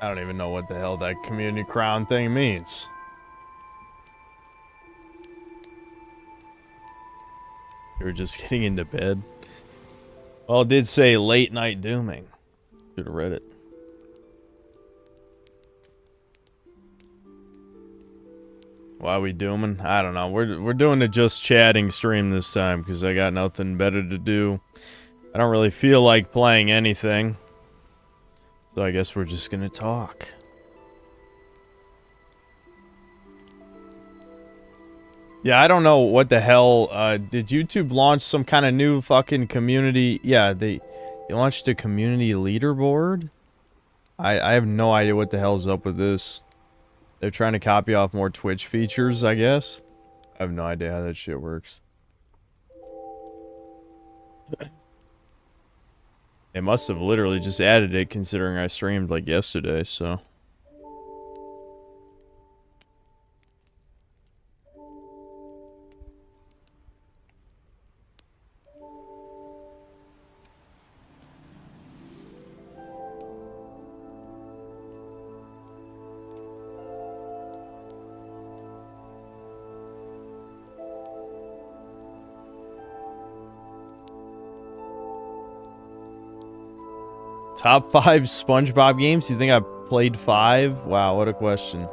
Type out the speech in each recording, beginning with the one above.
I don't even know what the hell that community crown thing means. You were just getting into bed. Well, it did say late night dooming. Should have read it. Why are we dooming? I don't know. We're doing a just chatting stream this time because I got nothing better to do. I don't really feel like playing anything. So I guess we're just gonna talk. Yeah, I don't know what the hell. Did YouTube launch some kind of new fucking community? Yeah, they launched a community leaderboard? I have no idea what the hell's up with this. They're trying to copy off more Twitch features, I guess. I have no idea how that shit works. They must have literally just added it considering I streamed like yesterday, so. Top 5 SpongeBob games? You think I played 5? Wow, what a question.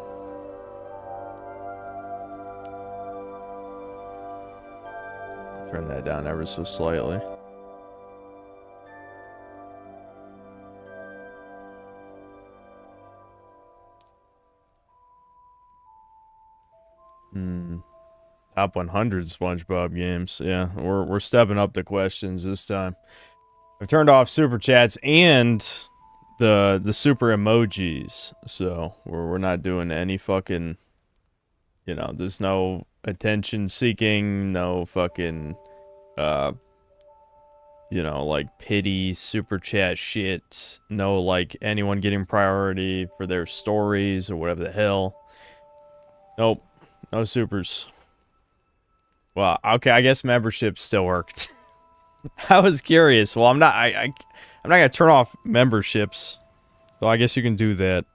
Turn that down ever so slightly. Top 100 SpongeBob games. Yeah, we're stepping up the questions this time. I've turned off super chats and the super emojis, so we're not doing any fucking, you know, there's no attention seeking, no fucking, you know, like pity super chat shit, no like anyone getting priority for their stories or whatever the hell. Nope, no supers. Well, okay, I guess membership still worked. I was curious. Well, I'm not gonna turn off memberships, so I guess you can do that.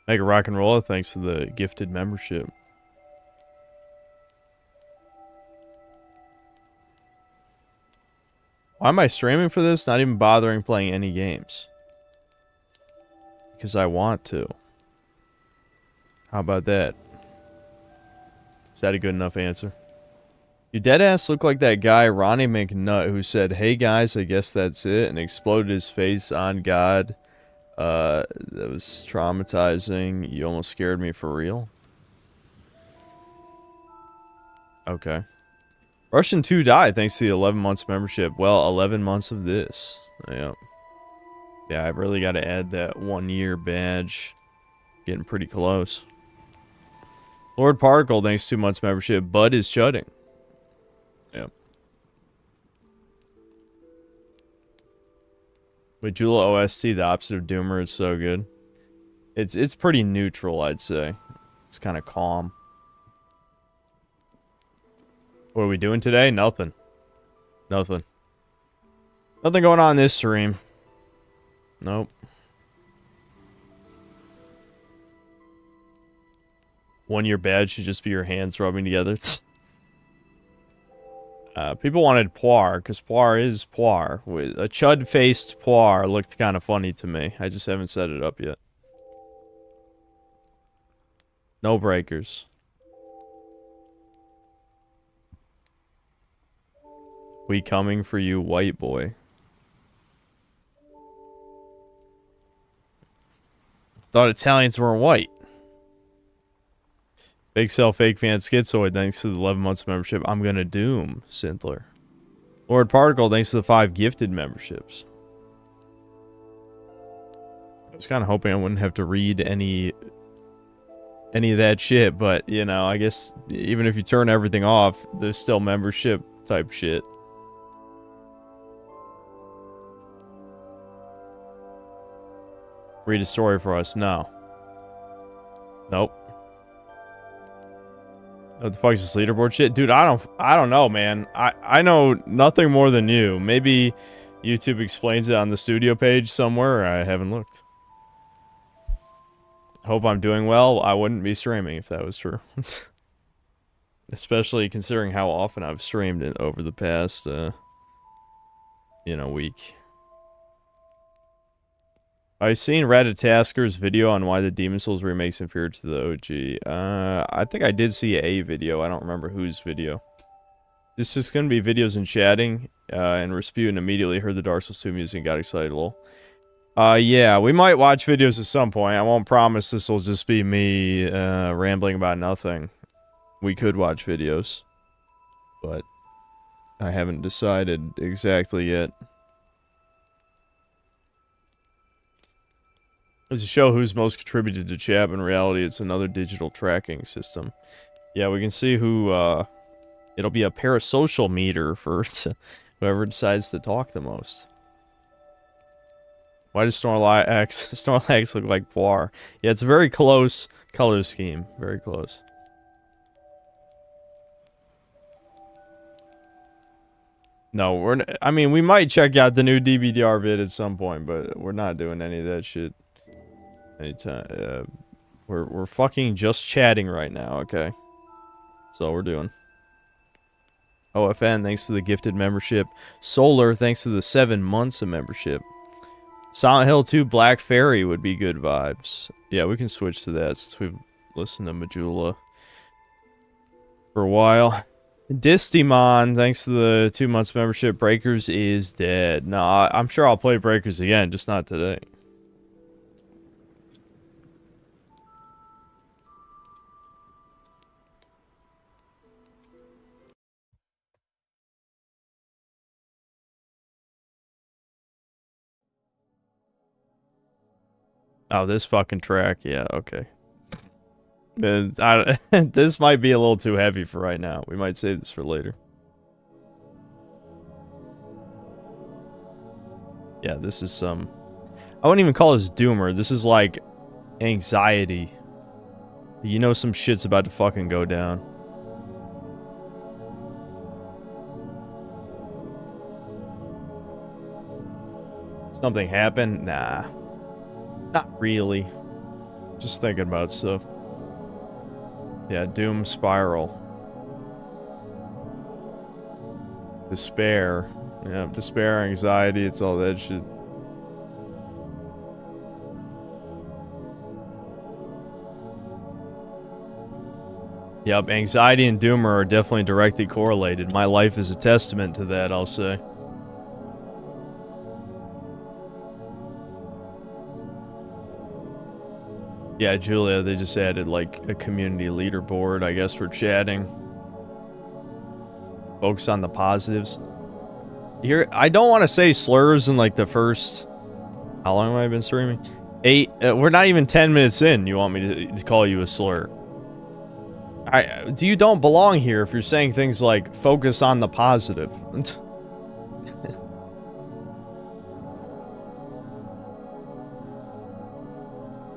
Make a rock and roll. Thanks to the gifted membership. Why am I streaming for this? Not even bothering playing any games. Because I want to. How about that? Is that a good enough answer? You deadass look like that guy Ronnie McNutt who said, "Hey guys, I guess that's it," and exploded his face on God. That was traumatizing. You almost scared me for real. Okay. Russian 2 died thanks to the 11 months membership. Well, 11 months of this. Yep. Yeah, I really got to add that 1 year badge. Getting pretty close. Lord Particle, thanks to 2 months membership. Bud is chudding. Yep. With Jula OST, the opposite of Doomer, is so good. It's pretty neutral, I'd say. It's kind of calm. What are we doing today? Nothing. Nothing. Nothing going on this stream. Nope. 1 year badge should just be your hands rubbing together. People wanted Poir, because Poir is Poir. A chud-faced Poir looked kind of funny to me. I just haven't set it up yet. No breakers. We coming for you, white boy. Thought Italians weren't white. Big Cell Fake Fan Schizoid, thanks to the 11 months membership. I'm gonna doom, Synthler. Lord Particle, thanks to the 5 gifted memberships. I was kind of hoping I wouldn't have to read any of that shit, but, you know, I guess even if you turn everything off, there's still membership type shit. Read a story for us? No. Nope. What the fuck is this leaderboard shit? Dude, I don't know, man. I know nothing more than you. Maybe YouTube explains it on the studio page somewhere. I haven't looked. Hope I'm doing well. I wouldn't be streaming if that was true. Especially considering how often I've streamed it over the past, week. I've seen Ratatasker's video on why the Demon Souls remake's inferior to the OG. I think I did see a video. I don't remember whose video. This is going to be videos and chatting, and Rasputin immediately heard the Dark Souls 2 music and got excited a little. Yeah, we might watch videos at some point. I won't promise this will just be me, rambling about nothing. We could watch videos. But I haven't decided exactly yet. To show who's most contributed to chat, in reality it's another digital tracking system. Yeah, we can see who, it'll be a parasocial meter for whoever decides to talk the most. Why does Snorlax look like Poir? Yeah, it's a very close color scheme. Very close. No, I mean, we might check out the new DVDR vid at some point, but we're not doing any of that shit anytime. We're fucking just chatting right now, okay? That's all we're doing. OFN, thanks to the gifted membership. Solar, thanks to the 7 months of membership. Silent Hill 2 Black Fairy would be good vibes. Yeah, we can switch to that since we've listened to Majula for a while. Distimon, thanks to the 2 months membership. Breakers is dead. No, I'm sure I'll play Breakers again, just not today. Oh, this fucking track. Yeah, okay. This might be a little too heavy for right now. We might save this for later. Yeah, this is some... I wouldn't even call this doomer. This is like anxiety. You know some shit's about to fucking go down. Something happened? Nah. Not really. Just thinking about stuff. Yeah, Doom Spiral. Despair. Yeah, despair, anxiety, it's all that shit. Yep, anxiety and Doomer are definitely directly correlated. My life is a testament to that, I'll say. Yeah, Julia, they just added, like, a community leaderboard, I guess, for chatting. Focus on the positives. Here, I don't want to say slurs in, like, the first... How long have I been streaming? 8... we're not even 10 minutes in, you want me to call you a slur. You don't belong here if you're saying things like, focus on the positive.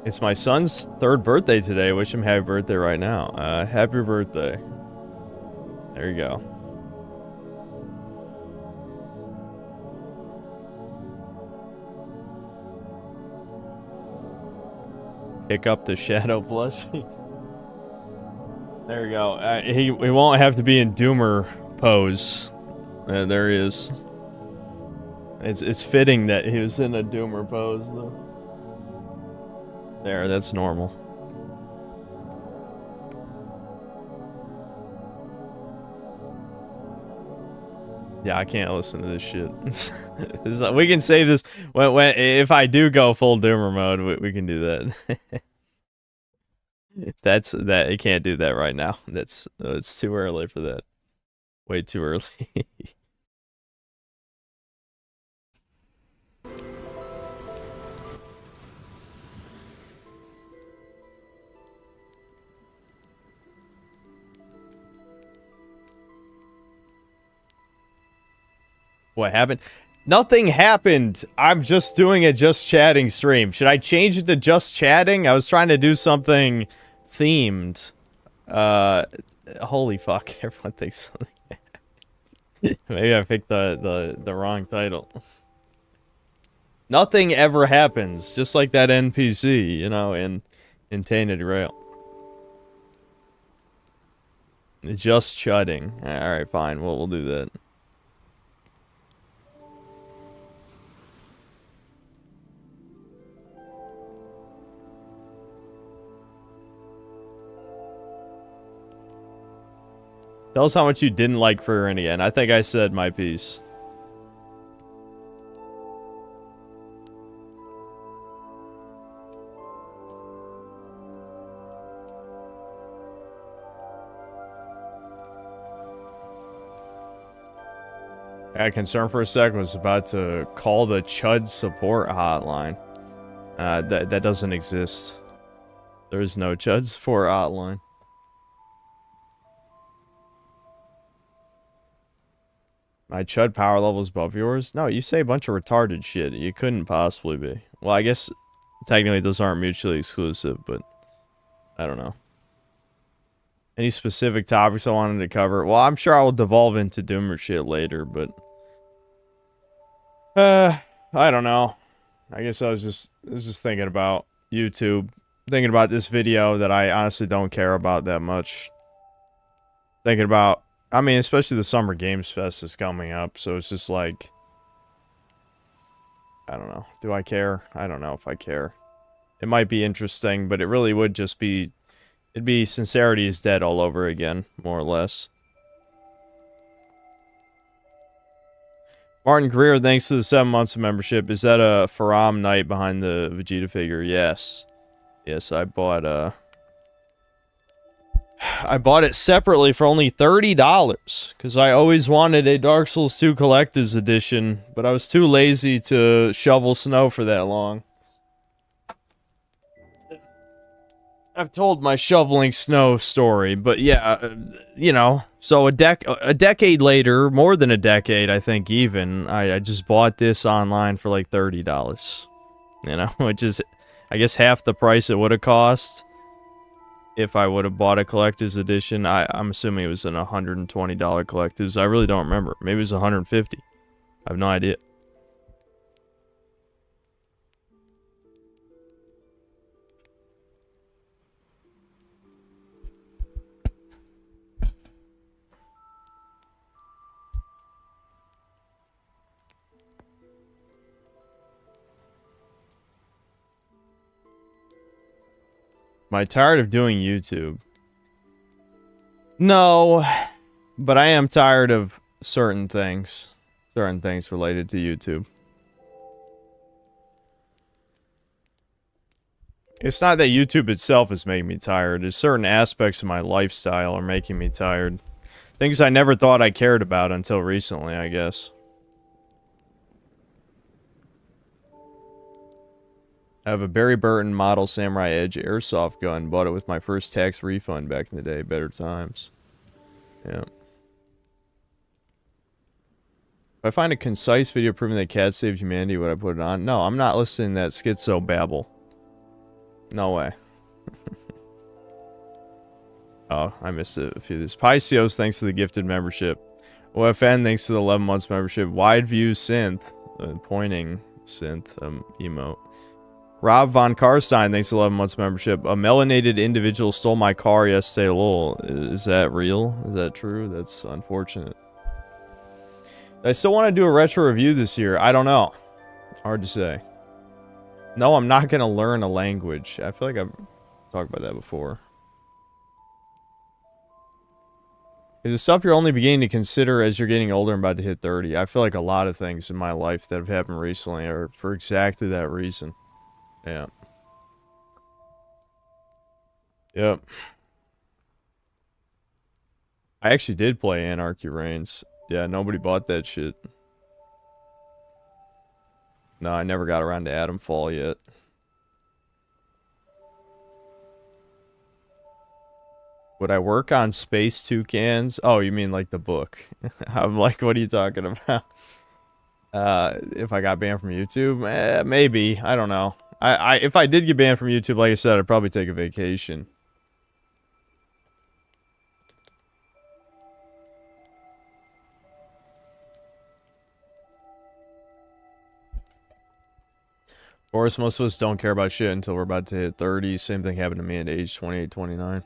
It's my son's 3rd birthday today. Wish him happy birthday right now. Happy birthday. There you go. Pick up the shadow plushie. There you go. He won't have to be in Doomer pose. There he is. It's fitting that he was in a Doomer pose, though. There, that's normal. Yeah, I can't listen to this shit. We can save this if I do go full Doomer mode. We can do that. You can't do that right now. It's too early for that. Way too early. What happened? Nothing happened. I'm just doing a just chatting stream. Should I change it to just chatting? I was trying to do something themed. Holy fuck. Everyone thinks something. Maybe I picked the wrong title. Nothing ever happens, just like that NPC, you know, in Tainted Grail. Just chudding. Alright, fine, we'll do that. Tell us how much you didn't like Freerin again. I think I said my piece. I got concerned for a second, was about to call the Chud support hotline. That doesn't exist. There is no Chud support hotline. My Chud power level is above yours? No, you say a bunch of retarded shit. You couldn't possibly be. Well, I guess technically those aren't mutually exclusive, but I don't know. Any specific topics I wanted to cover? Well, I'm sure I will devolve into Doomer shit later, but I don't know. I guess I was just thinking about YouTube, thinking about this video that I honestly don't care about that much. Thinking about, I mean, especially the Summer Games Fest is coming up, so it's just like, I don't know. Do I care? I don't know if I care. It might be interesting, but it really would just be, it'd be Sincerity is Dead all over again, more or less. Martin Greer, thanks to the 7 months of membership. Is that a Faram Knight behind the Vegeta figure? Yes. Yes, I bought it separately for only $30, because I always wanted a Dark Souls 2 Collector's Edition, but I was too lazy to shovel snow for that long. I've told my shoveling snow story, but yeah, you know, so a decade later, more than a decade, I think even, I just bought this online for like $30. You know, which is, I guess, half the price it would have cost if I would have bought a collector's edition. I'm assuming it was an $120 collector's. I really don't remember. Maybe it was $150. I have no idea. Am I tired of doing YouTube? No, but I am tired of certain things. Certain things related to YouTube. It's not that YouTube itself is making me tired. It's certain aspects of my lifestyle are making me tired. Things I never thought I cared about until recently, I guess. I have a Barry Burton model Samurai Edge airsoft gun. Bought it with my first tax refund back in the day. Better times. Yeah. If I find a concise video proving that cats saved humanity, would I put it on? No, I'm not listening to that schizo babble. No way. Oh, I missed a few of these. Pycios, thanks to the gifted membership. OFN, thanks to the 11 months membership. Wide View Synth, pointing synth, emote. Rob Von Karstein, thanks to 11 months membership. A melanated individual stole my car yesterday. Lol. Is that real? Is that true? That's unfortunate. I still want to do a retro review this year. I don't know. Hard to say. No, I'm not going to learn a language. I feel like I've talked about that before. Is it stuff you're only beginning to consider as you're getting older and about to hit 30? I feel like a lot of things in my life that have happened recently are for exactly that reason. Yeah. Yep. I actually did play Anarchy Reigns. Yeah, nobody bought that shit. No, I never got around to Atomfall yet. Would I work on Space Toucans? Oh, you mean like the book? I'm like, what are you talking about? If I got banned from YouTube? Maybe. I don't know. If I did get banned from YouTube, like I said, I'd probably take a vacation. Of course, most of us don't care about shit until we're about to hit 30. Same thing happened to me at age 28, 29.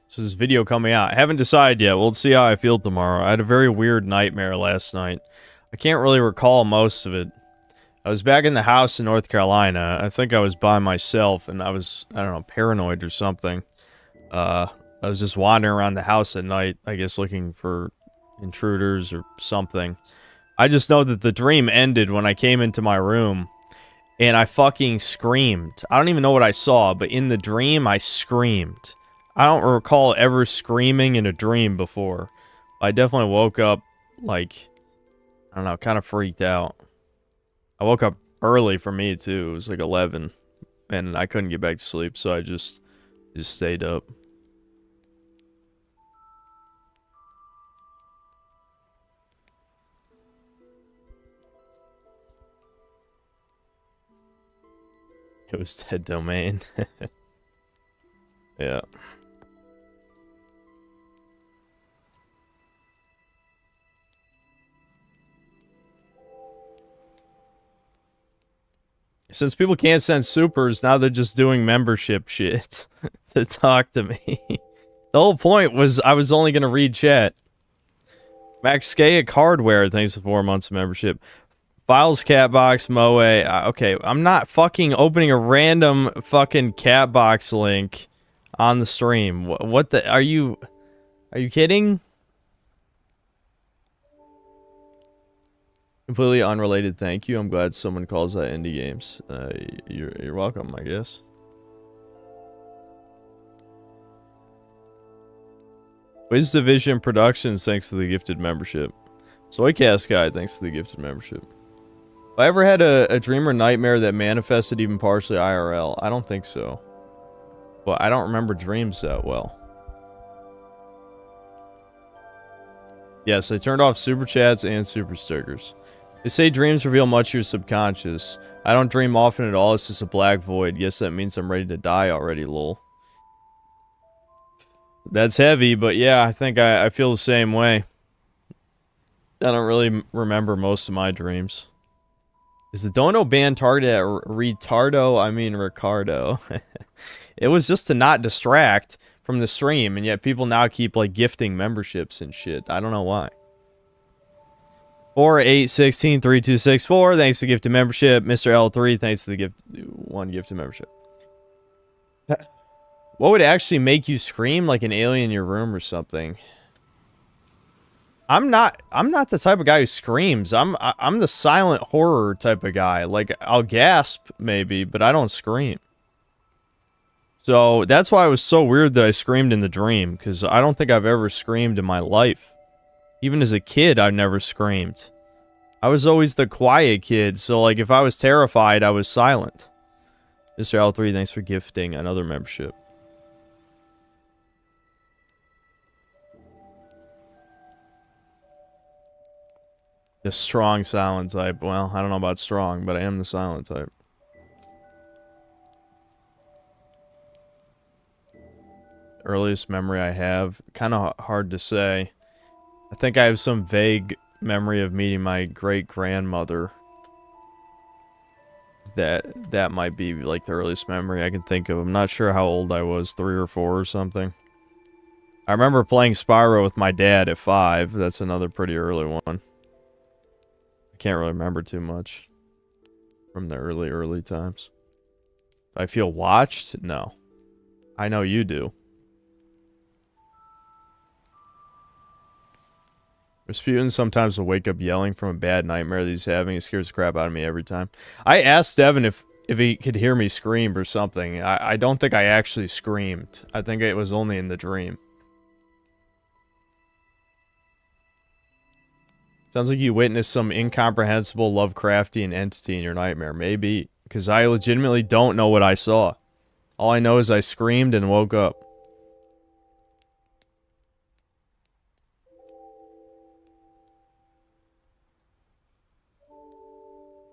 So this video coming out. I haven't decided yet. We'll see how I feel tomorrow. I had a very weird nightmare last night. I can't really recall most of it. I was back in the house in North Carolina. I think I was by myself, and I was, I don't know, paranoid or something. I was just wandering around the house at night, I guess looking for intruders or something. I just know that the dream ended when I came into my room, and I fucking screamed. I don't even know what I saw, but in the dream, I screamed. I don't recall ever screaming in a dream before. I definitely woke up, like, I don't know, kind of freaked out. I woke up early for me, too. It was like 11, and I couldn't get back to sleep, so I just stayed up. It was dead domain. Yeah. Since people can't send supers, now they're just doing membership shit to talk to me. The whole point was I was only going to read chat. Maxcaic Hardware, thanks for 4 months of membership. Files Catbox, Moe. Okay, I'm not fucking opening a random fucking Catbox link on the stream. What the... Are you kidding? Completely unrelated, thank you. I'm glad someone calls that indie games. You're welcome, I guess. Wiz Division Productions, thanks to the gifted membership. Soycast Guy, thanks to the gifted membership. Have I ever had a dream or nightmare that manifested even partially IRL? I don't think so. Well, I don't remember dreams that well. Yes, I turned off super chats and super stickers. They say dreams reveal much of your subconscious. I don't dream often at all, it's just a black void. Guess that means I'm ready to die already, lol. That's heavy, but yeah, I think I feel the same way. I don't really remember most of my dreams. Is the Dono band targeted at retardo? I mean Ricardo. It was just to not distract from the stream, and yet people now keep, like, gifting memberships and shit. I don't know why. 4-8-16-3264, thanks to gifted membership. Mr. L3, thanks to the one gifted membership. What would actually make you scream like an alien in your room or something? I'm not the type of guy who screams. I'm the silent horror type of guy. Like, I'll gasp maybe, but I don't scream. So that's why it was so weird that I screamed in the dream, because I don't think I've ever screamed in my life. Even as a kid, I never screamed. I was always the quiet kid, so like if I was terrified, I was silent. Mr. L3, thanks for gifting another membership. The strong silent type. Well, I don't know about strong, but I am the silent type. Earliest memory I have, kind of hard to say. I think I have some vague memory of meeting my great-grandmother. That might be like the earliest memory I can think of. I'm not sure how old I was, 3 or 4 or something. I remember playing Spyro with my dad at 5. That's another pretty early one. I can't really remember too much from the early times. Do I feel watched? No. I know you do. Rasputin sometimes will wake up yelling from a bad nightmare that he's having. It scares the crap out of me every time. I asked Devin if he could hear me scream or something. I don't think I actually screamed. I think it was only in the dream. Sounds like you witnessed some incomprehensible Lovecraftian entity in your nightmare. Maybe. Because I legitimately don't know what I saw. All I know is I screamed and woke up.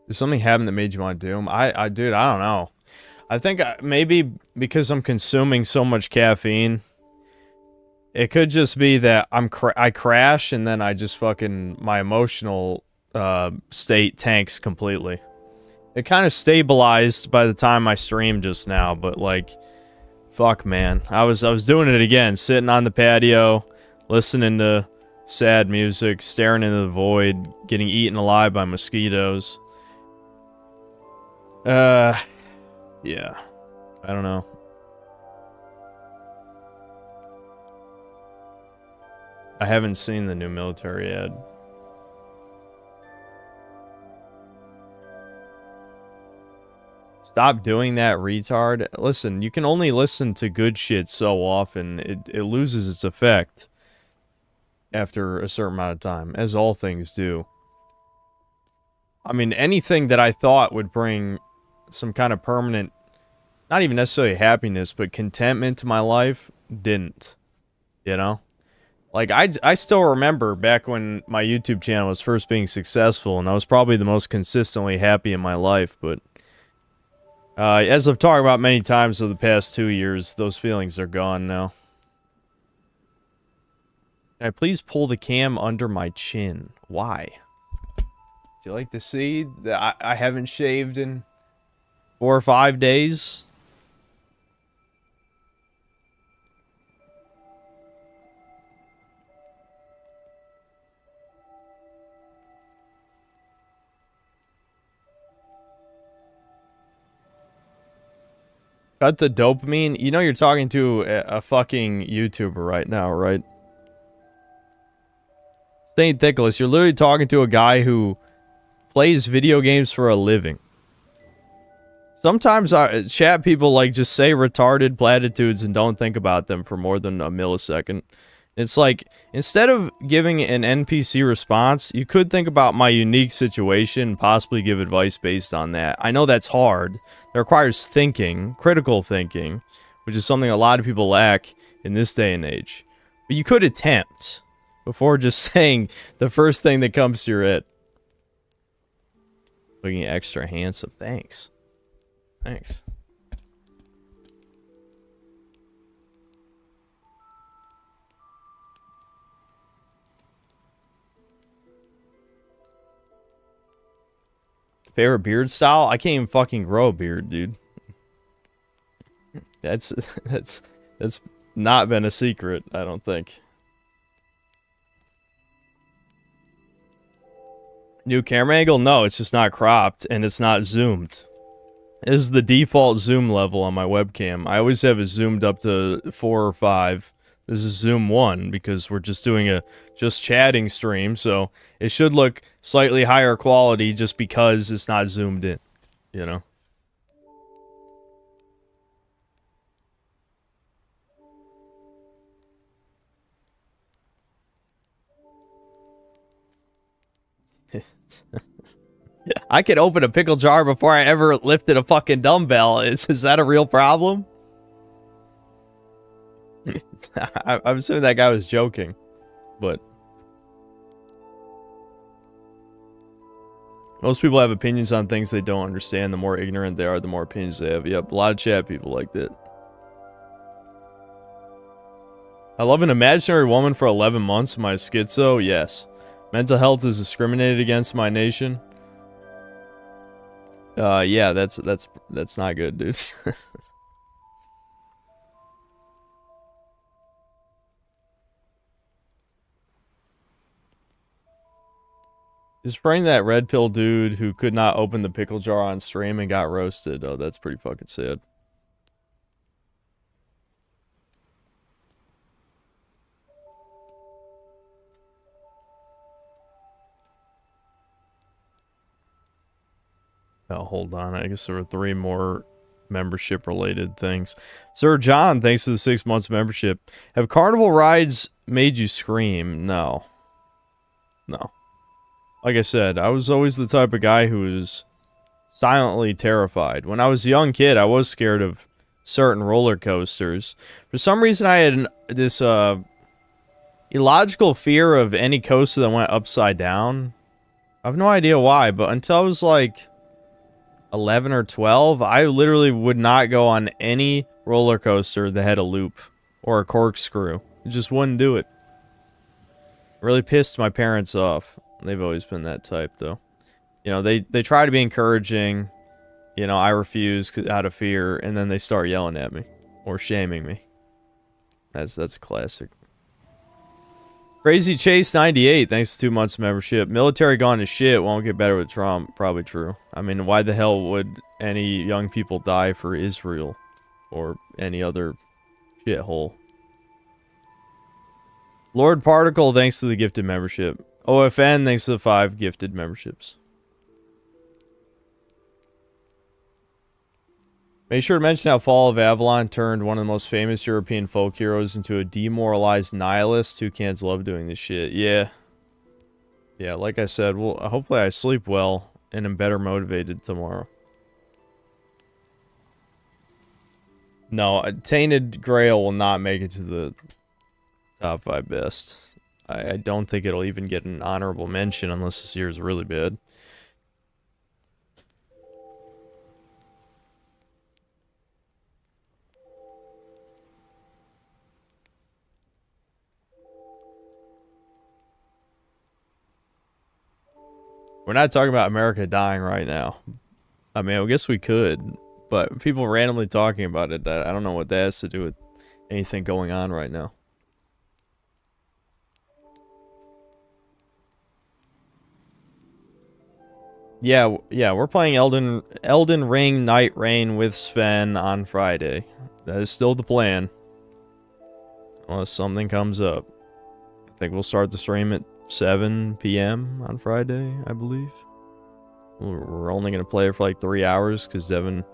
Did something happen that made you want to doom? Dude, I don't know. I think maybe because I'm consuming so much caffeine, it could just be that I crash and then I just fucking, my emotional state tanks completely. It kind of stabilized by the time I streamed just now, but like, fuck, man. I was doing it again, sitting on the patio, listening to sad music, staring into the void, getting eaten alive by mosquitoes. Yeah. I don't know. I haven't seen the new military ad. Stop doing that, retard. Listen, you can only listen to good shit so often. It loses its effect after a certain amount of time, as all things do. I mean, anything that I thought would bring some kind of permanent, not even necessarily happiness, but contentment to my life, didn't. You know? Like, I still remember back when my YouTube channel was first being successful, and I was probably the most consistently happy in my life, but as I've talked about many times over the past 2 years, those feelings are gone now. Can I please pull the cam under my chin? Why? Do you like to see that I haven't shaved in 4 or 5 days? Got the dopamine? You know you're talking to a fucking YouTuber right now, right? St. Nicholas, you're literally talking to a guy who plays video games for a living. Sometimes chat people like just say retarded platitudes and don't think about them for more than a millisecond. It's like, instead of giving an NPC response, you could think about my unique situation and possibly give advice based on that. I know that's hard. It requires thinking, critical thinking, which is something a lot of people lack in this day and age. But you could attempt before just saying the first thing that comes to your head. Looking extra handsome. Thanks. Thanks. Favorite beard style? I can't even fucking grow a beard, dude. That's not been a secret, I don't think. New camera angle? No, it's just not cropped and it's not zoomed. This is the default zoom level on my webcam. I always have it zoomed up to 4 or 5. This is zoom 1 because we're just doing a just chatting stream, so it should look slightly higher quality just because it's not zoomed in, you know? I could open a pickle jar before I ever lifted a fucking dumbbell. Is that a real problem? I'm assuming that guy was joking, but most people have opinions on things they don't understand. The more ignorant they are, the more opinions they have. Yep, a lot of chat people like that. I love an imaginary woman for 11 months. Am I schizo? Yes. Mental health is discriminated against in my nation. Yeah, that's not good, dude. Is spraying that red pill dude who could not open the pickle jar on stream and got roasted. Oh, that's pretty fucking sad. Oh, hold on. I guess there were 3 more membership-related things. Sir John, thanks to the 6 months membership. Have carnival rides made you scream? No. No. Like I said, I was always the type of guy who was silently terrified. When I was a young kid, I was scared of certain roller coasters. For some reason, I had this illogical fear of any coaster that went upside down. I have no idea why, but until I was like 11 or 12, I literally would not go on any roller coaster that had a loop or a corkscrew. I just wouldn't do it. Really pissed my parents off. They've always been that type, though. You know, they try to be encouraging. you know, I refuse out of fear, and then they start yelling at me or shaming me. That's a classic. Crazy Chase 98, thanks to 2 months of membership. Military gone to shit, won't get better with Trump. Probably true. I mean, why the hell would any young people die for Israel or any other shithole? Lord Particle, thanks to the gifted membership. OFN, thanks to the 5 gifted memberships. Make sure to mention how Fall of Avalon turned one of the most famous European folk heroes into a demoralized nihilist. Toucans love doing this shit. Yeah. Yeah, like I said, well, hopefully I sleep well and am better motivated tomorrow. No, Tainted Grail will not make it to the top 5 best. I don't think it'll even get an honorable mention unless this year is really bad. We're not talking about America dying right now. I mean, I guess we could, but people randomly talking about it, I don't know what that has to do with anything going on right now. Yeah, we're playing Elden Ring Night Rain with Sven on Friday. That is still the plan. Unless something comes up. I think we'll start the stream at 7 p.m. on Friday, I believe. We're only going to play it for like 3 hours because Devin...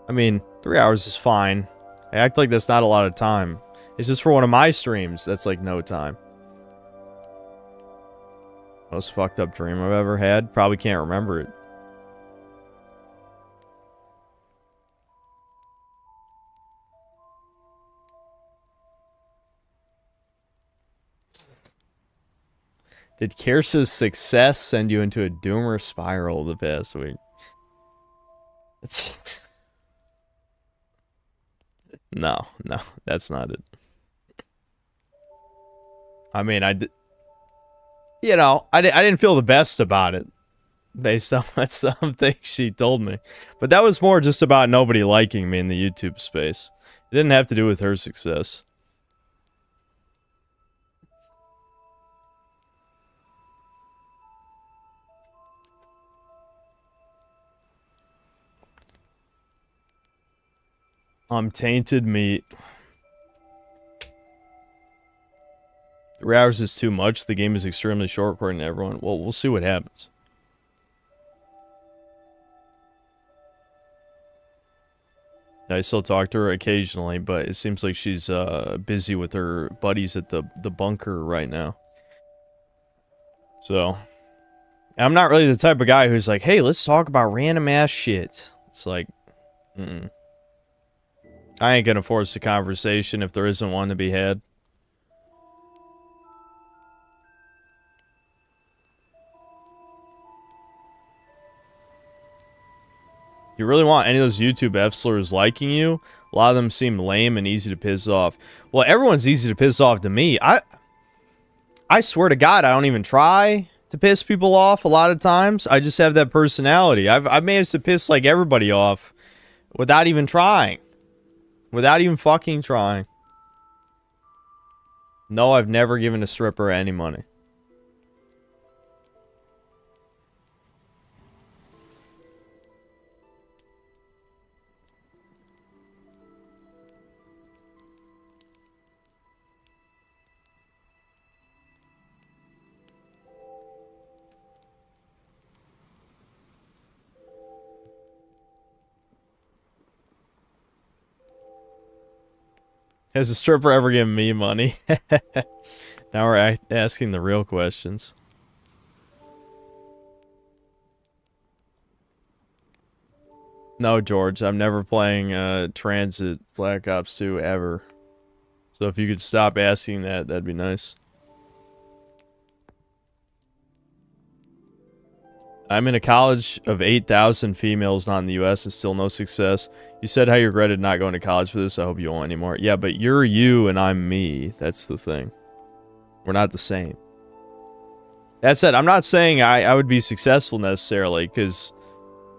I mean, 3 hours is fine. I act like that's not a lot of time. It's just for one of my streams, that's like no time. Most fucked up dream I've ever had? Probably can't remember it. Did Kirsa's success send you into a doomer spiral the past week? No, that's not it. I mean, you know, I didn't feel the best about it based on what some things she told me. But that was more just about nobody liking me in the YouTube space. It didn't have to do with her success. Tainted meat. 3 hours is too much. The game is extremely short according to everyone. Well, we'll see what happens. I still talk to her occasionally, but it seems like she's busy with her buddies at the bunker right now. So, I'm not really the type of guy who's like, hey, let's talk about random ass shit. It's like, I ain't gonna force the conversation if there isn't one to be had. You really want any of those YouTube F-slurs liking you? A lot of them seem lame and easy to piss off. Well, everyone's easy to piss off to me. I swear to God, I don't even try to piss people off a lot of times. I just have that personality. I've managed to piss like everybody off without even trying. Without even fucking trying. No, I've never given a stripper any money. Has a stripper ever given me money? Now we're asking the real questions. No, George, I'm never playing Transit Black Ops 2 ever. So if you could stop asking that, that'd be nice. I'm in a college of 8,000 females not in the US and still no success. You said how you regretted not going to college for this. I hope you won't anymore. Yeah, but you're you and I'm me. That's the thing. We're not the same. That said, I'm not saying I would be successful necessarily, because,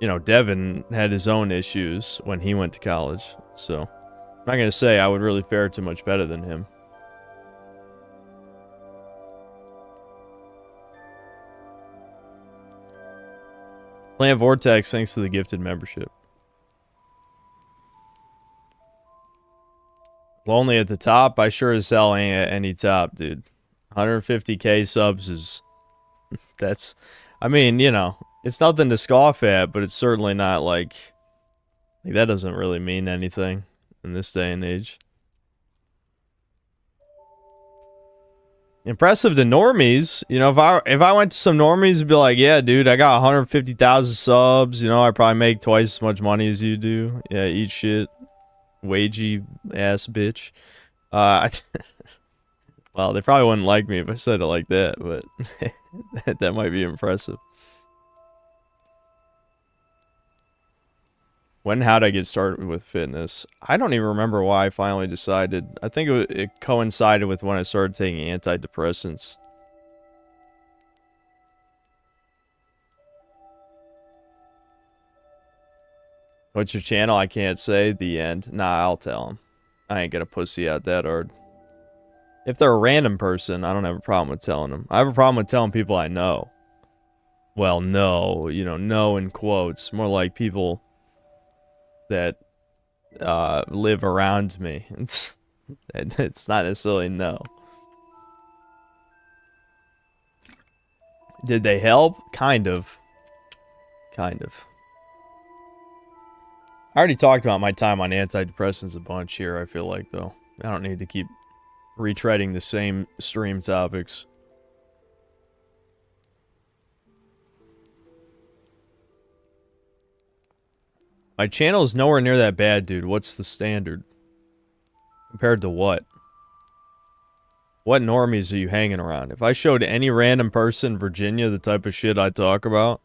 you know, Devin had his own issues when he went to college. So, I'm not going to say I would really fare too much better than him. Plant Vortex, thanks to the gifted membership. Lonely at the top? I sure as hell ain't at any top, dude. 150k subs is... that's... I mean, you know, it's nothing to scoff at, but it's certainly not like that doesn't really mean anything in this day and age. Impressive to normies. You know, if I went to some normies and be like, yeah, dude, I got 150,000 subs. You know, I probably make twice as much money as you do. Yeah, eat shit. Wagey ass bitch. Well, they probably wouldn't like me if I said it like that, but that might be impressive. How'd I get started with fitness? I don't even remember why I finally decided. I think it coincided with when I started taking antidepressants. What's your channel? I can't say. The end. Nah, I'll tell them. I ain't gonna pussy out that hard. If they're a random person, I don't have a problem with telling them. I have a problem with telling people I know. Well, no. You know, no in quotes. More like people that live around me. It's not necessarily no. Did they help? Kind of. Kind of. I already talked about my time on antidepressants a bunch here, I feel like, though. I don't need to keep retreading the same stream topics. My channel is nowhere near that bad, dude. What's the standard? Compared to what? What normies are you hanging around? If I showed any random person in Virginia the type of shit I talk about,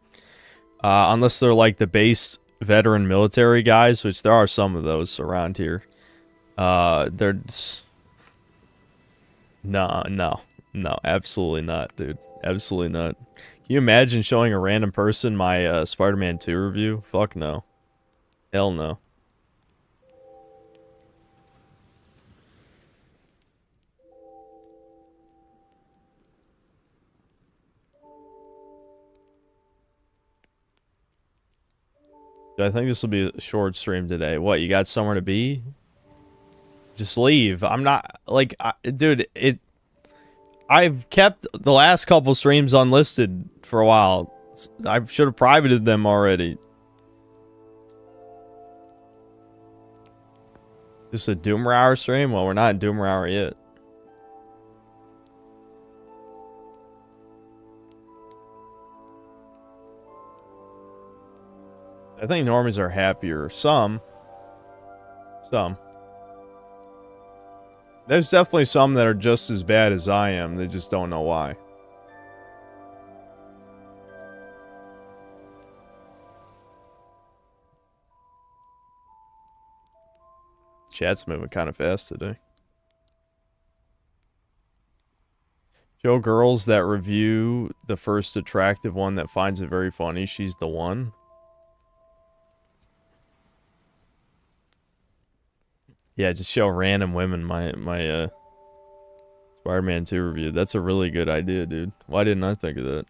unless they're like the base veteran military guys, which there are some of those around here, they're just... No, absolutely not, dude. Absolutely not. Can you imagine showing a random person my Spider-Man 2 review? Fuck no. Hell no. I think this will be a short stream today. What, you got somewhere to be? Just leave. I'm not, like, dude, I've kept the last couple streams unlisted for a while. I should have privated them already. This a Doomer Hour stream? Well, we're not in Doomer Hour yet. I think normies are happier. Some. There's definitely some that are just as bad as I am. They just don't know why. Chat's moving kind of fast today. Show girls that review the first attractive one that finds it very funny. She's the one. Yeah, just show random women my Spider-Man 2 review. That's a really good idea, dude. Why didn't I think of that?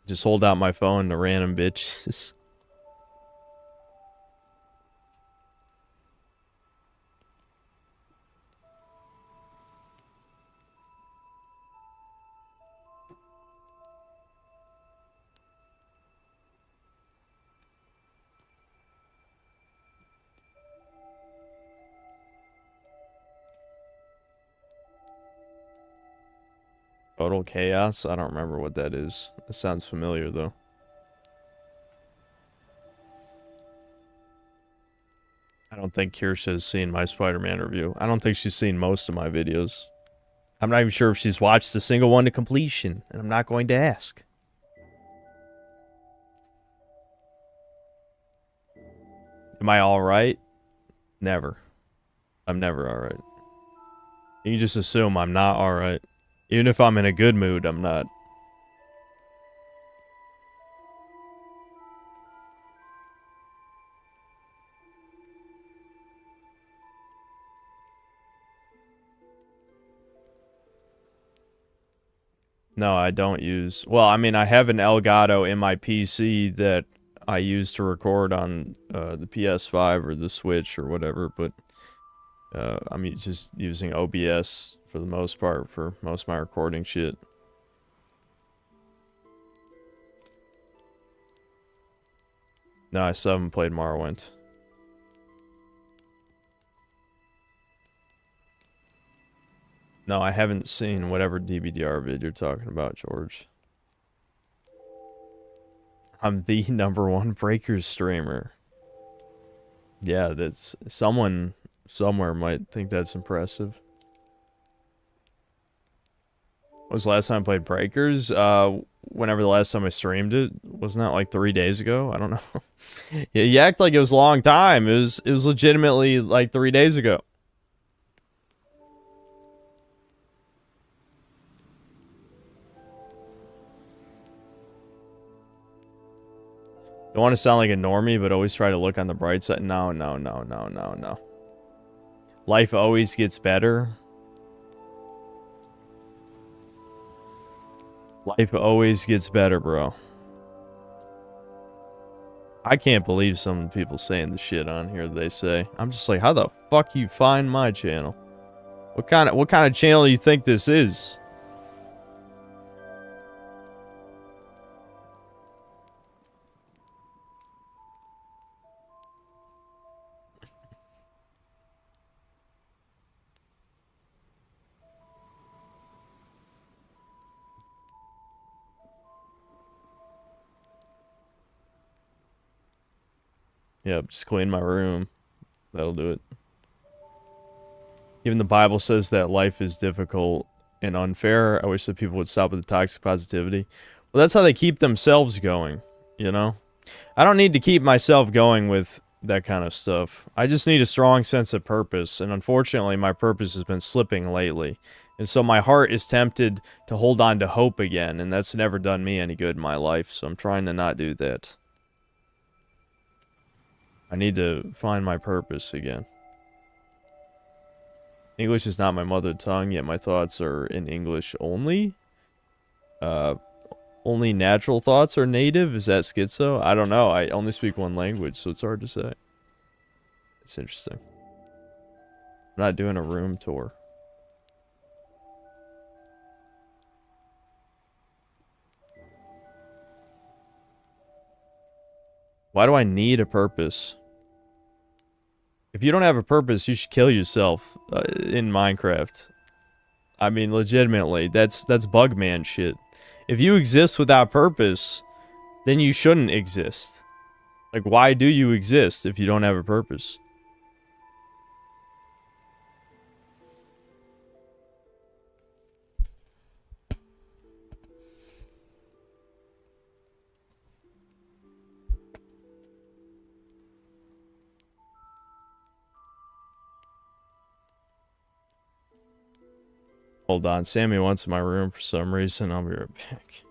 Just hold out my phone to random bitches. Total Chaos? I don't remember what that is. That sounds familiar, though. I don't think Kirsha has seen my Spider-Man review. I don't think she's seen most of my videos. I'm not even sure if she's watched a single one to completion, and I'm not going to ask. Am I alright? Never. I'm never alright. You can just assume I'm not alright. Even if I'm in a good mood, I'm not. No, I don't use... Well, I mean, I have an Elgato in my PC that I use to record on the PS5 or the Switch or whatever, but I'm just using OBS for the most part for most of my recording shit. No, I still haven't played Morrowind. No, I haven't seen whatever DBDR vid you're talking about, George. I'm the #1 Breakers streamer. Yeah, that's... Someone somewhere might think that's impressive. When was the last time I played Breakers? Whenever the last time I streamed it. Wasn't that like 3 days ago? I don't know. Yeah, you act like it was a long time. It was legitimately like 3 days ago. Don't want to sound like a normie, but always try to look on the bright side. No, no, no, no, no, no. Life always gets better. Life always gets better, bro. I can't believe some people saying the shit on here they say. I'm just like, how the fuck you find my channel? What kind of channel do you think this is? Yep, just clean my room. That'll do it. Even the Bible says that life is difficult and unfair. I wish that people would stop with the toxic positivity. Well, that's how they keep themselves going, you know? I don't need to keep myself going with that kind of stuff. I just need a strong sense of purpose, and unfortunately, my purpose has been slipping lately. And so my heart is tempted to hold on to hope again, and that's never done me any good in my life, so I'm trying to not do that. I need to find my purpose again. English is not my mother tongue, yet my thoughts are in English only? Only natural thoughts are native? Is that schizo? I don't know. I only speak one language, so it's hard to say. It's interesting. I'm not doing a room tour. Why do I need a purpose? If you don't have a purpose, you should kill yourself in Minecraft. I mean, legitimately, that's Bugman shit. If you exist without purpose, then you shouldn't exist. Like, why do you exist if you don't have a purpose? Hold on, Sammy wants my room for some reason. I'll be right back.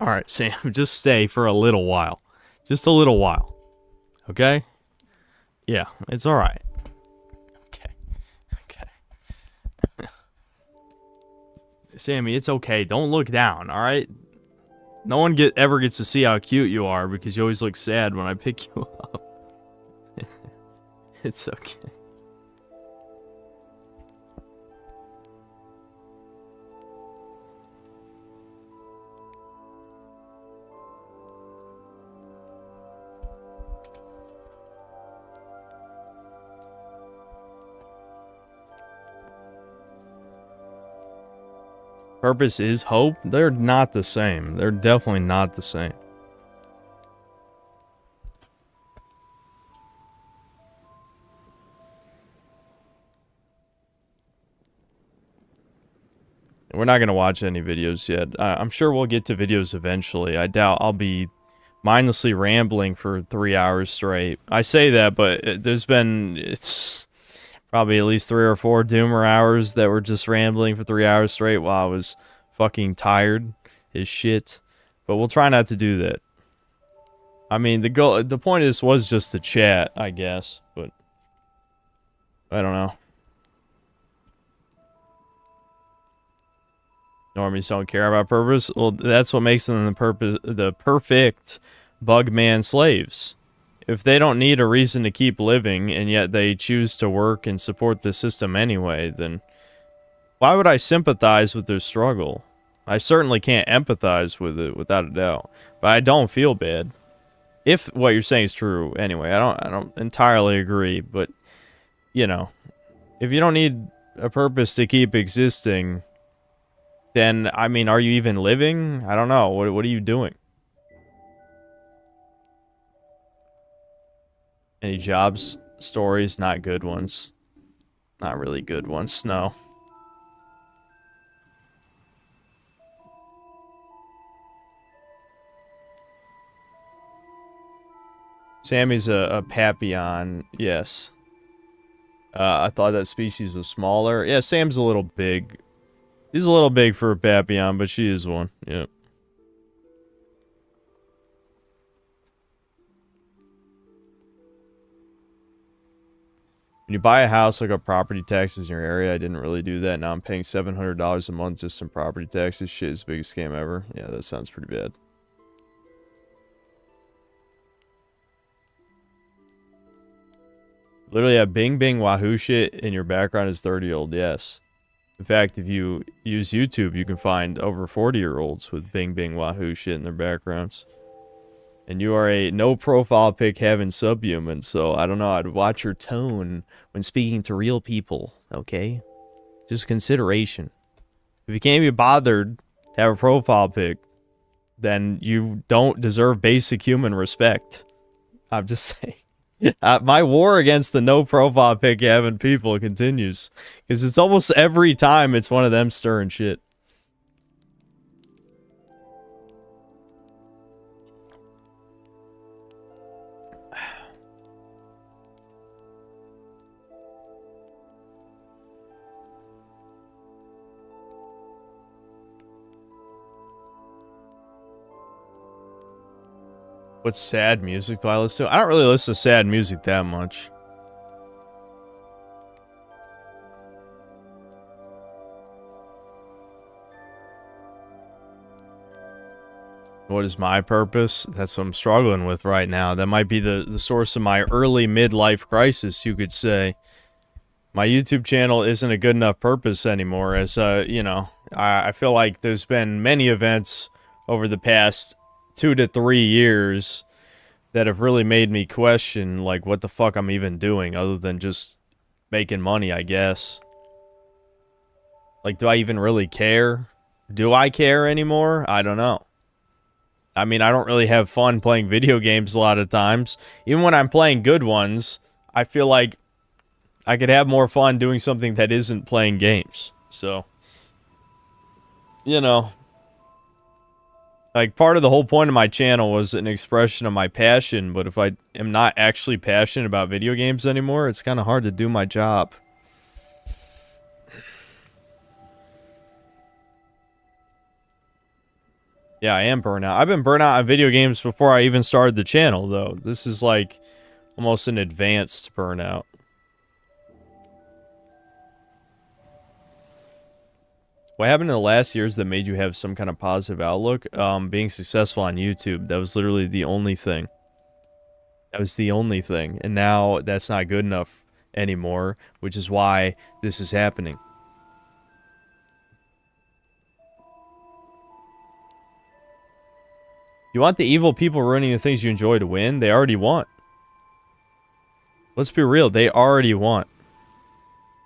Alright, Sam, just stay for a little while. Just a little while. Okay? Yeah, it's alright. Okay. Okay. Sammy, it's okay. Don't look down, alright? No one ever gets to see how cute you are because you always look sad when I pick you up. It's okay. Purpose is hope? They're not the same. They're definitely not the same. We're not going to watch any videos yet. I'm sure we'll get to videos eventually. I doubt I'll be mindlessly rambling for 3 hours straight. I say that, but it's probably at least 3 or 4 Doomer hours that were just rambling for 3 hours straight while I was fucking tired as shit. But we'll try not to do that. I mean, the point of this was just to chat, I guess, but I don't know. Normies don't care about purpose. Well, that's what makes them the perfect bugman slaves. If they don't need a reason to keep living, and yet they choose to work and support the system anyway, then why would I sympathize with their struggle? I certainly can't empathize with it, without a doubt. But I don't feel bad. If what you're saying is true, anyway. I don't entirely agree, but, you know, if you don't need a purpose to keep existing, then, I mean, are you even living? I don't know. What are you doing? Any jobs stories? Not good ones. Not really good ones, no. Sammy's a Papillon, yes. I thought that species was smaller. Yeah, Sam's a little big. He's a little big for a Papillon, but she is one. Yep. When you buy a house, look up property taxes in your area. I didn't really do that. Now I'm paying $700 a month just in property taxes. Shit is the biggest scam ever. Yeah, that sounds pretty bad. Literally a bing bing wahoo shit in your background is 30-year-old, yes. In fact, if you use YouTube, you can find over 40-year-olds with bing bing wahoo shit in their backgrounds. And you are a no profile pic having subhuman, so I don't know, I'd watch your tone when speaking to real people, okay? Just consideration. If you can't be bothered to have a profile pic, then you don't deserve basic human respect. I'm just saying. My war against the no profile pic having people continues. Because it's almost every time it's one of them stirring shit. What sad music do I listen to? I don't really listen to sad music that much. What is my purpose? That's what I'm struggling with right now. That might be the source of my early midlife crisis, you could say. My YouTube channel isn't a good enough purpose anymore, as, you know, I feel like there's been many events over the past 2 to 3 years that have really made me question, like, what the fuck I'm even doing, other than just making money, I guess. Like, do I even really care? Do I care anymore? I don't know. I mean, I don't really have fun playing video games a lot of times. Even when I'm playing good ones, I feel like I could have more fun doing something that isn't playing games. So, you know, like, part of the whole point of my channel was an expression of my passion, but if I am not actually passionate about video games anymore, it's kind of hard to do my job. Yeah, I am burnt out. I've been burnt out on video games before I even started the channel, though. This is, like, almost an advanced burnout. What happened in the last years that made you have some kind of positive outlook? Being successful on YouTube. That was literally the only thing. That was the only thing. And now that's not good enough anymore, which is why this is happening. You want the evil people ruining the things you enjoy to win? They already won. Let's be real. They already won.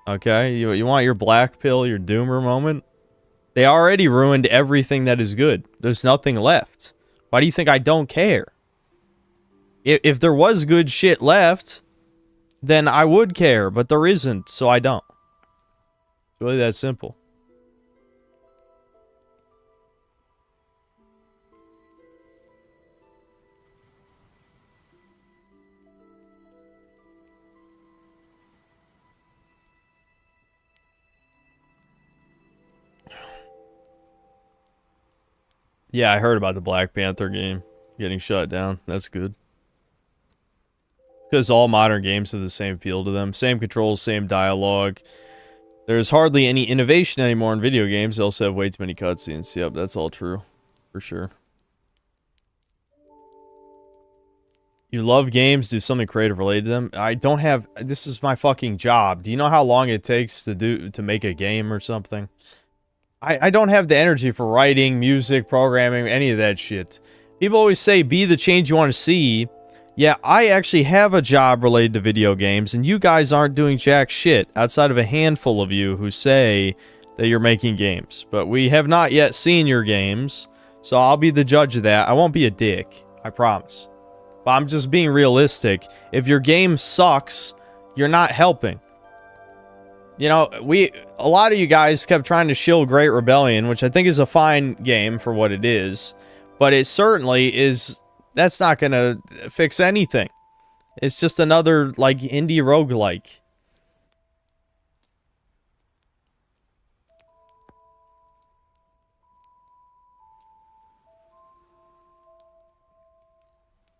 Okay? You want your black pill, your doomer moment? They already ruined everything that is good. There's nothing left. Why do you think I don't care? If there was good shit left, then I would care, but there isn't, so I don't. It's really that simple. Yeah, I heard about the Black Panther game getting shut down. That's good. It's because all modern games have the same feel to them. Same controls, same dialogue. There's hardly any innovation anymore in video games. They also have way too many cutscenes. Yep, that's all true. For sure. You love games, do something creative related to them. I don't have... This is my fucking job. Do you know how long it takes to make a game or something? I don't have the energy for writing, music, programming, any of that shit. People always say, be the change you want to see. Yeah, I actually have a job related to video games, and you guys aren't doing jack shit, outside of a handful of you who say that you're making games. But we have not yet seen your games, so I'll be the judge of that. I won't be a dick, I promise. But I'm just being realistic. If your game sucks, you're not helping. You know, a lot of you guys kept trying to shill Great Rebellion, which I think is a fine game for what it is. But it certainly is... That's not gonna fix anything. It's just another, like, indie roguelike.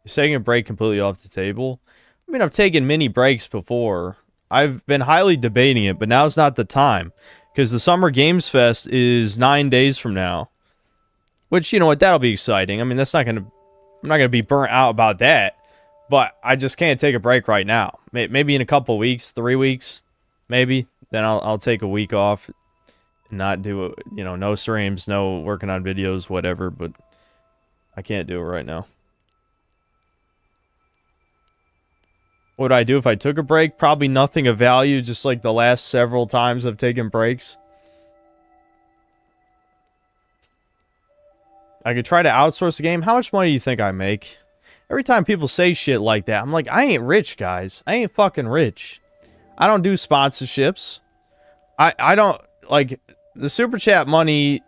Is taking a break completely off the table? I mean, I've taken mini breaks before. I've been highly debating it, but now's not the time. Because the Summer Games Fest is 9 days from now. Which, you know what, that'll be exciting. I mean, that's not gonna... I'm not gonna be burnt out about that. But I just can't take a break right now. Maybe in a couple weeks, 3 weeks, maybe. Then I'll take a week off. And not do, you know, no streams, no working on videos, whatever. But I can't do it right now. What would I do if I took a break? Probably nothing of value, just like the last several times I've taken breaks. I could try to outsource the game. How much money do you think I make? Every time people say shit like that, I'm like, I ain't rich, guys. I ain't fucking rich. I don't do sponsorships. I don't, like, the Super Chat money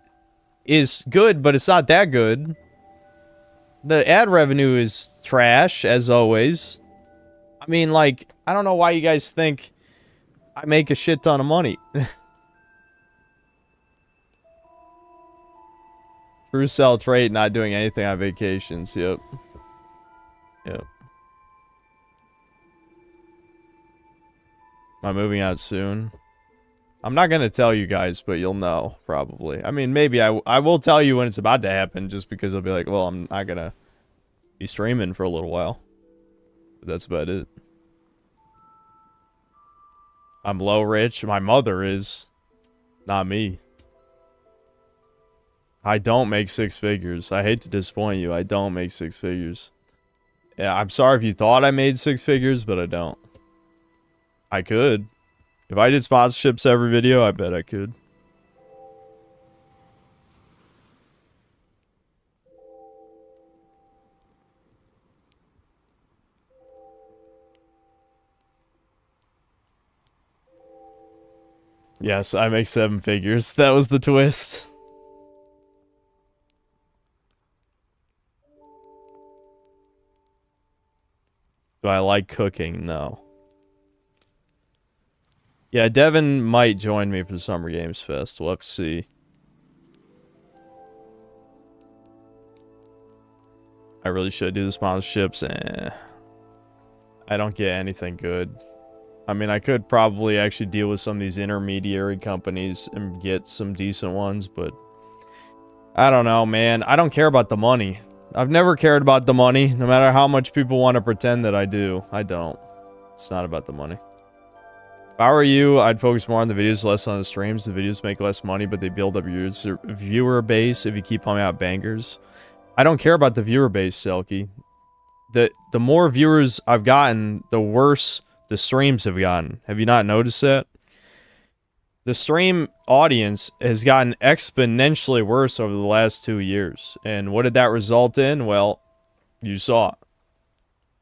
is good, but it's not that good. The ad revenue is trash, as always. I mean, like, I don't know why you guys think I make a shit ton of money. True sell trade, not doing anything on vacations. Yep. Yep. Am I moving out soon? I'm not going to tell you guys, but you'll know, probably. I mean, maybe I will tell you when it's about to happen, just because I'll be like, well, I'm not going to be streaming for a little while. But that's about it. I'm low rich. My mother is. Not me. I don't make 6 figures. I hate to disappoint you. I don't make 6 figures. Yeah, I'm sorry if you thought I made 6 figures, but I don't. I could. If I did sponsorships every video, I bet I could. Yes, I make 7 figures. That was the twist. Do I like cooking? No. Yeah, Devin might join me for the Summer Games Fest. We'll have to see. I really should do the sponsorships. I don't get anything good. I mean, I could probably actually deal with some of these intermediary companies and get some decent ones, but I don't know, man. I don't care about the money. I've never cared about the money, no matter how much people want to pretend that I do. I don't. It's not about the money. If I were you, I'd focus more on the videos, less on the streams. The videos make less money, but they build up your viewer base if you keep pumping out bangers. I don't care about the viewer base, Selkie. The more viewers I've gotten, the worse the streams have gotten. Have you not noticed that? The stream audience has gotten exponentially worse over the last 2 years. And what did that result in? Well, you saw it.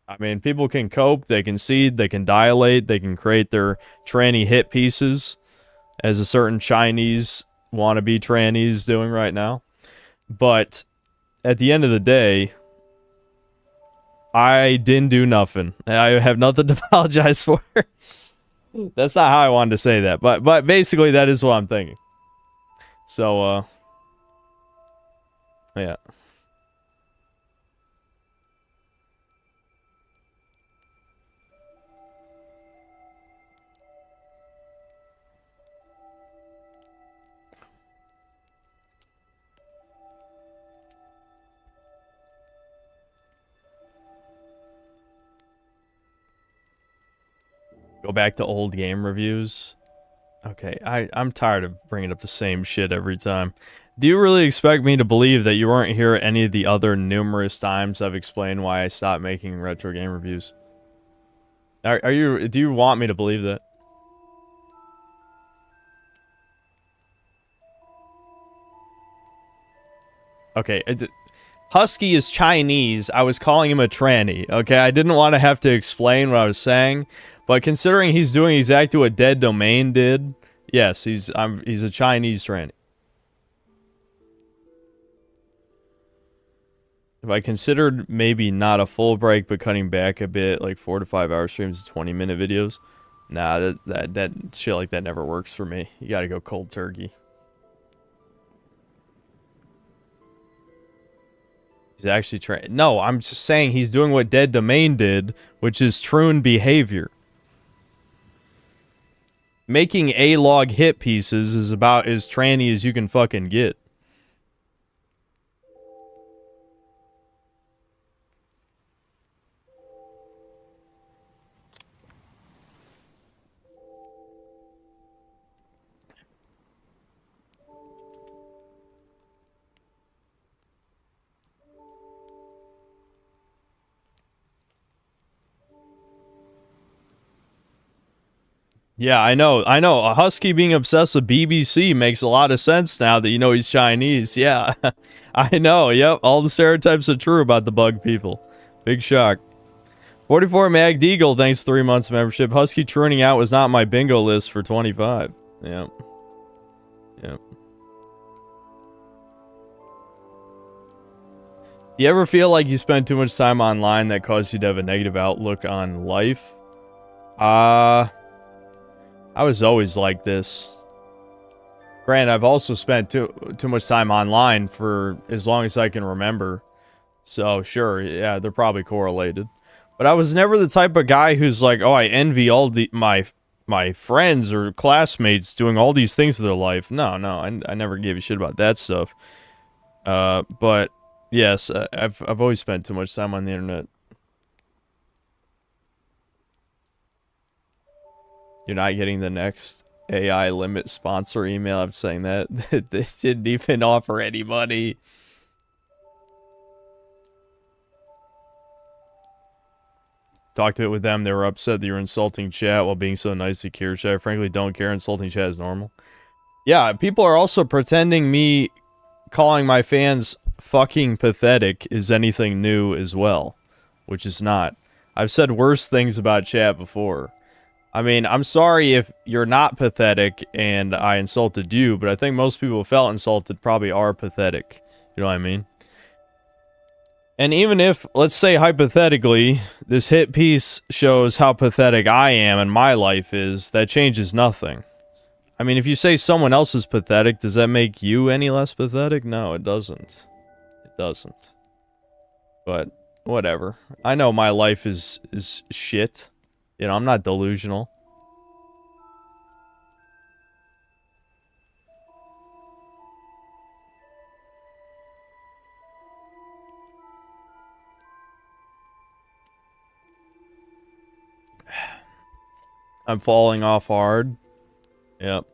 I mean, people can cope, they can seed, they can dilate, they can create their tranny hit pieces, as a certain Chinese wannabe tranny's doing right now. But at the end of the day, I didn't do nothing. I have nothing to apologize for. That's not how I wanted to say that, but basically that is what I'm thinking. So, yeah. Go back to old game reviews. Okay, I'm tired of bringing up the same shit every time. Do you really expect me to believe that you weren't here any of the other numerous times I've explained why I stopped making retro game reviews? Do you want me to believe that? Okay, Husky is Chinese. I was calling him a tranny, okay? I didn't want to have to explain what I was saying, but considering he's doing exactly what Dead Domain did, yes, he's a Chinese tranny. If I considered maybe not a full break, but cutting back a bit, like 4 to 5 hour streams to 20-minute videos, nah, that shit like that never works for me. You gotta go cold turkey. He's actually trying. No, I'm just saying he's doing what Dead Domain did, which is troon behavior. Making A-log hit pieces is about as tranny as you can fucking get. Yeah, I know. A Husky being obsessed with BBC makes a lot of sense now that you know he's Chinese. Yeah, I know. Yep, all the stereotypes are true about the bug people. Big shock. 44 Mag Deagle, thanks 3 months membership. Husky trooning out was not my bingo list for 25. Yep. Yep. You ever feel like you spend too much time online that caused you to have a negative outlook on life? I was always like this. Granted, I've also spent too much time online for as long as I can remember. So, sure, yeah, they're probably correlated. But I was never the type of guy who's like, oh, I envy all my friends or classmates doing all these things with their life. No, I never gave a shit about that stuff. But, yes, I've always spent too much time on the internet. You're not getting the next AI limit sponsor email. I'm saying that. They didn't even offer any money. Talked it with them. They were upset that you're insulting chat while being so nice to Cure Chat. I frankly don't care. Insulting chat is normal. Yeah, people are also pretending me calling my fans fucking pathetic is anything new as well, which is not. I've said worse things about chat before. I mean, I'm sorry if you're not pathetic and I insulted you, but I think most people who felt insulted probably are pathetic. You know what I mean? And even if, let's say hypothetically, this hit piece shows how pathetic I am and my life is, that changes nothing. I mean, if you say someone else is pathetic, does that make you any less pathetic? No, it doesn't. It doesn't. But, whatever. I know my life is shit. You know, I'm not delusional. I'm falling off hard. Yep.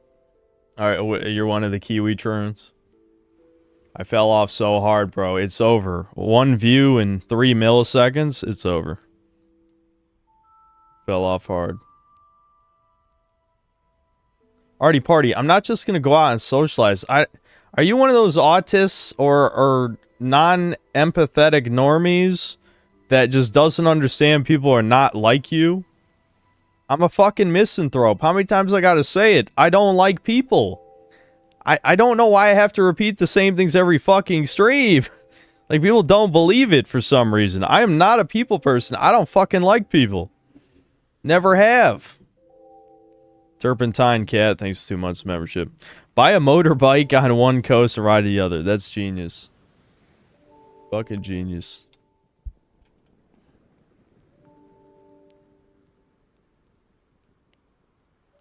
Alright, you're one of the Kiwi troons. I fell off so hard, bro. It's over. 1 view in 3 milliseconds, it's over. Fell off hard. Artie Party, I'm not just gonna go out and socialize. Are you one of those autists or non-empathetic normies that just doesn't understand people are not like you? I'm a fucking misanthrope. How many times I gotta say it? I don't like people. I don't know why I have to repeat the same things every fucking stream. Like, people don't believe it for some reason. I am not a people person. I don't fucking like people. Never have. Turpentine Cat, thanks 2 months membership. Buy a motorbike on one coast and ride the other. That's genius. Fucking genius.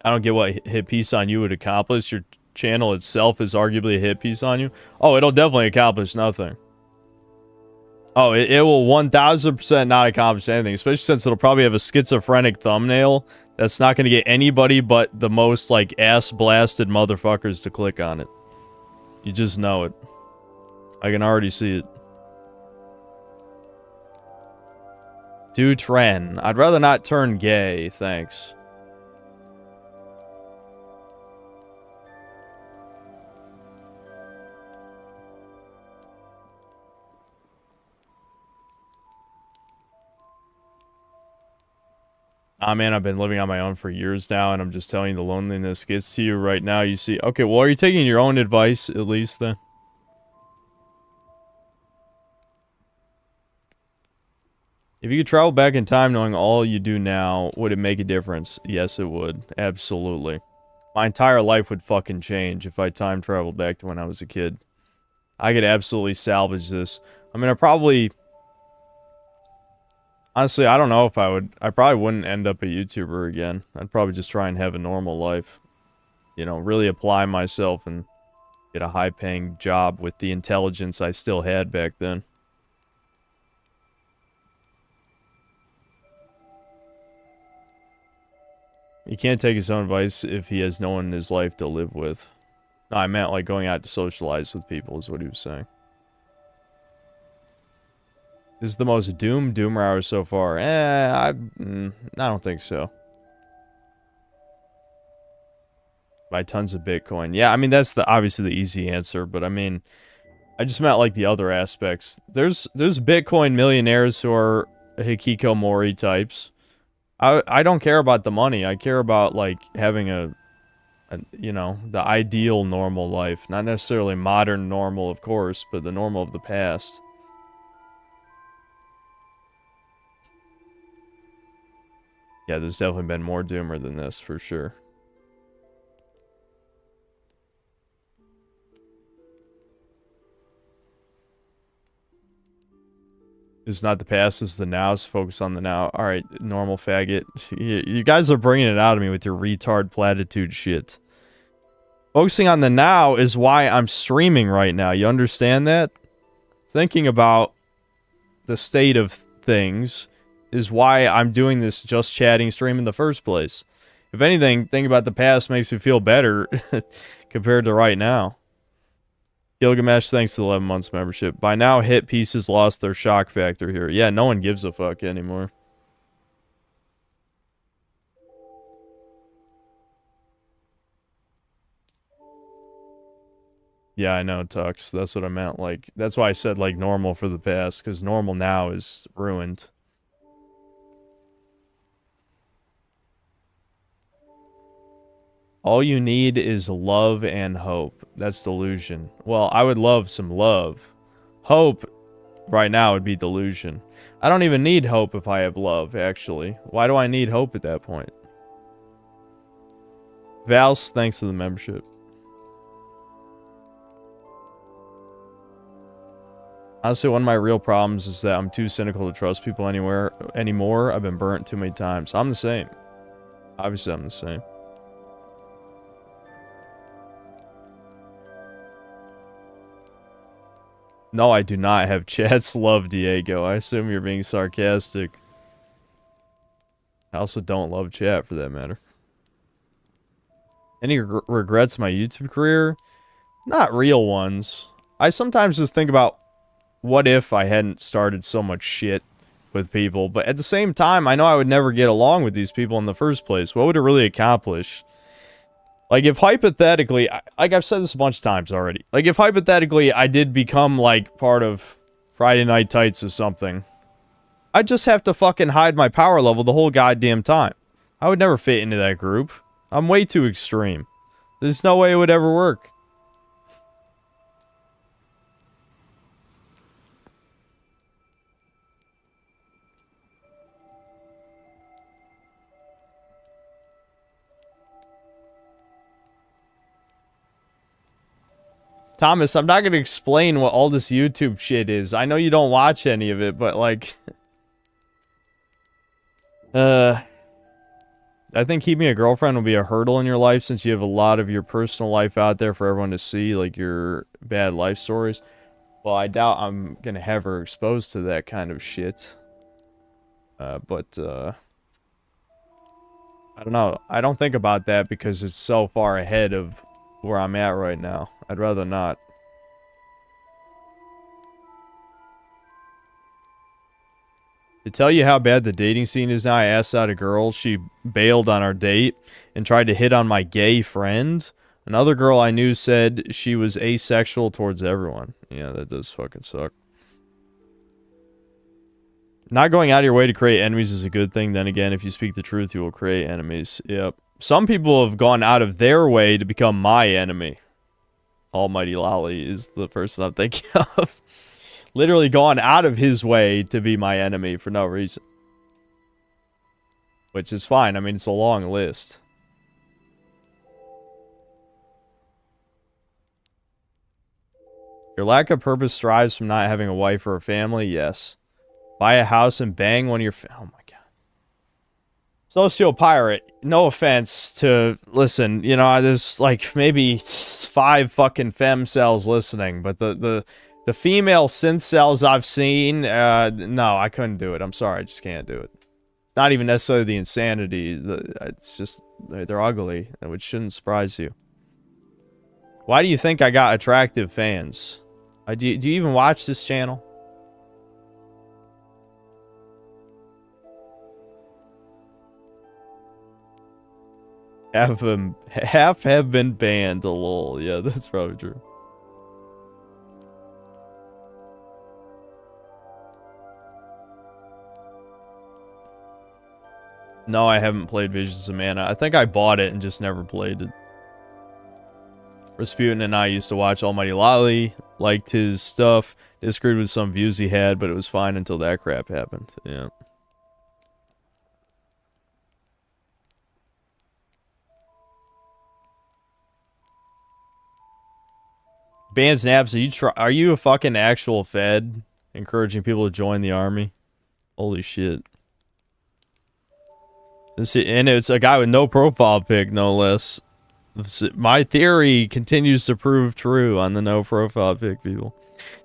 I don't get what hit piece on you would accomplish. Your channel itself is arguably a hit piece on you. Oh, it'll definitely accomplish nothing. Oh, it will 1000% not accomplish anything, especially since it'll probably have a schizophrenic thumbnail that's not going to get anybody but the most, like, ass-blasted motherfuckers to click on it. You just know it. I can already see it. Do Tren. I'd rather not turn gay, thanks. Ah, man, I've been living on my own for years now, and I'm just telling you, the loneliness gets to you right now. You see, okay, well, are you taking your own advice, at least, then? If you could travel back in time knowing all you do now, would it make a difference? Yes, it would. Absolutely. My entire life would fucking change if I time traveled back to when I was a kid. I could absolutely salvage this. I mean, I probably... Honestly, I don't know if I would... I probably wouldn't end up a YouTuber again. I'd probably just try and have a normal life. You know, really apply myself and get a high-paying job with the intelligence I still had back then. He can't take his own advice if he has no one in his life to live with. No, I meant like going out to socialize with people is what he was saying. This is the most doomer hour so far. I don't think so. Buy tons of Bitcoin. Yeah, I mean, that's obviously the easy answer, but I mean, I just meant like the other aspects. There's Bitcoin millionaires who are hikikomori types. I don't care about the money. I care about, like, having you know, the ideal normal life. Not necessarily modern normal, of course, but the normal of the past. Yeah, there's definitely been more doomer than this, for sure. It's not the past, it's the now, so focus on the now. Alright, normal faggot. You guys are bringing it out of me with your retard platitude shit. Focusing on the now is why I'm streaming right now. You understand that? Thinking about the state of things is why I'm doing this just chatting stream in the first place. If anything, thinking about the past makes me feel better compared to right now. Gilgamesh, thanks to the 11 months membership. By now, hit pieces lost their shock factor here. Yeah, no one gives a fuck anymore. Yeah, I know, Tux. That's what I meant. Like, that's why I said, like, normal for the past, because normal now is ruined. All you need is love and hope. That's delusion. Well, I would love some love. Hope, right now, would be delusion. I don't even need hope if I have love, actually. Why do I need hope at that point? Vals, thanks to the membership. Honestly, one of my real problems is that I'm too cynical to trust people anymore. I've been burnt too many times. I'm the same. Obviously, I'm the same. No, I do not have chat's love, Diego. I assume you're being sarcastic. I also don't love chat, for that matter. Any regrets in my YouTube career? Not real ones. I sometimes just think about what if I hadn't started so much shit with people, but at the same time, I know I would never get along with these people in the first place. What would it really accomplish? Like, if hypothetically, like I've said this a bunch of times already, like, if hypothetically I did become, like, part of Friday Night Tights or something, I'd just have to fucking hide my power level the whole goddamn time. I would never fit into that group. I'm way too extreme. There's no way it would ever work. Thomas, I'm not going to explain what all this YouTube shit is. I know you don't watch any of it, but, like... I think keeping a girlfriend will be a hurdle in your life since you have a lot of your personal life out there for everyone to see, like your bad life stories. Well, I doubt I'm gonna have her exposed to that kind of shit. But I don't know. I don't think about that because it's so far ahead of where I'm at right now. I'd rather not. To tell you how bad the dating scene is now, I asked out a girl. She bailed on our date and tried to hit on my gay friend. Another girl I knew said she was asexual towards everyone. Yeah, that does fucking suck. Not going out of your way to create enemies is a good thing. Then again, if you speak the truth, you will create enemies. Yep. Some people have gone out of their way to become my enemy. Almighty Lolly is the person I'm thinking of. Literally gone out of his way to be my enemy for no reason. Which is fine. I mean, it's a long list. Your lack of purpose strives from not having a wife or a family? Yes. Buy a house and bang one of your... Oh my god. Sociopirate. No offense to... Listen, you know, there's like maybe 5 fucking fem cells listening, but the female synth cells I've seen, no, I couldn't do it. I'm sorry, I just can't do it. It's not even necessarily the insanity. It's just, they're ugly, which shouldn't surprise you. Why do you think I got attractive fans? Do you even watch this channel? Half have been banned, lol. Yeah, that's probably true. No, I haven't played Visions of Mana. I think I bought it and just never played it. Rasputin and I used to watch Almighty Lolly, liked his stuff, disagreed with some views he had, but it was fine until that crap happened. Yeah. Bands and apps, are you a fucking actual Fed? Encouraging people to join the army? Holy shit. And it's a guy with no profile pic, no less. My theory continues to prove true on the no profile pic, people.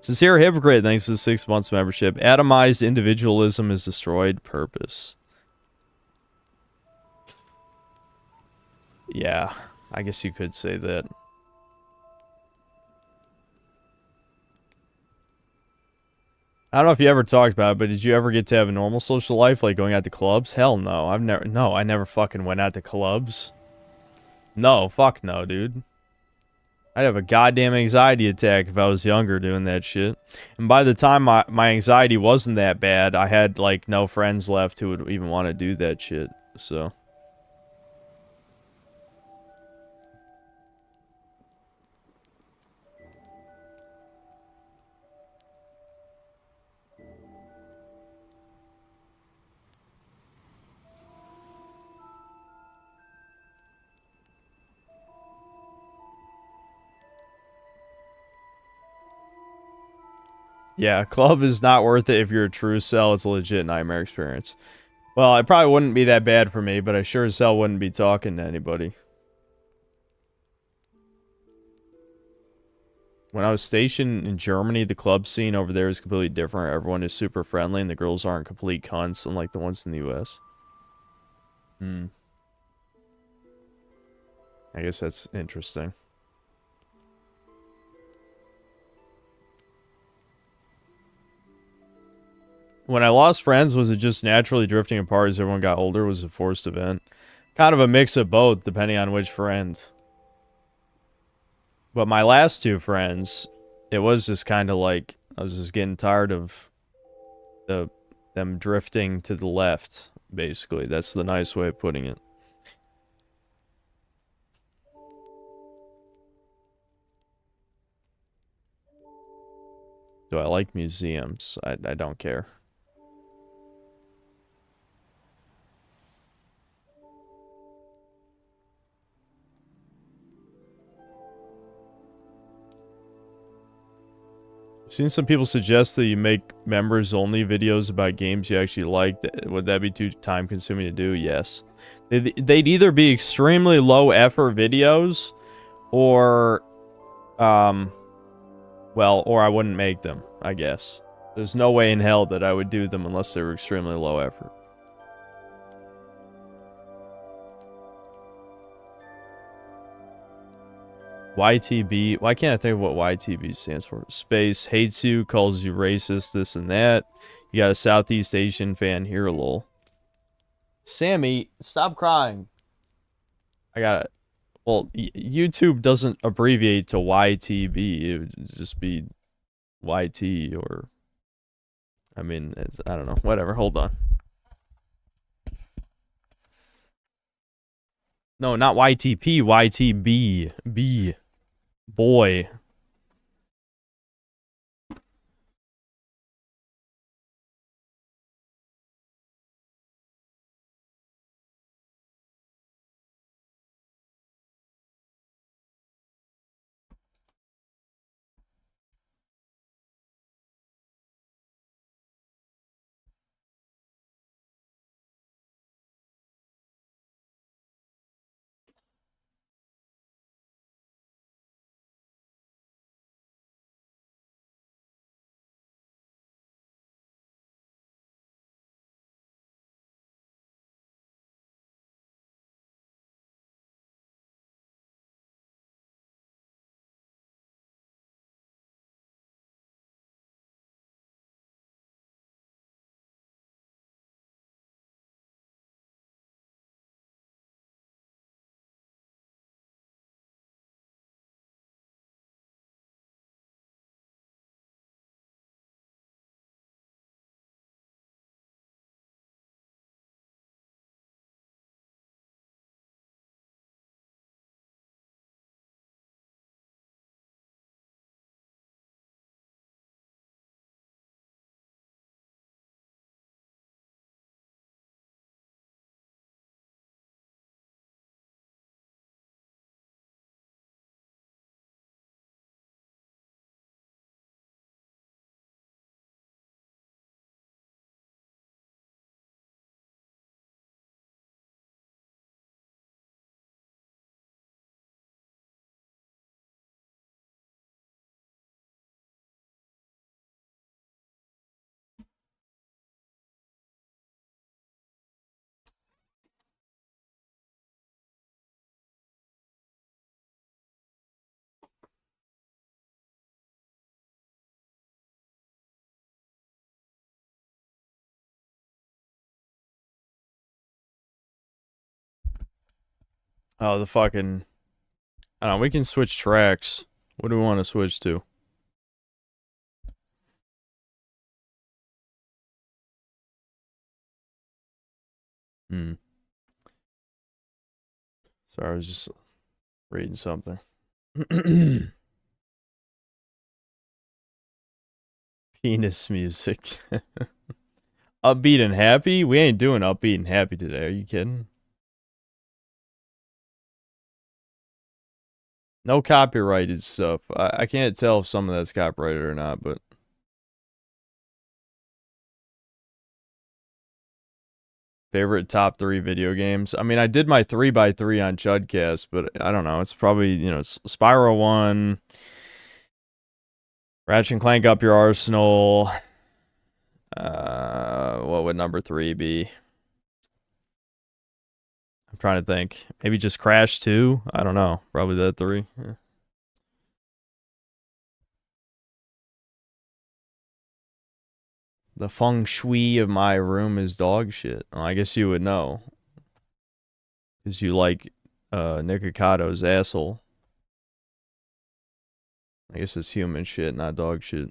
Sincere Hypocrite, thanks to the 6 months membership. Atomized individualism has destroyed purpose. Yeah, I guess you could say that. I don't know if you ever talked about it, but did you ever get to have a normal social life, like going out to clubs? Hell no. I never fucking went out to clubs. No, fuck no, dude. I'd have a goddamn anxiety attack if I was younger doing that shit. And by the time my anxiety wasn't that bad, I had, like, no friends left who would even want to do that shit, so... Yeah, club is not worth it if you're a true cell. It's a legit nightmare experience. Well, it probably wouldn't be that bad for me, but I sure as hell wouldn't be talking to anybody. When I was stationed in Germany, the club scene over there is completely different. Everyone is super friendly, and the girls aren't complete cunts, unlike the ones in the US. I guess that's interesting. When I lost friends, was it just naturally drifting apart as everyone got older? Was it a forced event? Kind of a mix of both, depending on which friend. But my last 2 friends, it was just kind of like, I was just getting tired of them drifting to the left, basically. That's the nice way of putting it. Do I like museums? I don't care. I've seen some people suggest that you make members-only videos about games you actually like. Would that be too time-consuming to do? Yes. They'd either be extremely low-effort videos, or, Well, or I wouldn't make them, I guess. There's no way in hell that I would do them unless they were extremely low effort. YTB. Why can't I think of what YTB stands for? Space hates you, calls you racist, this and that. You got a Southeast Asian fan here, lol. Sammy, stop crying. I got it. Well, YouTube doesn't abbreviate to YTB. It would just be YT or... I mean, I don't know. Whatever. Hold on. No, not YTP. YTB. B. Boy. Oh, the fucking... I don't know. We can switch tracks. What do we want to switch to? Hmm. Sorry, I was just reading something. Penis music. Upbeat and happy? We ain't doing upbeat and happy today. Are you kidding? No copyrighted stuff. I can't tell if some of that's copyrighted or not, but... Favorite top 3 video games? I mean, I did my 3x3 on Chudcast, but I don't know. It's probably, you know, Spyro 1... Ratchet and Clank Up Your Arsenal. What would number 3 be? I'm trying to think. Maybe just Crash 2? I don't know. Probably that 3. Yeah. The feng shui of my room is dog shit. Well, I guess you would know. Because you like Nikocato's asshole. I guess it's human shit, not dog shit.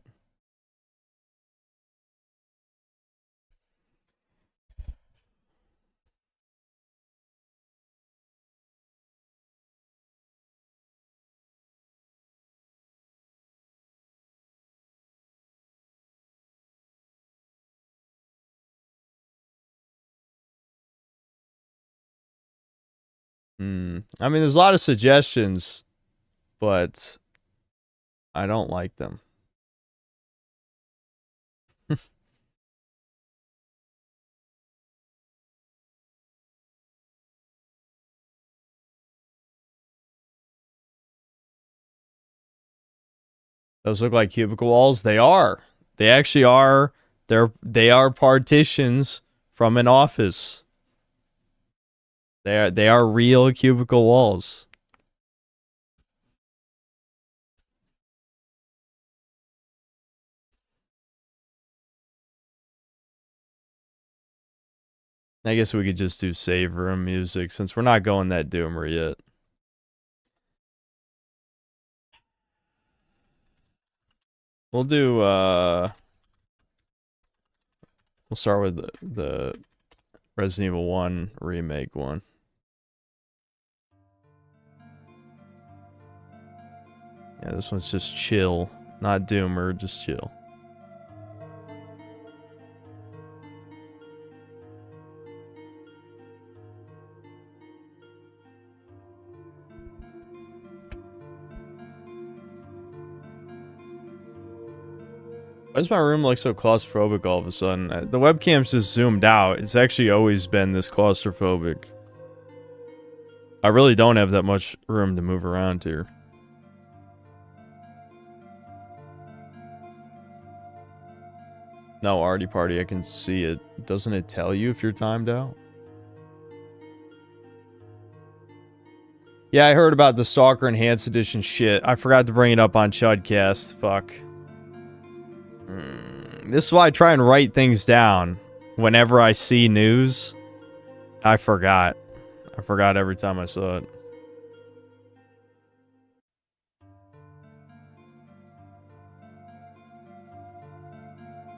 I mean, there's a lot of suggestions, but I don't like them. Those look like cubicle walls. They are. They actually are. They are partitions from an office. They are real cubicle walls. I guess we could just do save room music since we're not going that doomer yet. We'll do we'll start with the Resident Evil 1 remake one. Yeah, this one's just chill. Not doomer, just chill. Why does my room look so claustrophobic all of a sudden? The webcam's just zoomed out. It's actually always been this claustrophobic. I really don't have that much room to move around here. No, Arty Party, I can see it. Doesn't it tell you if you're timed out? Yeah, I heard about the Stalker Enhanced Edition shit. I forgot to bring it up on Chudcast. Fuck. This is why I try and write things down whenever I see news. I forgot. I forgot every time I saw it.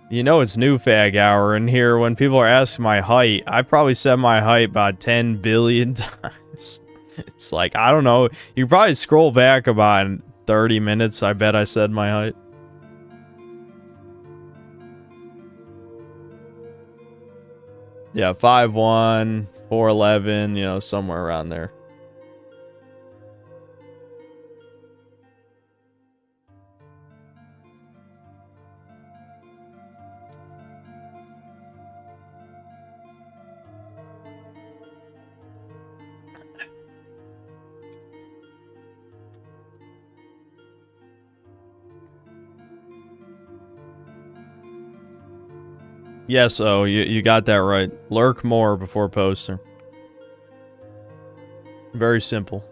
You know it's new fag hour in here when people are asking my height. I probably said my height about 10 billion times. It's like, I don't know. You probably scroll back about 30 minutes. I bet I said my height. Yeah, 5'1", 4'11", you know, somewhere around there. Yes, oh, you got that right. Lurk more before posting. Very simple.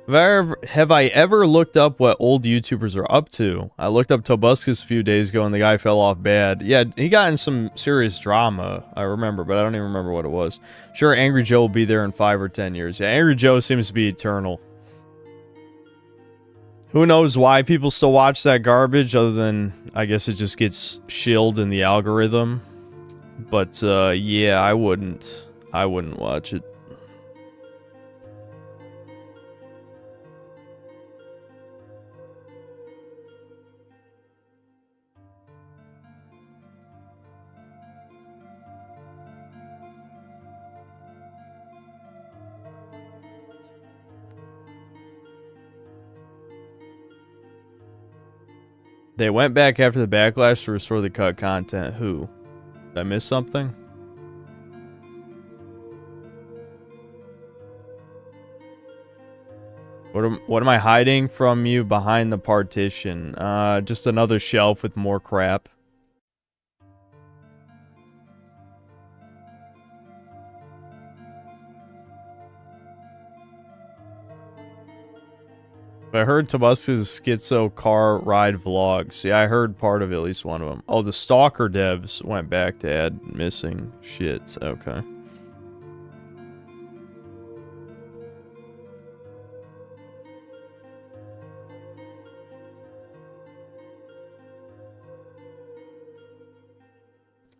Have I ever looked up what old YouTubers are up to? I looked up Tobuscus a few days ago and the guy fell off bad. Yeah, he got in some serious drama, I remember, but I don't even remember what it was. Sure, Angry Joe will be there in 5 or 10 years. Yeah, Angry Joe seems to be eternal. Who knows why people still watch that garbage, other than, I guess it just gets shilled in the algorithm. But, yeah, I wouldn't watch it. They went back after the backlash to restore the cut content. Who? Did I miss something? What am I hiding from you behind the partition? Just another shelf with more crap. I heard Tobuscus Schizo car ride vlogs. Yeah, I heard part of at least one of them. Oh, the Stalker devs went back to add missing shit. Okay.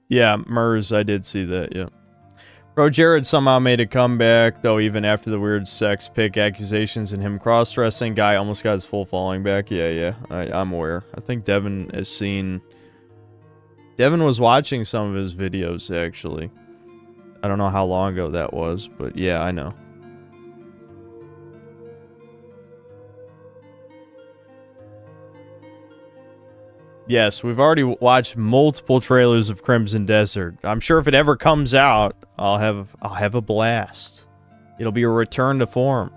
Yeah, Mers, I did see that, yeah. Bro, Jared somehow made a comeback, though, even after the weird sex pic accusations and him cross-dressing. Guy almost got his full following back. Yeah, I'm aware. I think Devin has seen... Devin was watching some of his videos, actually. I don't know how long ago that was, but yeah, I know. Yes, we've already watched multiple trailers of Crimson Desert. I'm sure if it ever comes out, I'll have a blast. It'll be a return to form.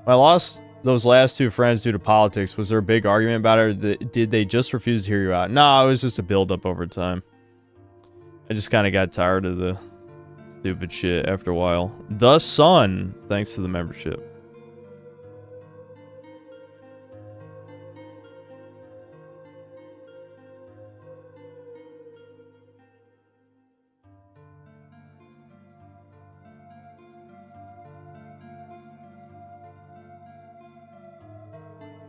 I lost those last two friends due to politics? Was there a big argument about it, or did they just refuse to hear you out? No, it was just a build-up over time. I just kind of got tired of the stupid shit after a while. The Sun, thanks to the membership.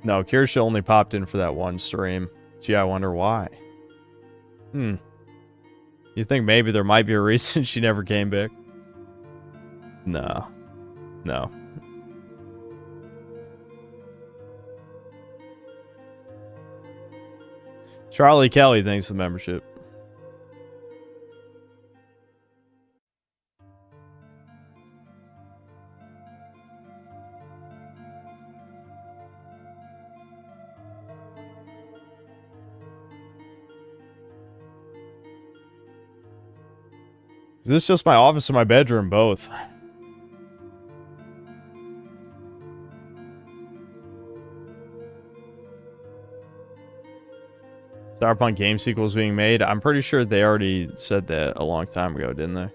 No, Kirsha only popped in for that one stream. Gee, I wonder why. You think maybe there might be a reason she never came back? No. No. Charlie Kelly, thanks for the membership. Is this just my office or my bedroom? Both. Cyberpunk game sequels being made. I'm pretty sure they already said that a long time ago, didn't they?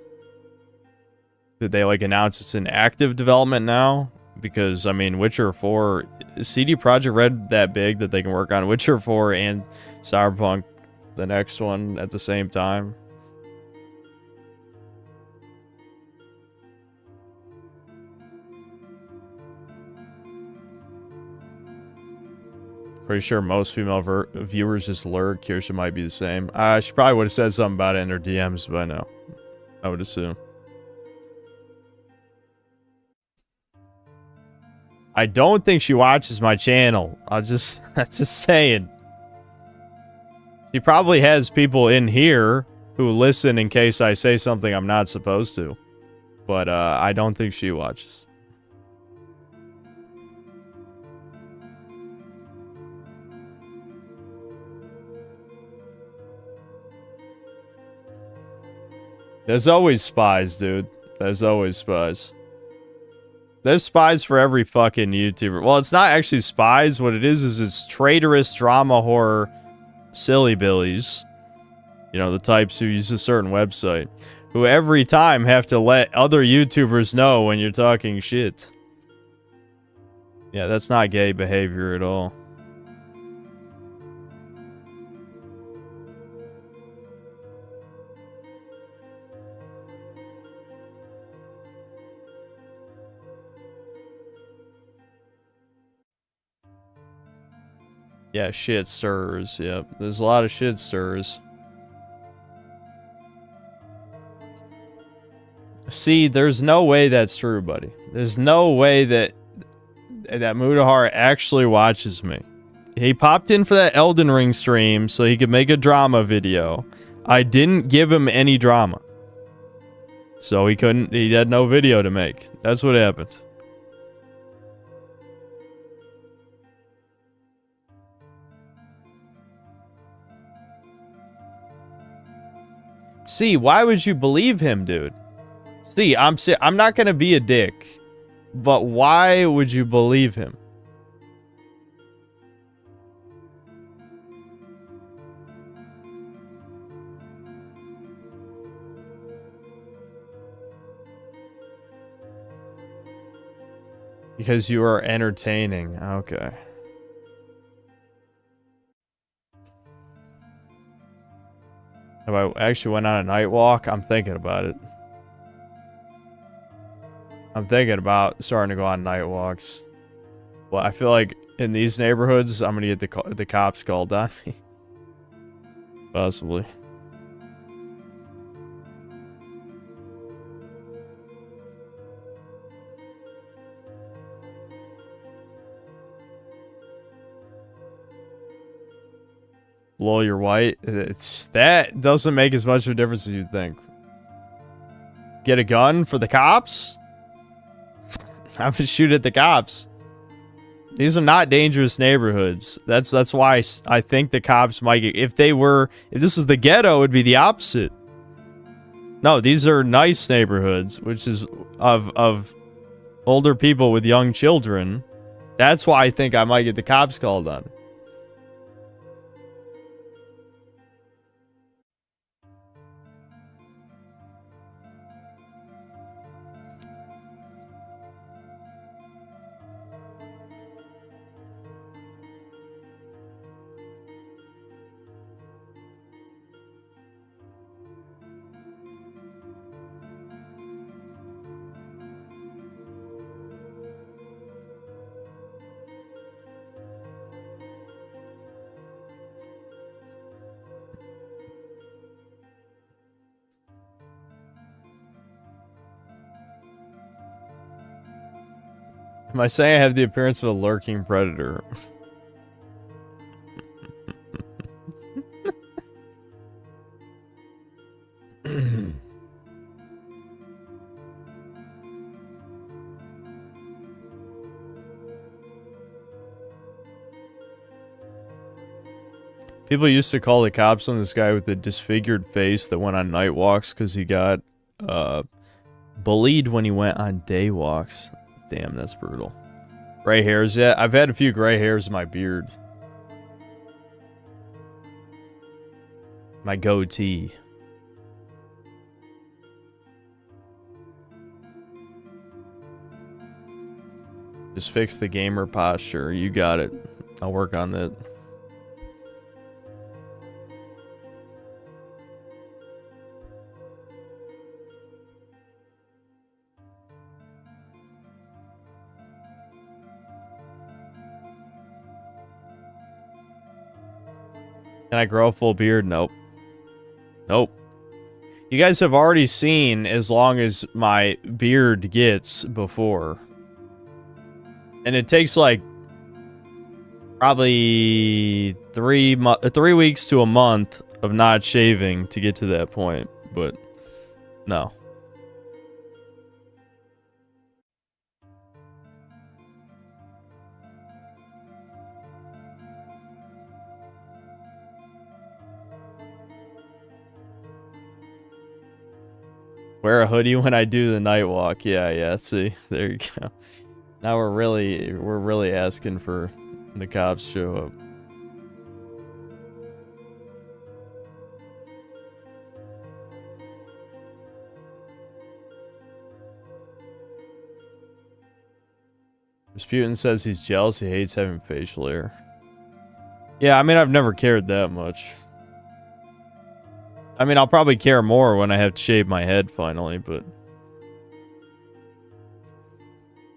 Did they like announce it's in active development now? Because I mean, Witcher 4, CD Projekt Red that big that they can work on Witcher 4 and Cyberpunk, the next one at the same time. Pretty sure most female viewers just lurk. Kirsha might be the same. She probably would have said something about it in her DMs by now, I would assume. I don't think she watches my channel. That's just saying. She probably has people in here who listen in case I say something I'm not supposed to. But I don't think she watches. There's always spies, dude. There's always spies. There's spies for every fucking YouTuber. Well, it's not actually spies. What it is it's traitorous drama horror silly billies. You know, the types who use a certain website. Who every time have to let other YouTubers know when you're talking shit. Yeah, that's not gay behavior at all. Yeah, shit stirrers. Yep, there's a lot of shit stirrers. See, there's no way that's true, buddy. There's no way that Mudahar actually watches me. He popped in for that Elden Ring stream so he could make a drama video. I didn't give him any drama. So he had no video to make. That's what happened. See, why would you believe him, dude? See, I'm not gonna be a dick, but why would you believe him? Because you are entertaining. Okay. If I actually went on a night walk, I'm thinking about it. I'm thinking about starting to go on night walks. Well, I feel like in these neighborhoods, I'm gonna get the cops called on me. Possibly. Lol, you're white. That doesn't make as much of a difference as you'd think. Get a gun for the cops? I would shoot at the cops. These are not dangerous neighborhoods. That's why I think the cops might get... If this is the ghetto, it would be the opposite. No, these are nice neighborhoods, which is of older people with young children. That's why I think I might get the cops called on. Am I saying I have the appearance of a lurking predator? People used to call the cops on this guy with the disfigured face that went on night walks because he got bullied when he went on day walks. Damn, that's brutal. Gray hairs, yeah. I've had a few gray hairs in my beard. My goatee. Just fix the gamer posture. You got it. I'll work on that. Can I grow a full beard? Nope. Nope. You guys have already seen as long as my beard gets before. And it takes like probably 3 weeks to a month of not shaving to get to that point, but no. Wear a hoodie when I do the night walk. Yeah, see, there you go. Now we're really asking for the cops to show up. Rasputin says he's jealous, he hates having facial hair. Yeah, I mean, I've never cared that much. I mean, I'll probably care more when I have to shave my head finally, but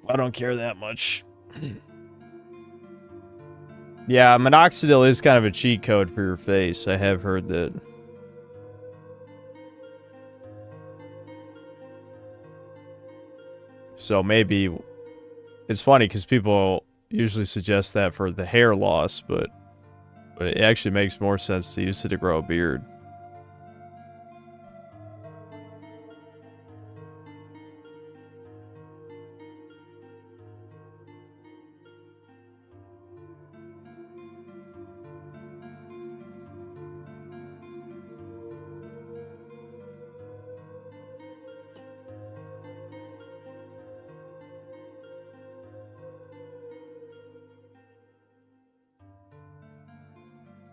I don't care that much. Yeah, minoxidil is kind of a cheat code for your face. I have heard that. So maybe it's funny because people usually suggest that for the hair loss, but it actually makes more sense to use it to grow a beard.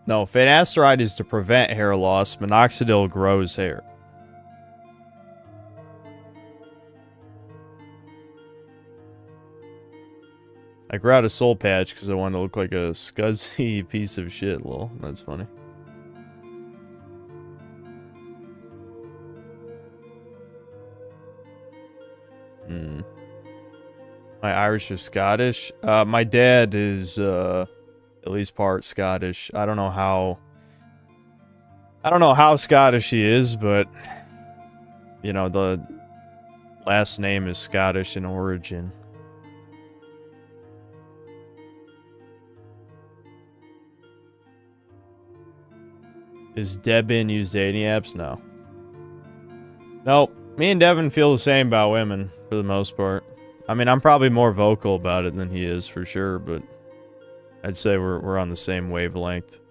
No, finasteride is to prevent hair loss. Minoxidil grows hair. I grew out a soul patch because I wanted to look like a scuzzy piece of shit, lol. That's funny. My Irish or Scottish? My dad is, at least part Scottish. I don't know how Scottish he is, but you know, the last name is Scottish in origin. Is Devin use dating apps? No. Nope. Me and Devin feel the same about women, for the most part. I mean, I'm probably more vocal about it than he is, for sure, but I'd say we're on the same wavelength.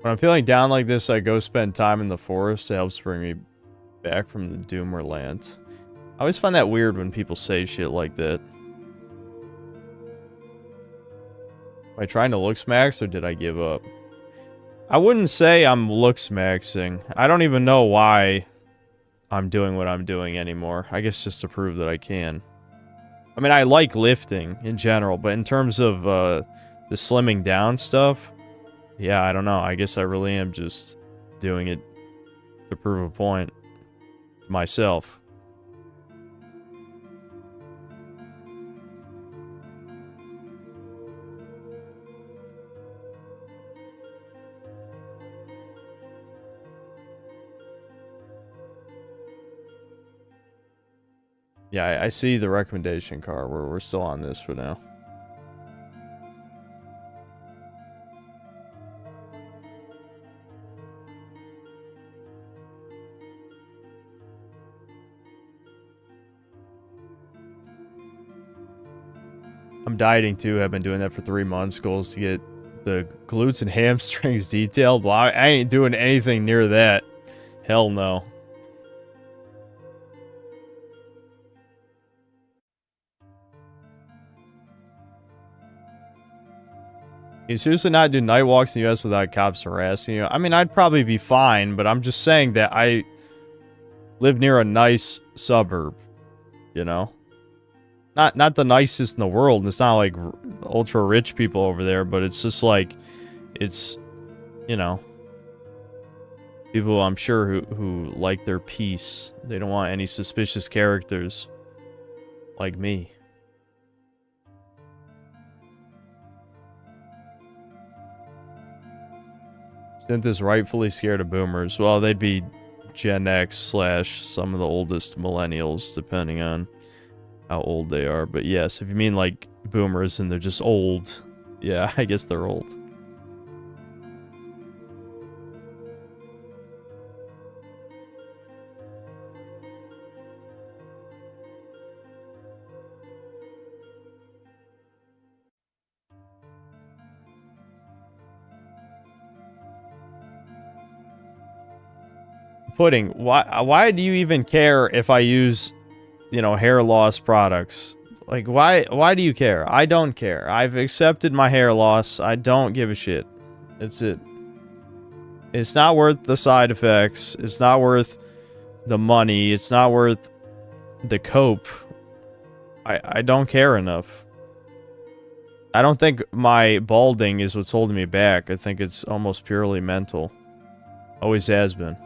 When I'm feeling down like this, I go spend time in the forest. It helps bring me back from the doomer land. I always find that weird when people say shit like that. Am I trying to looks max or did I give up? I wouldn't say I'm looks maxing. I don't even know why I'm doing what I'm doing anymore. I guess just to prove that I can. I mean, I like lifting in general, but in terms of the slimming down stuff, yeah, I don't know. I guess I really am just doing it to prove a point to myself. Yeah, I see the recommendation card. We're still on this for now. I'm dieting too. I've been doing that for 3 months. Goals to get the glutes and hamstrings detailed. Well, I ain't doing anything near that. Hell no. You seriously not do night walks in the US without cops harassing you? I mean, I'd probably be fine, but I'm just saying that I live near a nice suburb, you know? Not the nicest in the world, and it's not like ultra rich people over there, but it's just like, it's, you know, people I'm sure who like their peace. They don't want any suspicious characters like me. Isn't this rightfully scared of boomers? Well, they'd be Gen X / some of the oldest millennials, depending on how old they are. But yes, if you mean like boomers and they're just old, yeah, I guess they're old. Pudding, why do you even care if I use, you know, hair loss products? Like, why do you care? I don't care. I've accepted my hair loss. I don't give a shit. That's it. It's not worth the side effects. It's not worth the money. It's not worth the cope. I don't care enough. I don't think my balding is what's holding me back. I think it's almost purely mental. Always has been.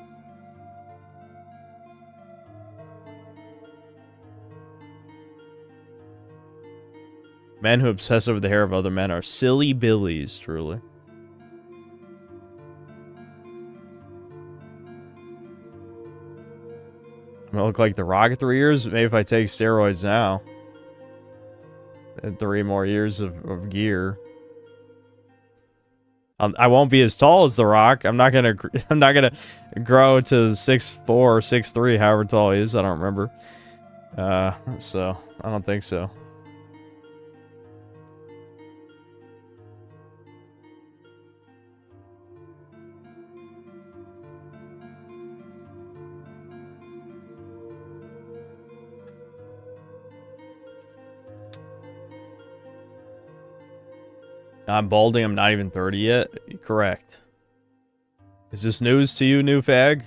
Men who obsess over the hair of other men are silly billies, truly. I'm gonna look like The Rock at 3 years? Maybe if I take steroids now. And 3 more years of gear. I won't be as tall as The Rock. I'm not gonna grow to 6'4" or 6'3", however tall he is. I don't remember. So I don't think so. I'm balding, I'm not even 30 yet? Correct. Is this news to you, new fag?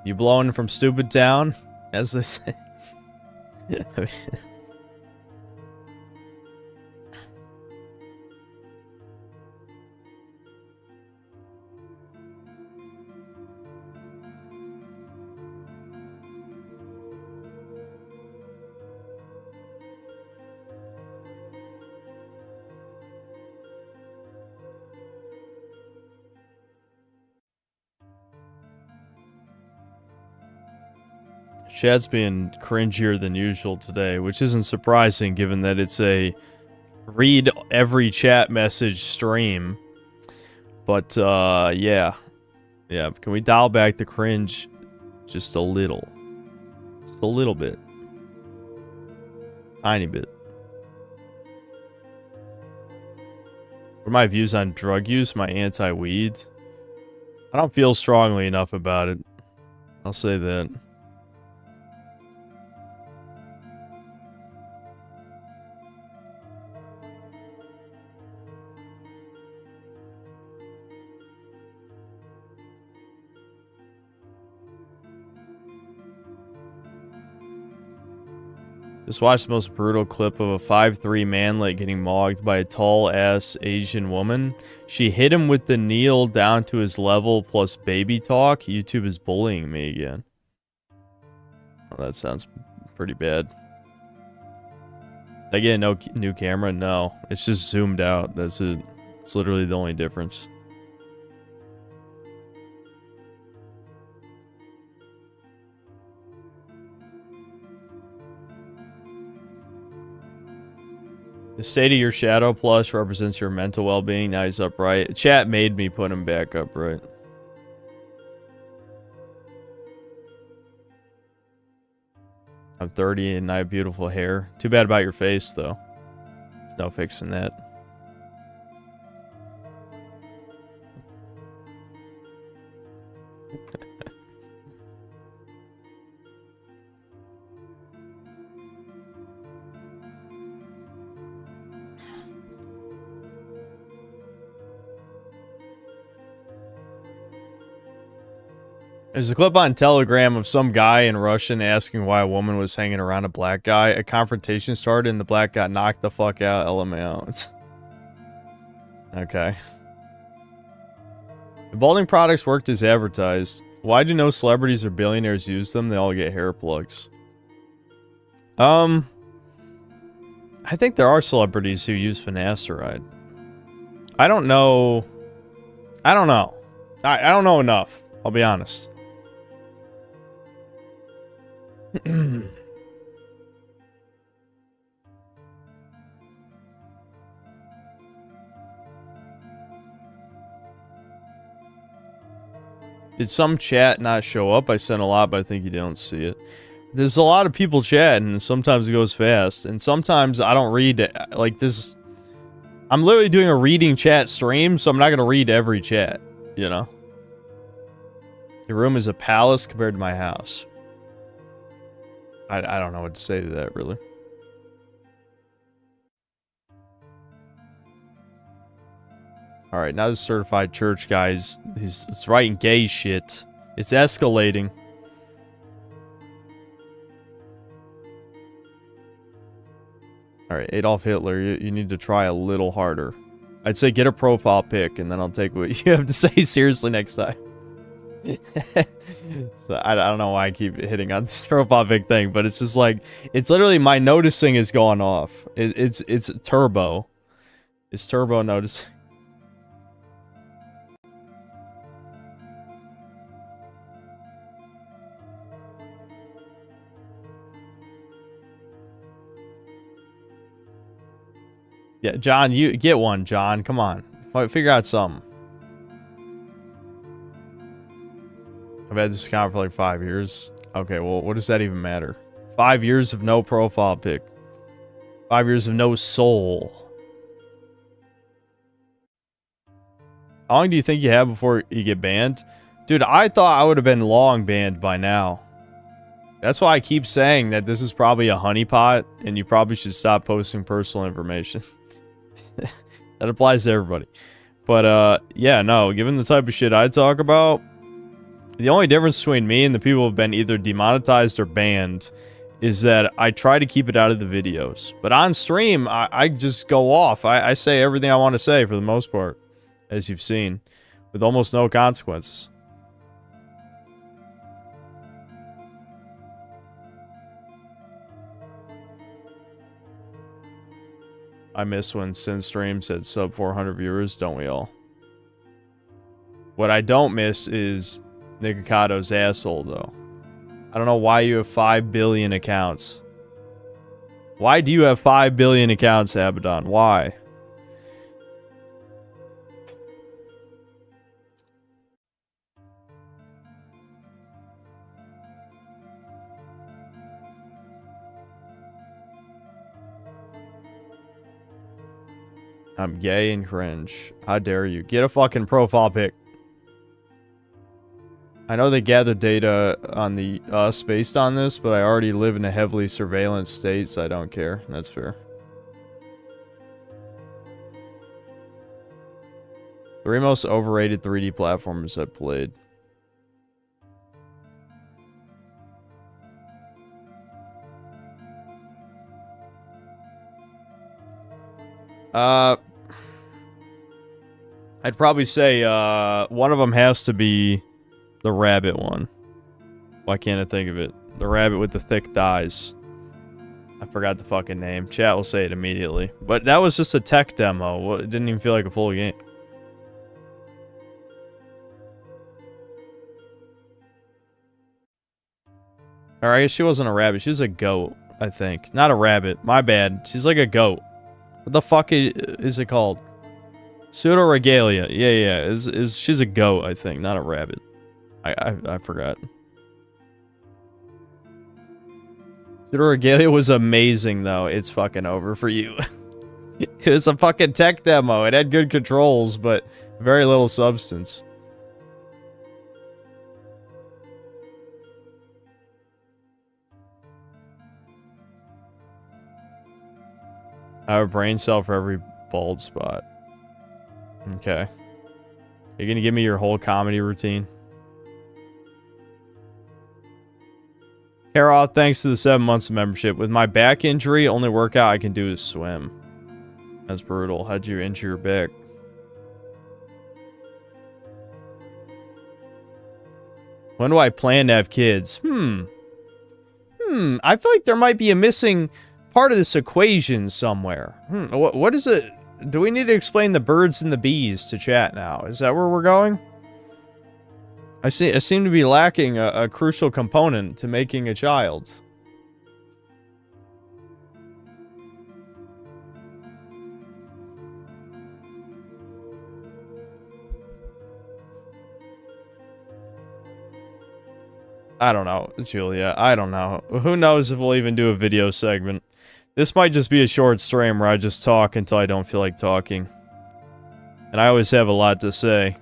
You blowing from stupid town? As they say. I mean, chat's being cringier than usual today, which isn't surprising given that it's a read every chat message stream. But, yeah. Yeah, can we dial back the cringe just a little? Just a little bit. Tiny bit. What are my views on drug use? My anti-weed? I don't feel strongly enough about it. I'll say that. Just watched the most brutal clip of a 5'3" manlet getting mogged by a tall-ass Asian woman. She hit him with the kneel down to his level plus baby talk. YouTube is bullying me again. Oh, that sounds pretty bad. Did I get a new camera? No. It's just zoomed out. That's it. It's literally the only difference. The state of your shadow plush represents your mental well-being. Now he's upright. Chat made me put him back upright. I'm 30 and I have beautiful hair. Too bad about your face, though. There's no fixing that. There's a clip on Telegram of some guy in Russian asking why a woman was hanging around a black guy. A confrontation started and the black got knocked the fuck out. LMAO. Okay. The balding products worked as advertised. Why do no celebrities or billionaires use them? They all get hair plugs. I think there are celebrities who use finasteride. I don't know. I don't know. I don't know enough. I'll be honest. Did some chat not show up? I sent a lot, but I think you don't see it. There's a lot of people chatting, and sometimes it goes fast, and sometimes I don't read, like, this... I'm literally doing a reading chat stream, so I'm not gonna read every chat, you know? Your room is a palace compared to my house. I don't know what to say to that, really. Alright, now this certified church guy he's writing gay shit. It's escalating. Alright, Adolf Hitler, you need to try a little harder. I'd say get a profile pic, and then I'll take what you have to say seriously next time. So I don't know why I keep hitting on this profile pic thing, but it's just like, it's literally my noticing is going off. It's turbo. It's turbo noticing. Yeah, John, you get one, John. Come on. Figure out something. I've had this account for like 5 years. Okay, well, what does that even matter? 5 years of no profile pic. 5 years of no soul. How long do you think you have before you get banned? Dude, I thought I would have been long banned by now. That's why I keep saying that this is probably a honeypot, and you probably should stop posting personal information. That applies to everybody. But, yeah, no, given the type of shit I talk about, the only difference between me and the people who have been either demonetized or banned is that I try to keep it out of the videos. But on stream, I just go off. I say everything I want to say for the most part, as you've seen, with almost no consequences. I miss when Sin Streams had sub 400 viewers, don't we all? What I don't miss is Nikakoto's asshole, though. I don't know why you have 5 billion accounts. Why do you have 5 billion accounts, Abaddon? Why? I'm gay and cringe. How dare you? Get a fucking profile pic. I know they gather data on the us based on this, but I already live in a heavily surveillance state, so I don't care. That's fair. 3 most overrated 3D platformers I've played. I'd probably say one of them has to be the rabbit one. Why can't I think of it? The rabbit with the thick thighs. I forgot the fucking name. Chat will say it immediately. But that was just a tech demo. It didn't even feel like a full game. Or I guess she wasn't a rabbit. She was a goat, I think. Not a rabbit. My bad. She's like a goat. What the fuck is it called? Pseudoregalia. Yeah. She's a goat, I think, not a rabbit. I forgot. Pseudoregalia was amazing, though. It's fucking over for you. It was a fucking tech demo. It had good controls, but very little substance. I have a brain cell for every bald spot. Okay. You're gonna give me your whole comedy routine? Carol, thanks to the 7 months of membership. With my back injury, only workout I can do is swim. That's brutal. How'd you injure your back? When do I plan to have kids? I feel like there might be a missing part of this equation somewhere. What is it? Do we need to explain the birds and the bees to chat now? Is that where we're going? I seem to be lacking a crucial component to making a child. I don't know, Julia. I don't know. Who knows if we'll even do a video segment. This might just be a short stream where I just talk until I don't feel like talking. And I always have a lot to say.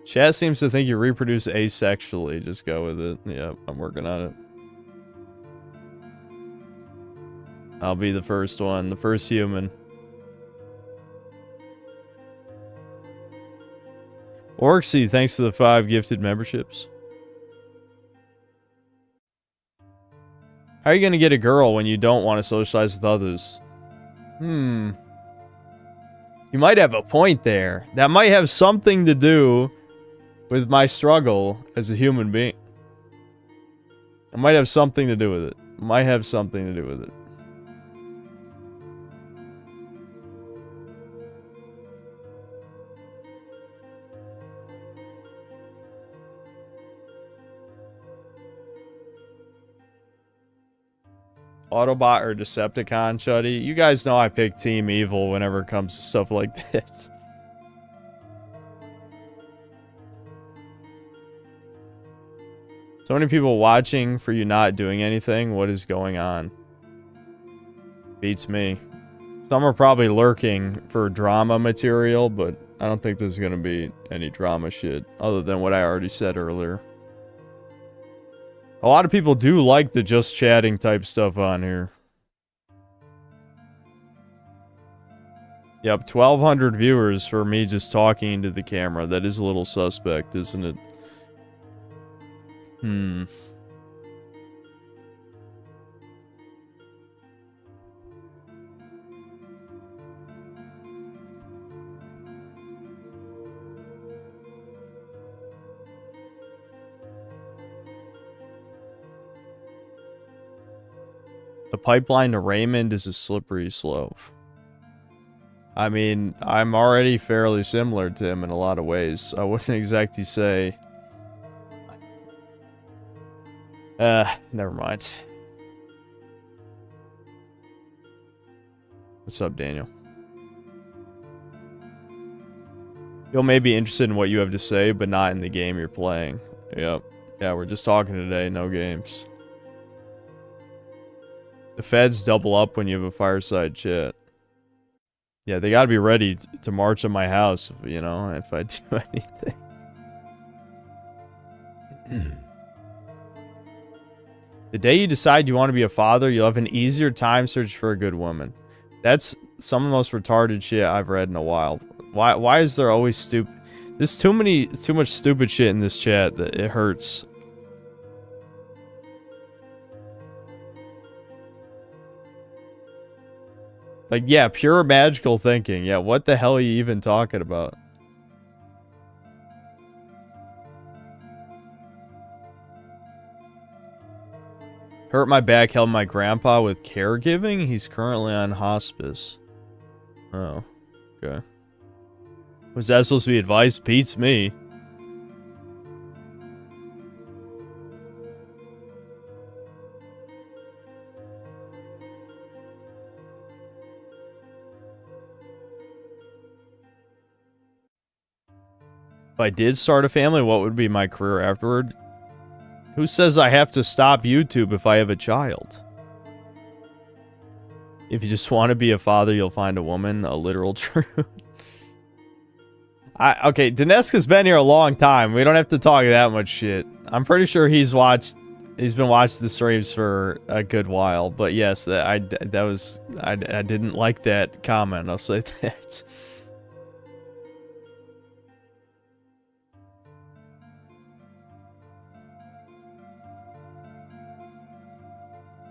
Chat seems to think you reproduce asexually. Just go with it. Yeah, I'm working on it. I'll be the first one. The first human. Orksy, thanks to the 5 gifted memberships. How are you gonna get a girl when you don't want to socialize with others? You might have a point there. That might have something to do with my struggle as a human being. It might have something to do with it. Might have something to do with it. Autobot or Decepticon, Chuddy? You guys know I pick Team Evil whenever it comes to stuff like this. So many people watching for you not doing anything. What is going on? Beats me. Some are probably lurking for drama material, but I don't think there's gonna be any drama shit other than what I already said earlier. A lot of people do like the just chatting type stuff on here. Yep, 1,200 viewers for me just talking into the camera. That is a little suspect, isn't it? The pipeline to Raymond is a slippery slope. I mean, I'm already fairly similar to him in a lot of ways. I wouldn't exactly say... never mind. What's up, Daniel? You'll may be interested in what you have to say, but not in the game you're playing. Yep. Yeah, we're just talking today, no games. The feds double up when you have a fireside chat. Yeah, they gotta be ready to march on my house, you know, if I do anything. The day you decide you want to be a father, you'll have an easier time search for a good woman. That's some of the most retarded shit I've read in a while. Why is there always stupid... There's too much stupid shit in this chat that it hurts. Like, yeah, pure magical thinking. Yeah, what the hell are you even talking about? Hurt my back, helped my grandpa with caregiving? He's currently on hospice. Oh, okay. Was that supposed to be advice? Beats me. If I did start a family, what would be my career afterward? Who says I have to stop YouTube if I have a child? If you just want to be a father, you'll find a woman. A literal truth. Okay, Dineska's been here a long time. We don't have to talk that much shit. I'm pretty sure he's been watching the streams for a good while. But yes, I didn't like that comment. I'll say that.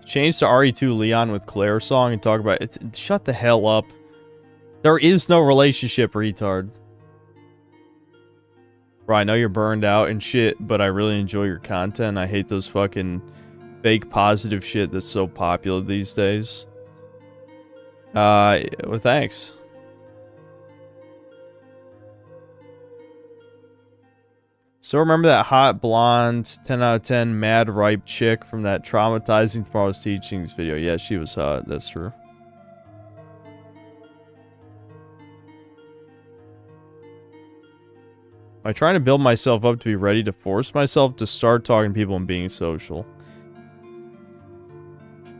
Change to RE2 Leon with Claire song and talk about it. Shut the hell up. There is no relationship, retard. Bro, I know you're burned out and shit, but I really enjoy your content. I hate those fucking fake positive shit that's so popular these days. Well, thanks. So remember that hot, blonde, 10 out of 10, mad, ripe chick from that Traumatizing Tomorrow's Teachings video? Yeah, she was hot. That's true. Am I trying to build myself up to be ready to force myself to start talking to people and being social?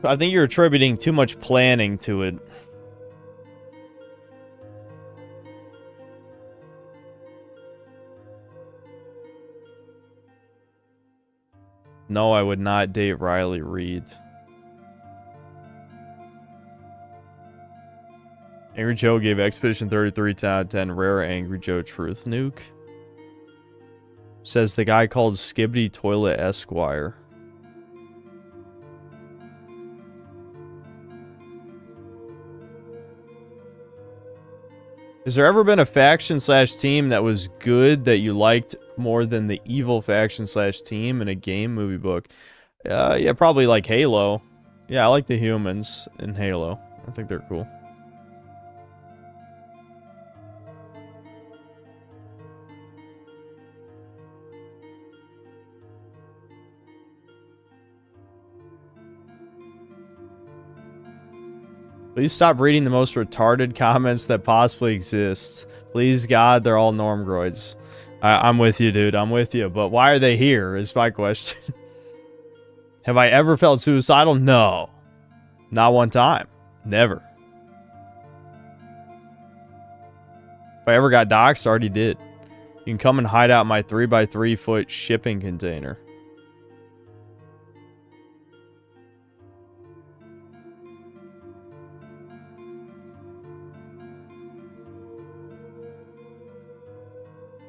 I think you're attributing too much planning to it. No, I would not date Riley Reid. Angry Joe gave Expedition 33 10 out of 10. Rare Angry Joe Truth Nuke. Says the guy called Skibbity Toilet Esquire. Has there ever been a faction slash team that was good that you liked more than the evil faction slash team in a game, movie, book? Yeah, probably like Halo. Yeah, I like the humans in Halo. I think they're cool. Please stop reading the most retarded comments that possibly exist. Please, God, they're all normgroids. I'm with you, dude. I'm with you. But why are they here is my question. Have I ever felt suicidal? No. Not one time. Never. If I ever got doxxed, I already did. You can come and hide out my 3x3 foot shipping container.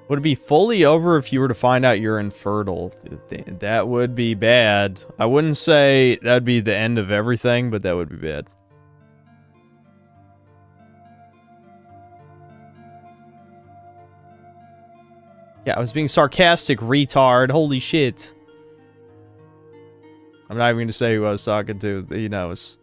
Would it be fully over if you were to find out you're infertile? That would be bad. I wouldn't say that'd be the end of everything, but that would be bad. Yeah, I was being sarcastic, retard. Holy shit. I'm not even going to say who I was talking to. He knows.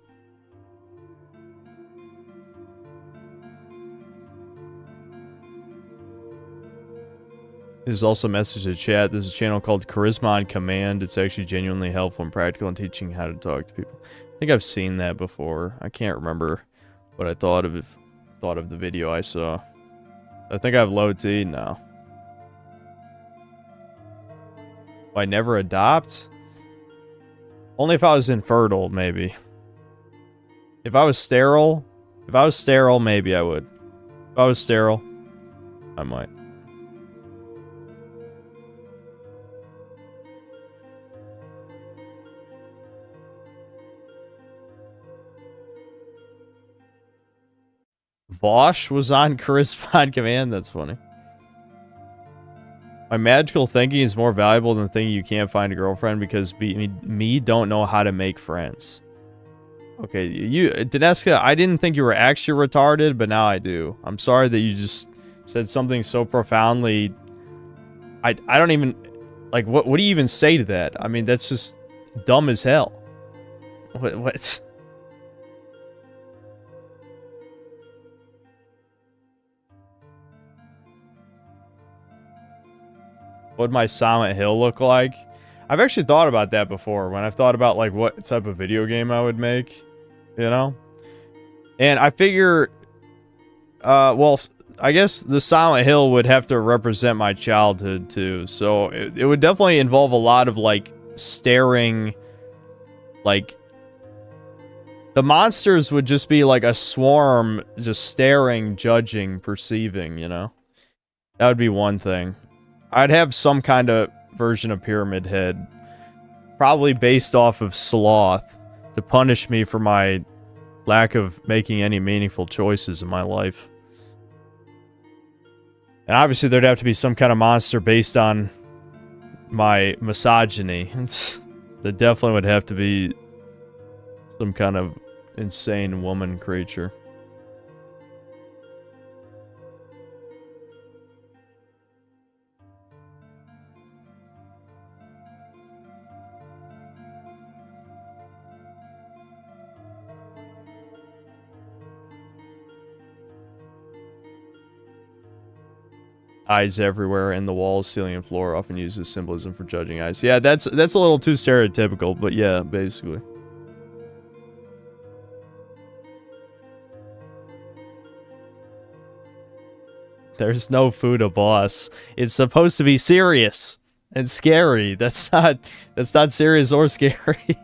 This is also a message to chat. There's a channel called Charisma on Command. It's actually genuinely helpful and practical in teaching how to talk to people. I think I've seen that before. I can't remember what I thought of the video I saw. I think I have low T now. I never adopt? Only if I was infertile, maybe. If I was sterile, maybe I would. If I was sterile, I might. Vosh was on correspond command. That's funny. My magical thinking is more valuable than thinking you can't find a girlfriend because me don't know how to make friends. Okay, Dineska, I didn't think you were actually retarded, but now I do. I'm sorry that you just said something so profoundly. I don't even, like, what do you even say to that? I mean, that's just dumb as hell. What? What'd my Silent Hill look like? I've actually thought about that before, when I've thought about, like, what type of video game I would make, you know? And I figure, well, I guess the Silent Hill would have to represent my childhood, too. So, it would definitely involve a lot of, like, staring, like... The monsters would just be like a swarm, just staring, judging, perceiving, you know? That would be one thing. I'd have some kind of version of Pyramid Head, probably based off of Sloth, to punish me for my lack of making any meaningful choices in my life. And obviously there'd have to be some kind of monster based on my misogyny. There definitely would have to be some kind of insane woman creature. Eyes everywhere, and the walls, ceiling, and floor often used as symbolism for judging eyes. Yeah, that's a little too stereotypical, but yeah, basically. There's no Fuda boss. It's supposed to be serious and scary. That's not serious or scary.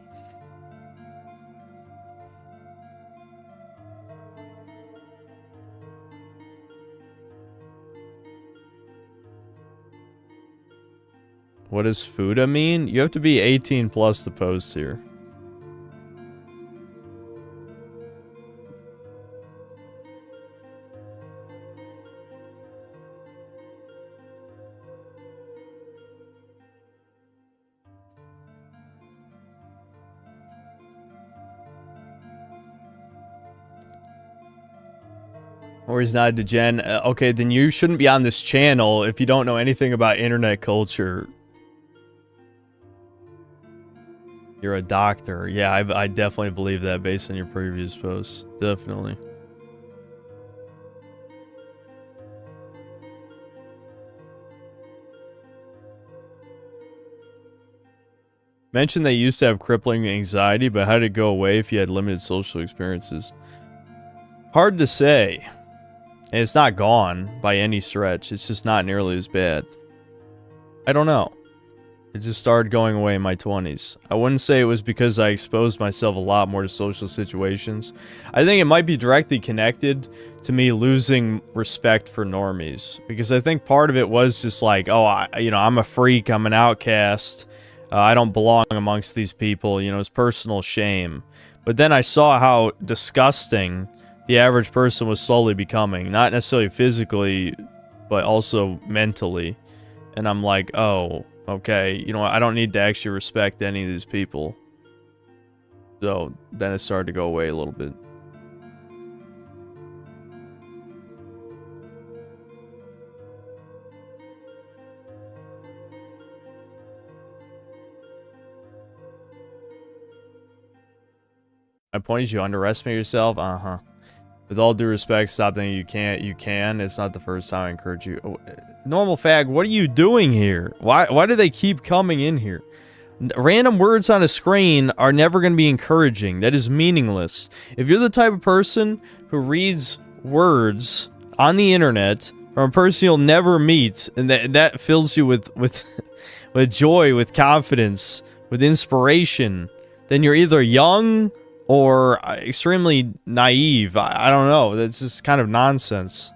What does Fuda mean? You have to be 18 plus to post here. Or he's not a degen. Okay, then you shouldn't be on this channel if you don't know anything about internet culture. You're a doctor. Yeah, I definitely believe that based on your previous posts. Definitely. Mentioned they used to have crippling anxiety, but how did it go away if you had limited social experiences? Hard to say. And it's not gone by any stretch. It's just not nearly as bad. I don't know. It just started going away in my 20s. I wouldn't say it was because I exposed myself a lot more to social situations. I think it might be directly connected to me losing respect for normies. Because I think part of it was just like, oh, I'm a freak, I'm an outcast. I don't belong amongst these people, it's personal shame. But then I saw how disgusting the average person was slowly becoming. Not necessarily physically, but also mentally. And I'm like, oh, okay, I don't need to actually respect any of these people. So then it started to go away a little bit. My point is you underestimate yourself? Uh-huh. With all due respect, stop thinking you can't. You can. It's not the first time I encourage you. Oh, normal fag, what are you doing here? Why do they keep coming in here? Random words on a screen are never going to be encouraging. That is meaningless. If you're the type of person who reads words on the internet from a person you'll never meet, and that fills you with joy, with confidence, with inspiration, then you're either young or extremely naive. I don't know. That's just kind of nonsense.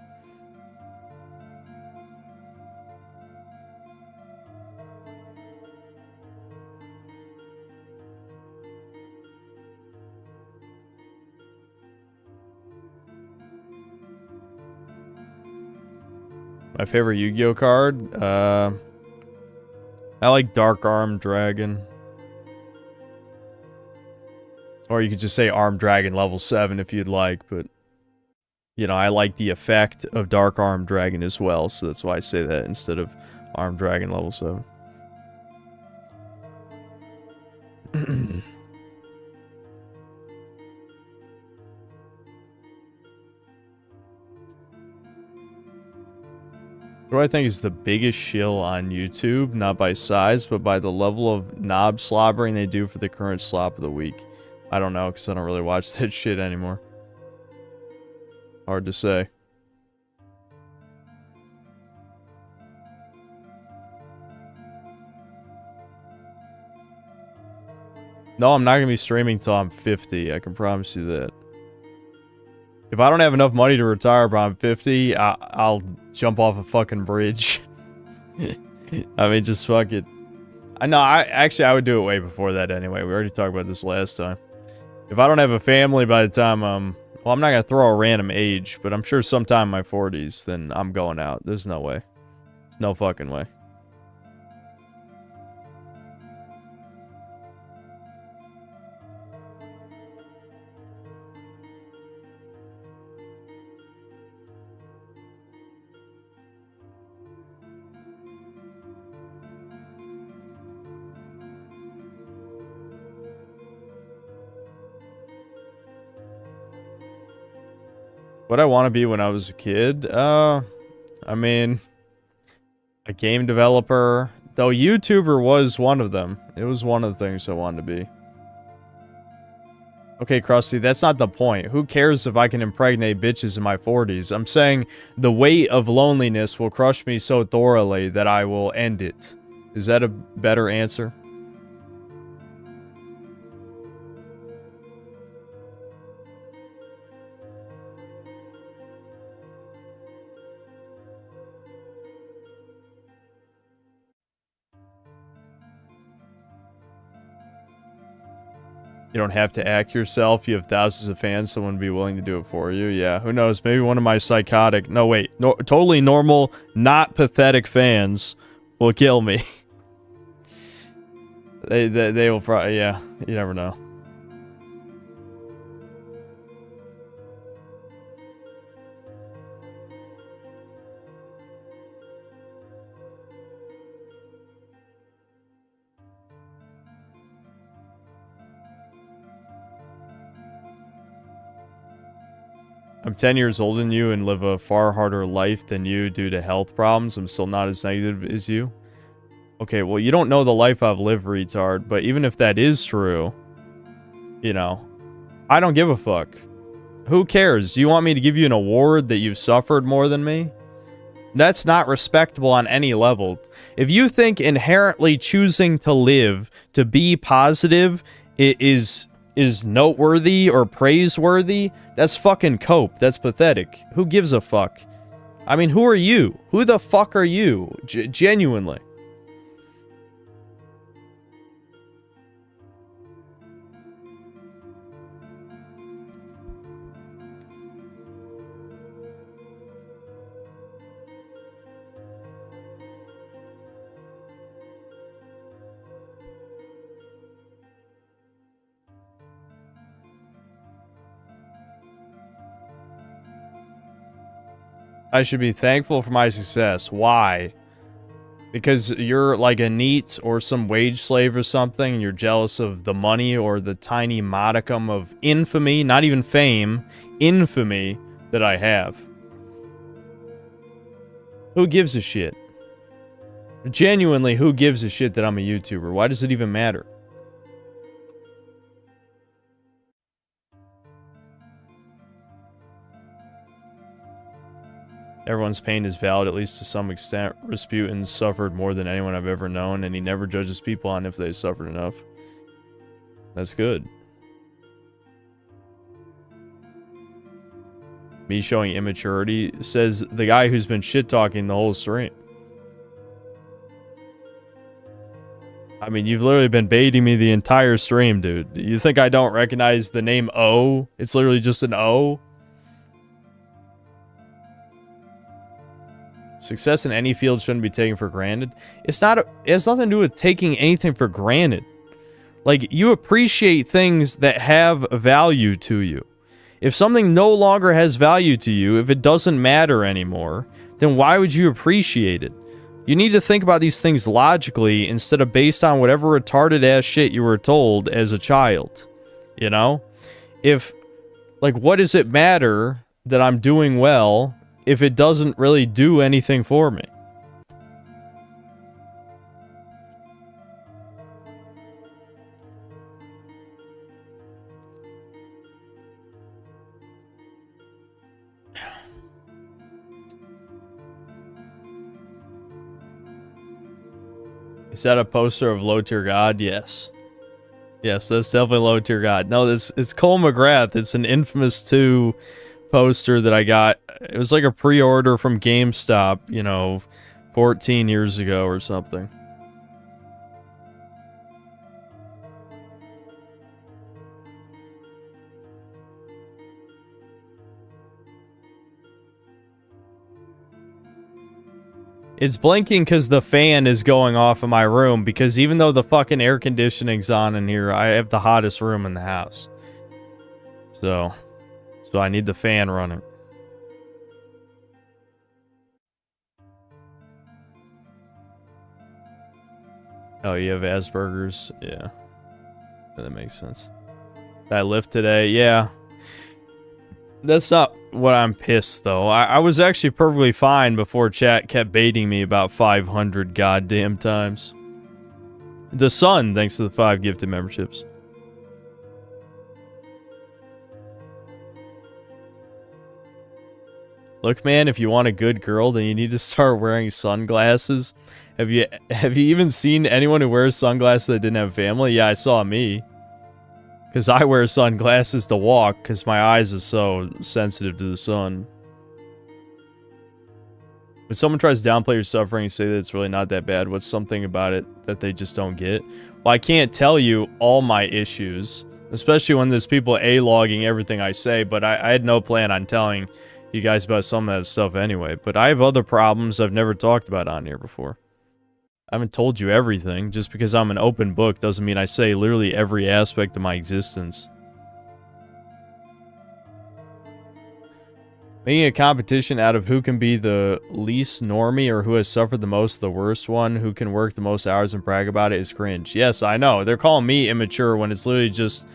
My favorite Yu-Gi-Oh card? I like Dark Arm Dragon. Or you could just say Arm Dragon level 7 if you'd like, but... You know, I like the effect of Dark Arm Dragon as well, so that's why I say that instead of Arm Dragon level 7. What do I think is the biggest shill on YouTube? Not by size, but by the level of knob slobbering they do for the current slop of the week. I don't know, because I don't really watch that shit anymore. Hard to say. No, I'm not going to be streaming till I'm 50. I can promise you that. If I don't have enough money to retire by I'm 50, I'll jump off a fucking bridge. I mean, just fuck it. I know, I would do it way before that anyway. We already talked about this last time. If I don't have a family by the time well, I'm not going to throw a random age, but I'm sure sometime in my 40s, then I'm going out. There's no way. There's no fucking way. What I want to be when I was a kid? I mean, a game developer. Though YouTuber was one of them. It was one of the things I wanted to be. Okay, Krusty, that's not the point. Who cares if I can impregnate bitches in my 40s? I'm saying the weight of loneliness will crush me so thoroughly that I will end it. Is that a better answer? You don't have to act yourself. You have thousands of fans. Someone would be willing to do it for you. Yeah, who knows? Maybe one of my psychotic... No, wait. No, totally normal, not pathetic fans will kill me. They will probably... Yeah, you never know. I'm 10 years older than you and live a far harder life than you due to health problems. I'm still not as negative as you. Okay, well, you don't know the life I've lived, retard, but even if that is true, you know, I don't give a fuck. Who cares? Do you want me to give you an award that you've suffered more than me? That's not respectable on any level. If you think inherently choosing to live, to be positive, is noteworthy or praiseworthy, that's fucking cope. That's pathetic. Who gives a fuck? I mean, who are you? Who the fuck are you? Genuinely. I should be thankful for my success. Why? Because you're like a NEET or some wage slave or something, and you're jealous of the money or the tiny modicum of infamy, not even fame, infamy that I have. Who gives a shit? Genuinely, who gives a shit that I'm a YouTuber? Why does it even matter? Everyone's pain is valid, at least to some extent. Rasputin suffered more than anyone I've ever known, and he never judges people on if they suffered enough. That's good. Me showing immaturity, says the guy who's been shit-talking the whole stream. I mean, you've literally been baiting me the entire stream, dude. You think I don't recognize the name O? It's literally just an O. Success in any field shouldn't be taken for granted. It's not. It has nothing to do with taking anything for granted. Like, you appreciate things that have value to you. If something no longer has value to you, if it doesn't matter anymore, then why would you appreciate it? You need to think about these things logically instead of based on whatever retarded ass shit you were told as a child. You know? If, like, what does it matter that I'm doing well if it doesn't really do anything for me? Is that a poster of Low Tier God? Yes. Yes, that's definitely Low Tier God. No, it's Cole McGrath. It's an Infamous 2 poster that I got. It was like a pre-order from GameStop, you know, 14 years ago or something. It's blinking because the fan is going off in my room, because even though the fucking air conditioning's on in here, I have the hottest room in the house. So I need the fan running. Oh, you have Asperger's? Yeah. That makes sense. I lift today? Yeah. That's not what I'm pissed, though. I was actually perfectly fine before chat kept baiting me about 500 goddamn times. The Sun, thanks to the 5 gifted memberships. Look, man, if you want a good girl, then you need to start wearing sunglasses. Have you even seen anyone who wears sunglasses that didn't have family? Yeah, I saw me. Because I wear sunglasses to walk, because my eyes are so sensitive to the sun. When someone tries to downplay your suffering and say that it's really not that bad, what's something about it that they just don't get? Well, I can't tell you all my issues, especially when there's people A-logging everything I say, but I had no plan on telling you guys about some of that stuff anyway. But I have other problems I've never talked about on here before. I haven't told you everything. Just because I'm an open book doesn't mean I say literally every aspect of my existence. Making a competition out of who can be the least normie or who has suffered the most, the worst one, who can work the most hours and brag about it is cringe. Yes, I know. They're calling me immature when it's literally just,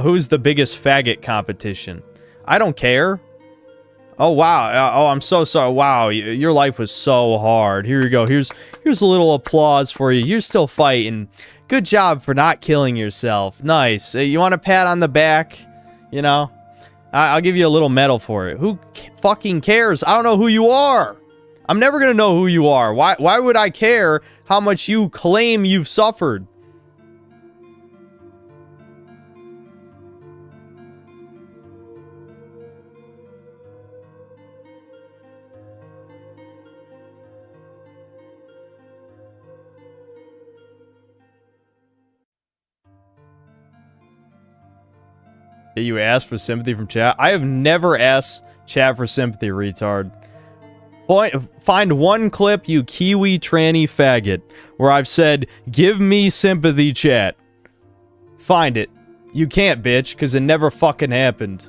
who's the biggest faggot competition? I don't care. Oh, wow. Oh, I'm so sorry. Wow, your life was so hard. Here you go. Here's a little applause for you. You're still fighting. Good job for not killing yourself. Nice. You want a pat on the back? You know? I'll give you a little medal for it. Who fucking cares? I don't know who you are. I'm never going to know who you are. Why would I care how much you claim you've suffered? You asked for sympathy from chat? I have never asked chat for sympathy, retard. Find one clip, you Kiwi tranny faggot, where I've said, give me sympathy, chat. Find it. You can't, bitch, because it never fucking happened.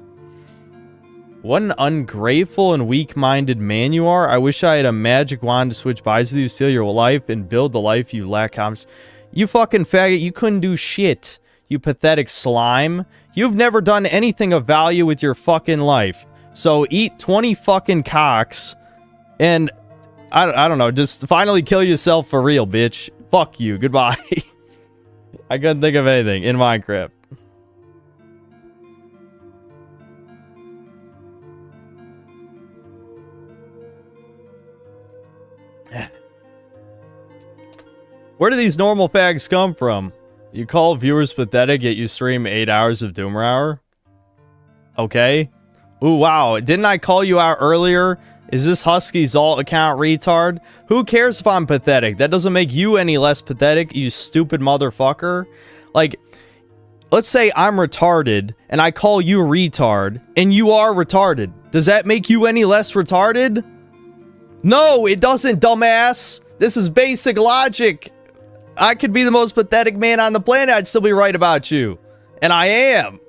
What an ungrateful and weak-minded man you are. I wish I had a magic wand to switch bodies with you, steal your life, and build the life you lack confidence. You fucking faggot, you couldn't do shit. You pathetic slime. You've never done anything of value with your fucking life. So eat 20 fucking cocks and, I don't know, just finally kill yourself for real, bitch. Fuck you. Goodbye. I couldn't think of anything in Minecraft. Where do these normal fags come from? You call viewers pathetic, yet you stream 8 hours of Doomer Hour? Okay. Ooh, wow. Didn't I call you out earlier? Is this Husky's alt account retard? Who cares if I'm pathetic? That doesn't make you any less pathetic, you stupid motherfucker. Like, let's say I'm retarded, and I call you retard, and you are retarded. Does that make you any less retarded? No, it doesn't, dumbass. This is basic logic. I could be the most pathetic man on the planet, I'd still be right about you. And I am.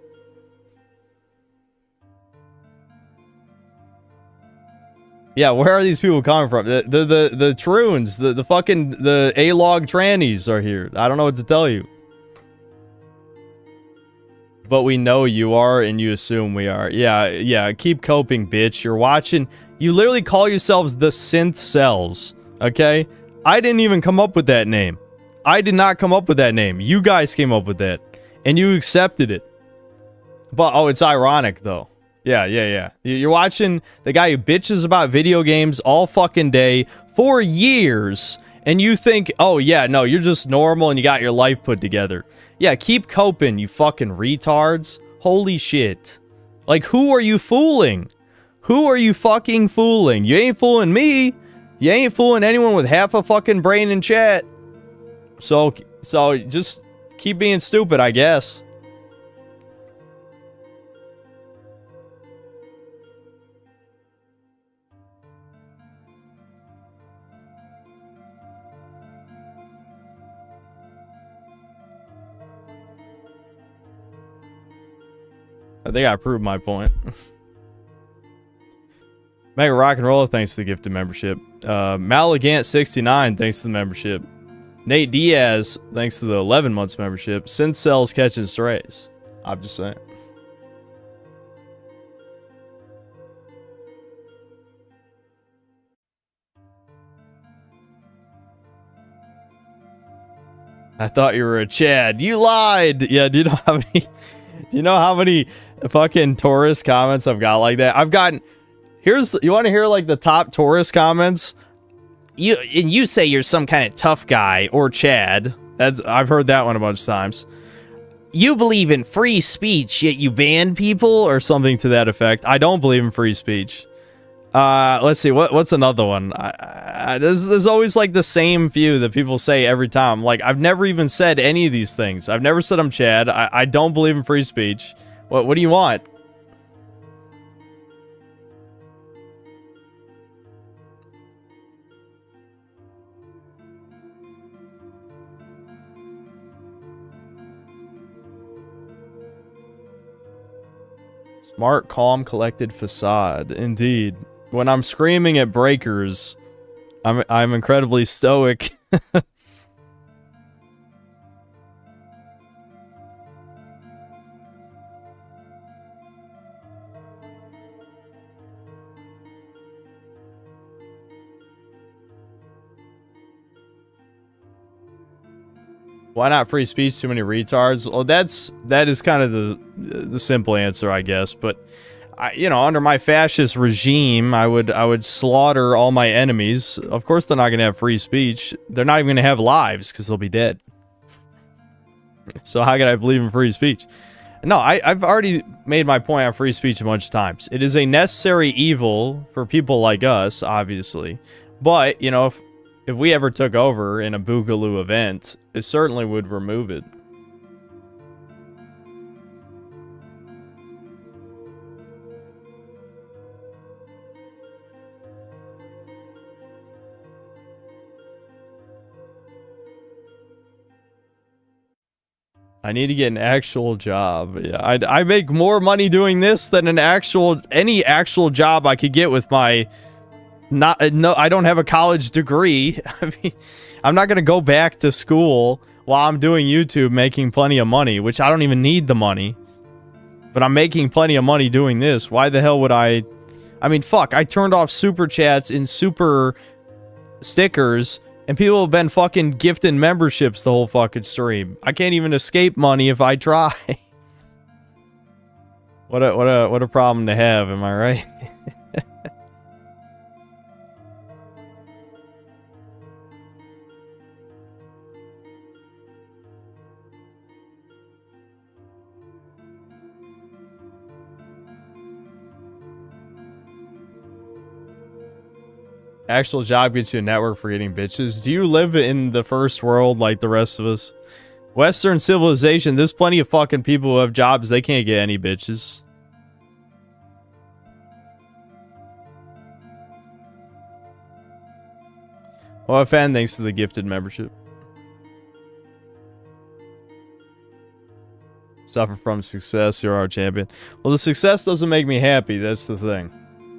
Yeah, where are these people coming from? The Troons, the fucking, the A-log trannies are here. I don't know what to tell you. But we know you are, and you assume we are. Yeah, keep coping, bitch. You're watching, you literally call yourselves the Synth Cells, okay? I didn't even come up with that name. I did not come up with that name. You guys came up with that, and you accepted it. But, oh, it's ironic, though. Yeah. You're watching the guy who bitches about video games all fucking day for years, and you think, oh, yeah, no, you're just normal and you got your life put together. Yeah, keep coping, you fucking retards. Holy shit. Like, who are you fooling? Who are you fucking fooling? You ain't fooling me. You ain't fooling anyone with half a fucking brain in chat. So just keep being stupid, I guess. I think I proved my point. Mega Rock and Roller, thanks to the gifted membership. Malagant69, thanks to the membership. Nate Diaz, thanks to the 11 months membership. Synth Cells catching strays. I'm just saying. I thought you were a Chad. You lied. Yeah, do you know how many fucking tourist comments I've got like that? I've gotten, you want to hear like the top tourist comments? You say you're some kind of tough guy or Chad. I've heard that one a bunch of times. You believe in free speech, yet you ban people, or something to that effect. I don't believe in free speech. Let's see, what's another one? There's always like the same few that people say every time. Like, I've never even said any of these things. I've never said I'm Chad. I don't believe in free speech. What do you want? Smart, calm, collected facade. Indeed. When I'm screaming at breakers, I'm incredibly stoic. Why not free speech? Too many retards. Well, that is kind of the simple answer, I guess. But under my fascist regime, I would slaughter all my enemies. Of course, they're not gonna have free speech. They're not even gonna have lives because they'll be dead. So how can I believe in free speech? No, I've already made my point on free speech a bunch of times. It is a necessary evil for people like us, obviously. But if we ever took over in a Boogaloo event, it certainly would remove it. I need to get an actual job. Yeah, I make more money doing this than any actual job I could get with my... I don't have a college degree. I mean, I'm not going to go back to school while I'm doing YouTube making plenty of money, which I don't even need the money. But I'm making plenty of money doing this. Why the hell would I mean, fuck, I turned off super chats and super stickers, and people have been fucking gifting memberships the whole fucking stream. I can't even escape money if I try. What a problem to have, am I right? Actual job gets you a network for getting bitches. Do you live in the first world like the rest of us? Western civilization, there's plenty of fucking people who have jobs, they can't get any bitches. Well, fan, thanks to the gifted membership. Suffer from success, you're our champion. Well, the success doesn't make me happy, that's the thing.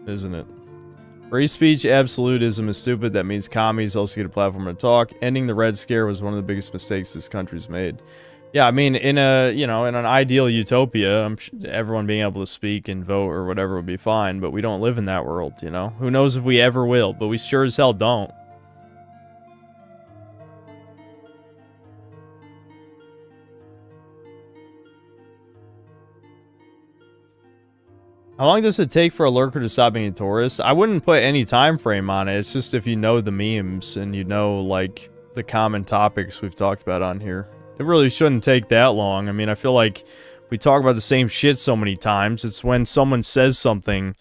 Isn't it? Free speech absolutism is stupid. That means commies also get a platform to talk. Ending the Red Scare was one of the biggest mistakes this country's made. Yeah, I mean, in a, you know, in an ideal utopia, everyone being able to speak and vote or whatever would be fine, but we don't live in that world, you know? Who knows if we ever will, but we sure as hell don't. How long does it take for a lurker to stop being a tourist? I wouldn't put any time frame on it. It's just if you know the memes and you know, like, the common topics we've talked about on here. It really shouldn't take that long. I mean, I feel like we talk about the same shit so many times. It's when someone says something,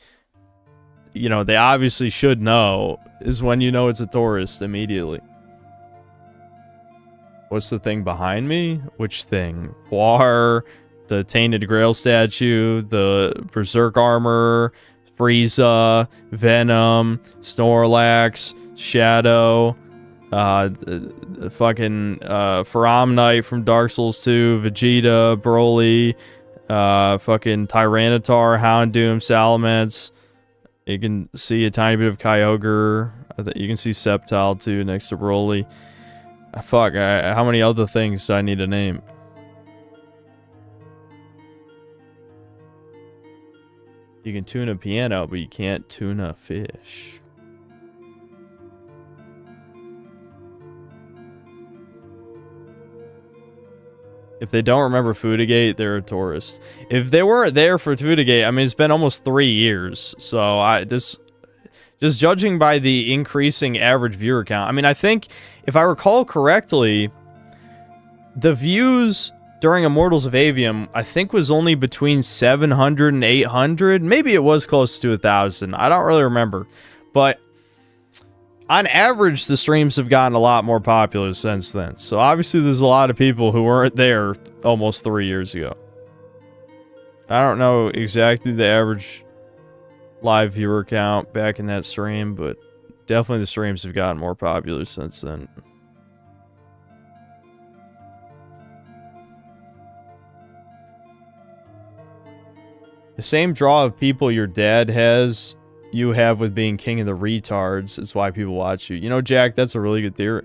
you know, they obviously should know, is when you know it's a tourist immediately. What's the thing behind me? Which thing? War... The Tainted Grail statue, the Berserk armor, Frieza, Venom, Snorlax, Shadow, the fucking Faram Knight from Dark Souls 2, Vegeta, Broly, fucking Tyranitar, Houndoom, Salamence. You can see a tiny bit of Kyogre. You can see Sceptile too next to Broly. Fuck, how many other things do I need to name? You can tune a piano, but you can't tune a fish. If they don't remember Foodagate, they're a tourist. If they weren't there for Foodagate, I mean, it's been almost 3 years. So just judging by the increasing average viewer count, I mean, I think, if I recall correctly, the views during Immortals of Avium, I think was only between 700 and 800. Maybe it was close to 1,000. I don't really remember. But on average, the streams have gotten a lot more popular since then. So obviously there's a lot of people who weren't there almost 3 years ago. I don't know exactly the average live viewer count back in that stream, but definitely the streams have gotten more popular since then. The same draw of people your dad has, you have with being king of the retards. Is why people watch you. You know, Jack, that's a really good theory.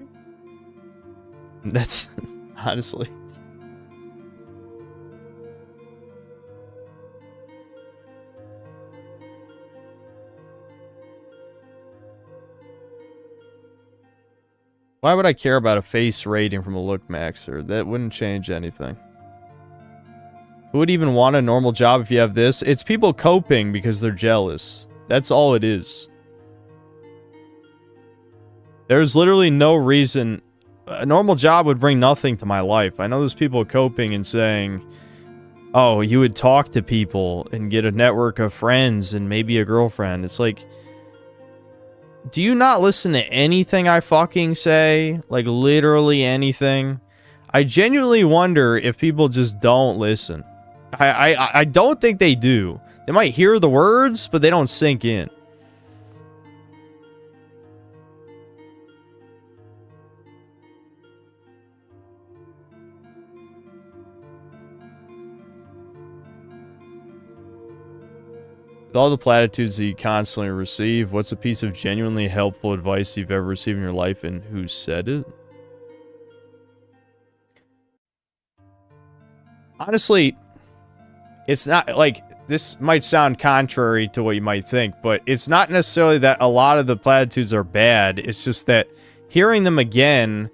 That's, honestly. Why would I care about a face rating from a look maxer? That wouldn't change anything. Who would even want a normal job if you have this? It's people coping because they're jealous. That's all it is. There's literally no reason. A normal job would bring nothing to my life. I know there's people coping and saying, oh, you would talk to people and get a network of friends and maybe a girlfriend. It's like, do you not listen to anything I fucking say? Like, literally anything? I genuinely wonder if people just don't listen. I don't think they do. They might hear the words, but they don't sink in. With all the platitudes that you constantly receive, what's a piece of genuinely helpful advice you've ever received in your life, and who said it? Honestly, it's not, like, this might sound contrary to what you might think, but it's not necessarily that a lot of the platitudes are bad. It's just that hearing them again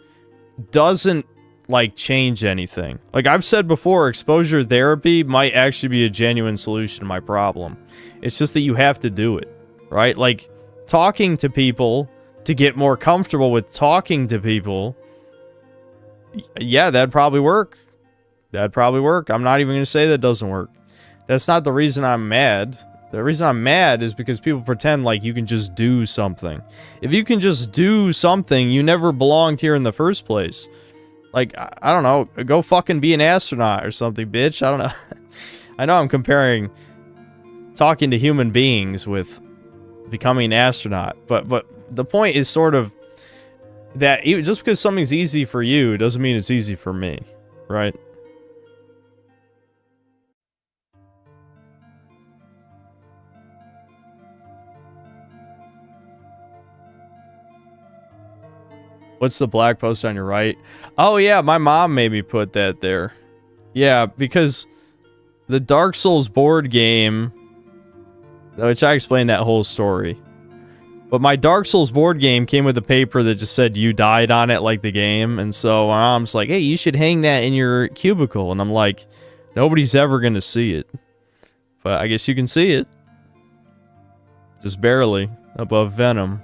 doesn't, like, change anything. Like I've said before, exposure therapy might actually be a genuine solution to my problem. It's just that you have to do it, right? Like, talking to people to get more comfortable with talking to people, yeah, that'd probably work. That'd probably work. I'm not even going to say that doesn't work. That's not the reason I'm mad. The reason I'm mad is because people pretend like you can just do something. If you can just do something, you never belonged here in the first place. Like, I don't know, go fucking be an astronaut or something, bitch. I don't know. I know I'm comparing talking to human beings with becoming an astronaut, but the point is sort of that just because something's easy for you doesn't mean it's easy for me, right? What's the black post on your right? Oh yeah, my mom made me put that there. Yeah, because the Dark Souls board game, which I explained that whole story. But my Dark Souls board game came with a paper that just said you died on it like the game. And so my mom's like, hey, you should hang that in your cubicle. And I'm like, nobody's ever going to see it. But I guess you can see it. Just barely above Venom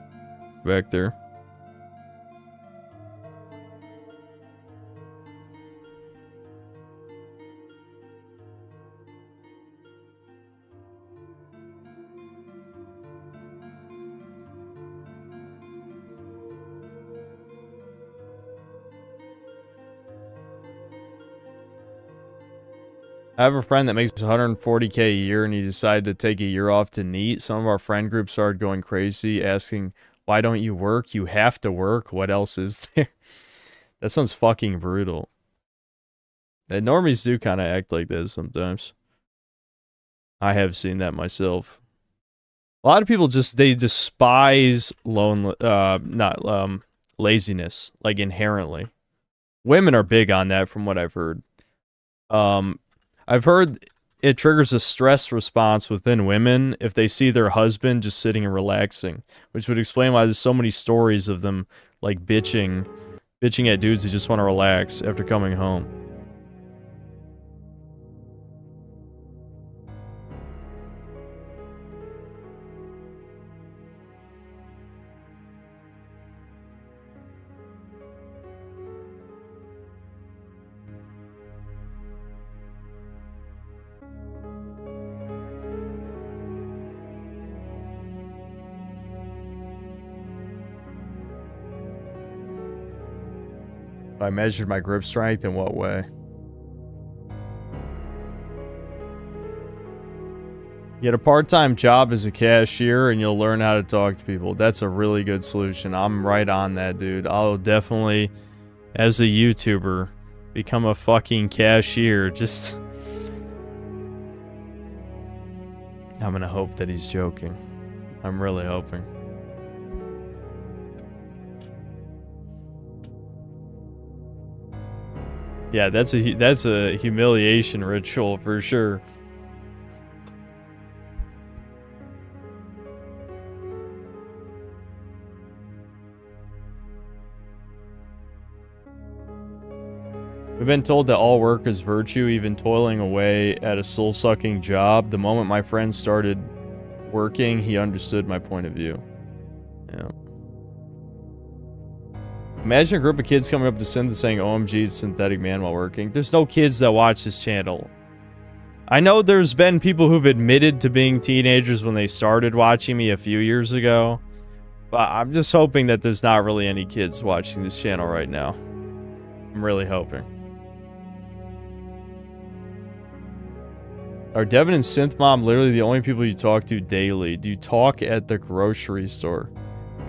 back there. I have a friend that makes 140K a year and he decided to take a year off to NEET. Some of our friend groups started going crazy, asking, why don't you work? You have to work. What else is there? That sounds fucking brutal. And normies do kind of act like this sometimes. I have seen that myself. A lot of people they despise laziness, like inherently. Women are big on that from what I've heard. I've heard it triggers a stress response within women if they see their husband just sitting and relaxing, which would explain why there's so many stories of them like bitching at dudes who just want to relax after coming home. I measured my grip strength in what way? Get a part-time job as a cashier and you'll learn how to talk to people. That's a really good solution. I'm right on that, dude. I'll definitely, as a YouTuber, become a fucking cashier. Just... I'm gonna hope that he's joking. I'm really hoping. Yeah, that's a humiliation ritual for sure. We've been told that all work is virtue, even toiling away at a soul-sucking job. The moment my friend started working, he understood my point of view. Yeah. Imagine a group of kids coming up to Synth and saying, OMG, it's Synthetic Man while working. There's no kids that watch this channel. I know there's been people who've admitted to being teenagers when they started watching me a few years ago. But I'm just hoping that there's not really any kids watching this channel right now. I'm really hoping. Are Devin and Synth Mom literally the only people you talk to daily? Do you talk at the grocery store?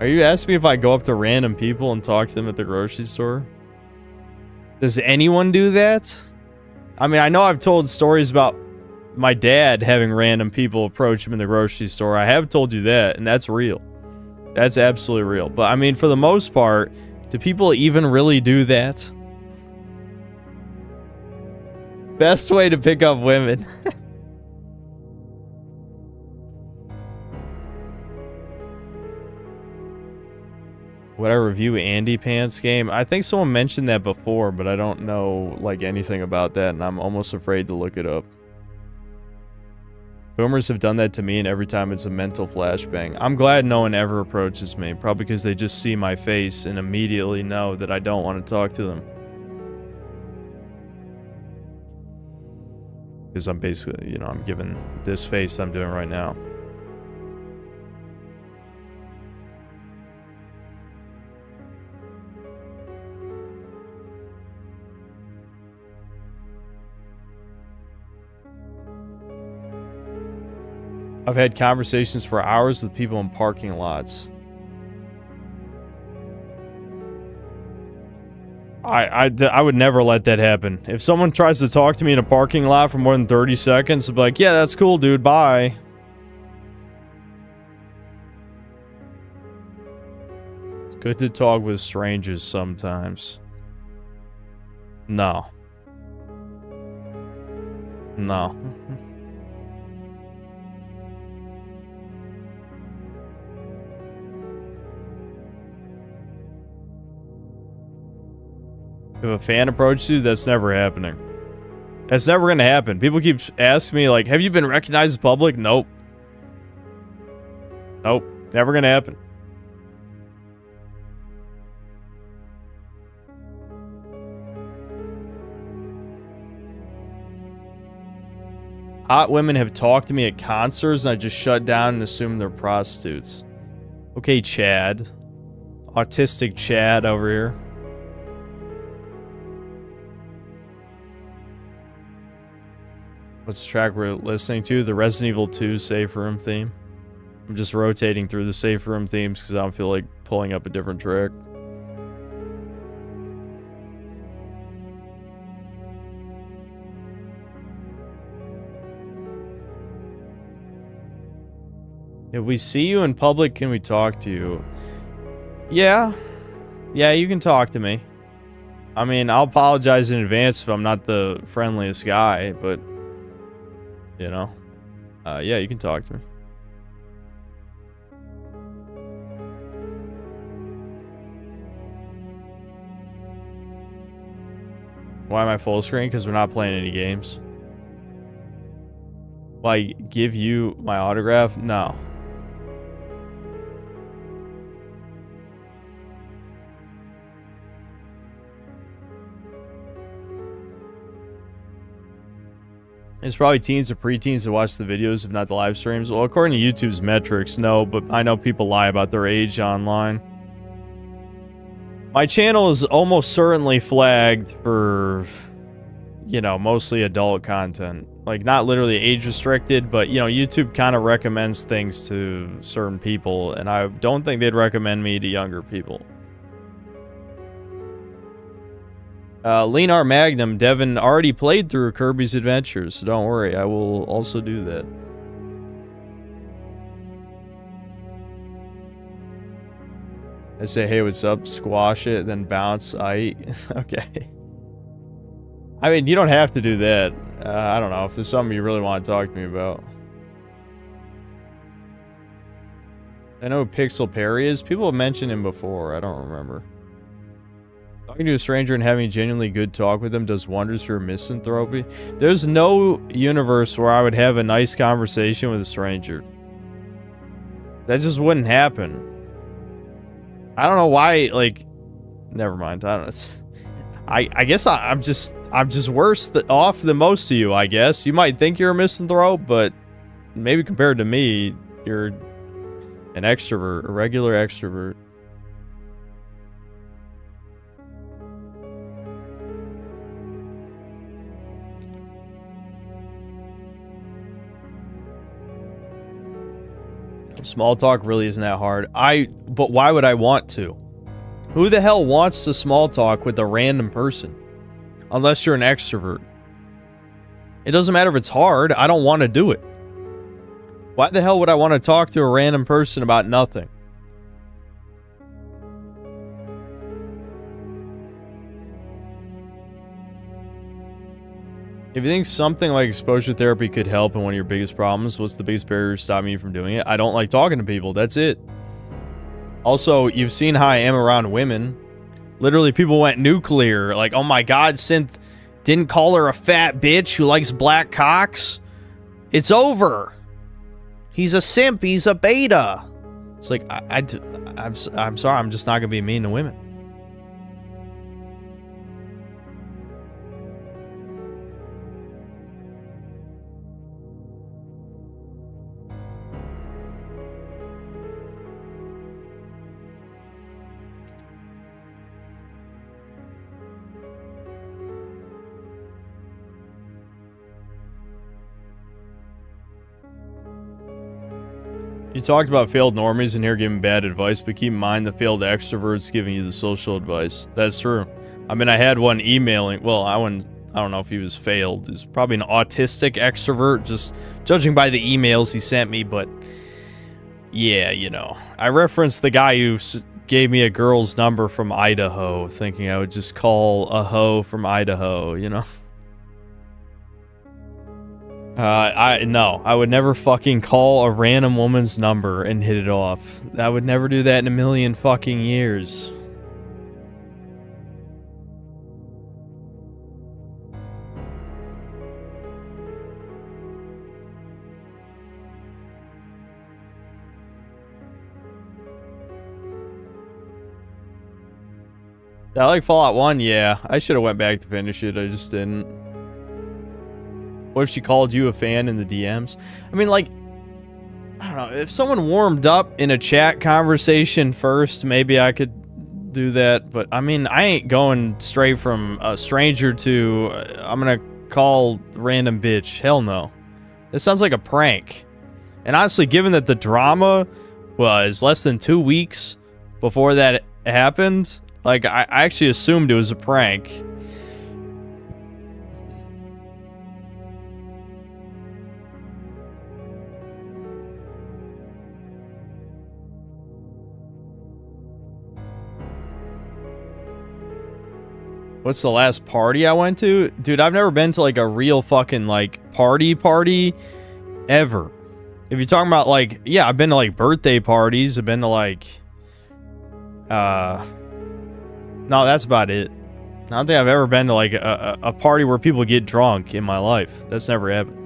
Are you asking me if I go up to random people and talk to them at the grocery store? Does anyone do that? I mean, I know I've told stories about my dad having random people approach him in the grocery store. I have told you that, and that's real. That's absolutely real. But, I mean, for the most part, do people even really do that? Best way to pick up women. Would I review Andy Pants game? I think someone mentioned that before, but I don't know, like, anything about that, and I'm almost afraid to look it up. Boomers have done that to me, and every time it's a mental flashbang. I'm glad no one ever approaches me, probably because they just see my face and immediately know that I don't want to talk to them. Because I'm basically, you know, I'm giving this face I'm doing right now. I've had conversations for hours with people in parking lots. I would never let that happen. If someone tries to talk to me in a parking lot for more than 30 seconds, I'd be like, yeah, that's cool, dude, bye. It's good to talk with strangers sometimes. No. No. If a fan approaches you, that's never happening. That's never gonna happen. People keep asking me, like, have you been recognized in public? Nope. Nope. Never gonna happen. Hot women have talked to me at concerts and I just shut down and assume they're prostitutes. Okay, Chad. Autistic Chad over here. What's the track we're listening to? The Resident Evil 2 safe room theme. I'm just rotating through the safe room themes because I don't feel like pulling up a different track. If we see you in public, can we talk to you? Yeah. Yeah, you can talk to me. I mean, I'll apologize in advance if I'm not the friendliest guy, but... you know? Yeah, you can talk to me. Why am I full screen? Because we're not playing any games. Why, give you my autograph? No. It's probably teens or preteens that watch the videos, if not the live streams. Well, according to YouTube's metrics, no, but I know people lie about their age online. My channel is almost certainly flagged for, you know, mostly adult content. Like, not literally age restricted, but, you know, YouTube kind of recommends things to certain people, and I don't think they'd recommend me to younger people. Leanar Magnum, Devin already played through Kirby's Adventures, so don't worry, I will also do that. I say, hey, what's up? Squash it, then bounce. Okay. I mean, you don't have to do that. I don't know if there's something you really want to talk to me about. I know who Pixel Perry is. People have mentioned him before. I don't remember. Talking to a stranger and having a genuinely good talk with them does wonders for your misanthropy. There's no universe where I would have a nice conversation with a stranger. That just wouldn't happen. I don't know why, like... never mind. I don't know. I guess I'm just worse off than most of you, I guess. You might think you're a misanthrope, but maybe compared to me, you're an extrovert, a regular extrovert. Small talk really isn't that hard. But why would I want to? Who the hell wants to small talk with a random person? Unless you're an extrovert. It doesn't matter if it's hard, I don't want to do it. Why the hell would I want to talk to a random person about nothing? If you think something like exposure therapy could help in one of your biggest problems, what's the biggest barrier stopping you from doing it? I don't like talking to people, that's it. Also, you've seen how I am around women. Literally, people went nuclear. Like, oh my god, Synth didn't call her a fat bitch who likes black cocks. It's over. He's a simp, he's a beta. It's like, I'm sorry, I'm just not gonna be mean to women. You talked about failed normies in here giving bad advice, but keep in mind the failed extroverts giving you the social advice. That's true. I mean, I had one emailing. Well, I don't know if he was failed. He's probably an autistic extrovert, just judging by the emails he sent me, but yeah, you know. I referenced the guy who gave me a girl's number from Idaho, thinking I would just call a hoe from Idaho, you know? I would never fucking call a random woman's number and hit it off. I would never do that in a million fucking years. I like Fallout 1, yeah. I should have went back to finish it, I just didn't. What if she called you a fan in the DMs? I mean, like, I don't know, if someone warmed up in a chat conversation first, maybe I could do that, but I mean, I ain't going straight from a stranger to, I'm gonna call random bitch. Hell no. That sounds like a prank. And honestly, given that the drama was less than 2 weeks before that happened, like, I actually assumed it was a prank. What's the last party I went to? Dude, I've never been to, like, a real fucking, like, party ever. If you're talking about, like, yeah, I've been to, like, birthday parties. I've been to, like, no, that's about it. I don't think I've ever been to, like, a party where people get drunk in my life. That's never happened.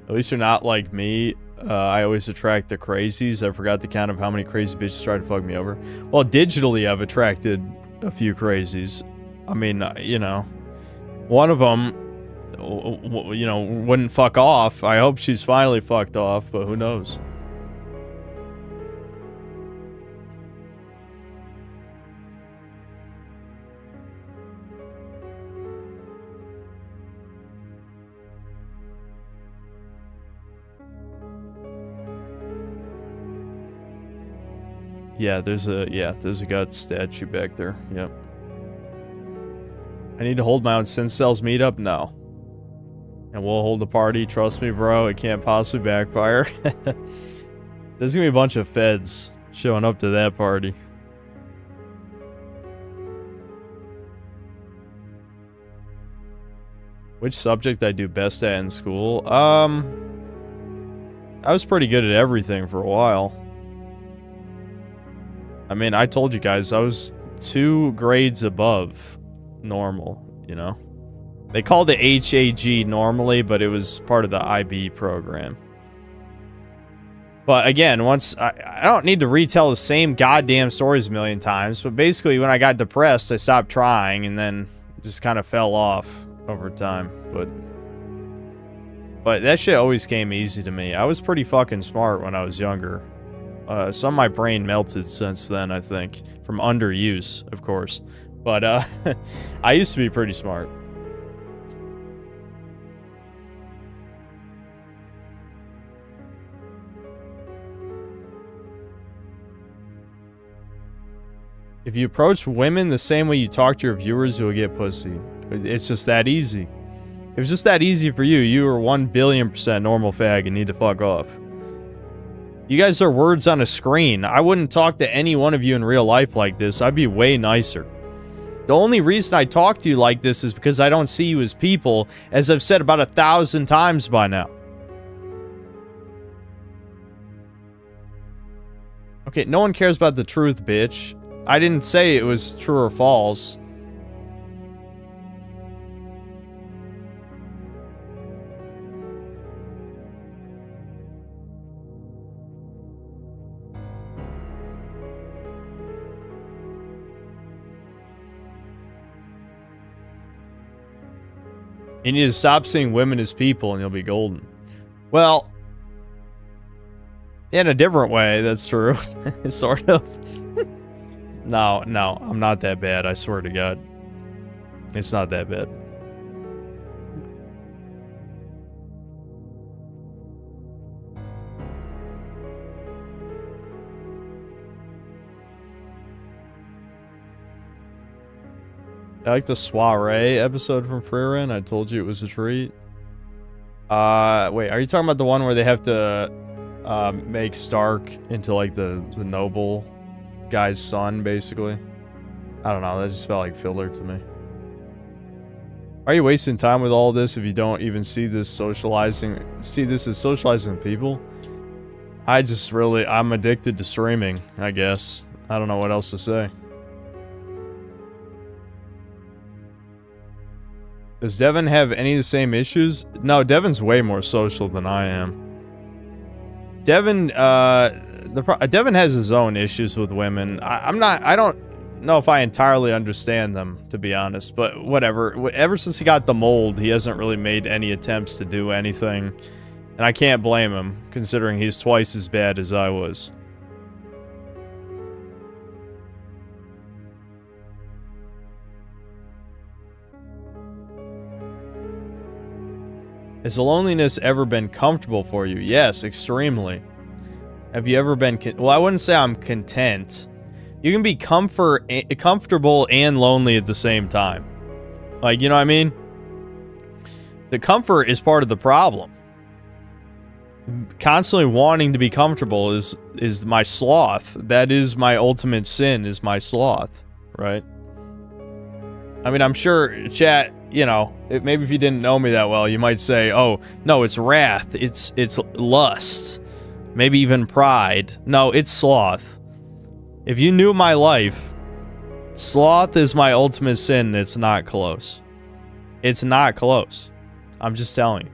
At least you're not like me. I always attract the crazies. I forgot the count of how many crazy bitches tried to fuck me over. Well, digitally, I've attracted a few crazies. I mean, you know, one of them, you know, wouldn't fuck off. I hope she's finally fucked off, but who knows? Yeah, there's a gut statue back there. Yep. I need to hold my own Sin Cells meetup? No. And we'll hold a party. Trust me, bro. It can't possibly backfire. There's gonna be a bunch of feds showing up to that party. Which subject I do best at in school? I was pretty good at everything for a while. I mean, I told you guys, I was 2 grades above normal, you know? They called it HAG normally, but it was part of the IB program. But again, once, I don't need to retell the same goddamn stories a million times, but basically when I got depressed, I stopped trying and then just kind of fell off over time. But that shit always came easy to me. I was pretty fucking smart when I was younger. Some of my brain melted since then, I think. From underuse, of course. But, I used to be pretty smart. If you approach women the same way you talk to your viewers, you'll get pussy. It's just that easy. If it's just that easy for you, you are 1,000,000,000% normal fag and need to fuck off. You guys are words on a screen. I wouldn't talk to any one of you in real life like this. I'd be way nicer. The only reason I talk to you like this is because I don't see you as people, as I've said about 1,000 times by now. Okay, no one cares about the truth, bitch. I didn't say it was true or false. You need to stop seeing women as people and you'll be golden. Well, In a different way, that's true. Sort of. No, I'm not that bad, I swear to God. It's not that bad. I like the soiree episode from Freeran. I told you it was a treat. Wait, are you talking about the one where they have to make Stark into like the noble guy's son, basically? I don't know, that just felt like filler to me. Are you wasting time with all this if you don't even see this as socializing with people? I'm addicted to streaming, I guess. I don't know what else to say. Does Devin have any of the same issues? No, Devin's way more social than I am. Devin, Devin has his own issues with women. I don't know if I entirely understand them, to be honest, but whatever. Ever since he got the mold, he hasn't really made any attempts to do anything. And I can't blame him, considering he's twice as bad as I was. Has the loneliness ever been comfortable for you? Yes, extremely. Have you ever been... Well, I wouldn't say I'm content. You can be comfortable and lonely at the same time. Like, you know what I mean? The comfort is part of the problem. Constantly wanting to be comfortable is my sloth. That is my ultimate sin, is my sloth. Right? I mean, I'm sure, chat... You know, maybe if you didn't know me that well, you might say, oh, no, it's wrath, it's lust, maybe even pride. No, it's sloth. If you knew my life, sloth is my ultimate sin, and it's not close. It's not close. I'm just telling you.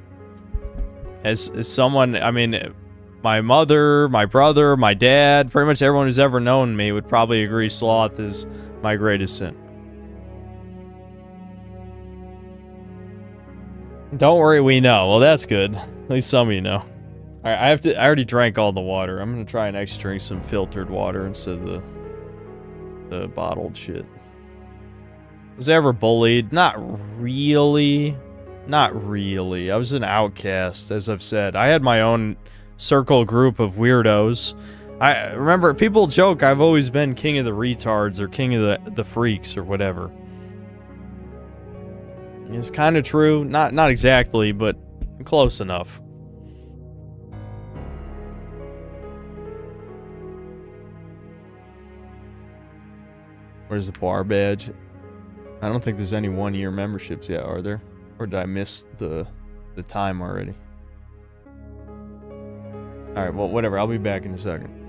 As someone, I mean, my mother, my brother, my dad, pretty much everyone who's ever known me would probably agree sloth is my greatest sin. Don't worry, we know. Well, that's good. At least some of you know. Alright, I already drank all the water. I'm gonna try and actually drink some filtered water instead of the bottled shit. Was I ever bullied? Not really. Not really. I was an outcast, as I've said. I had my own circle group of weirdos. I remember, people joke I've always been king of the retards or king of the freaks or whatever. It's kind of true. Not exactly, but close enough. Where's the bar badge? I don't think there's any one-year memberships yet, are there? Or did I miss the time already? Alright, well, whatever. I'll be back in a second.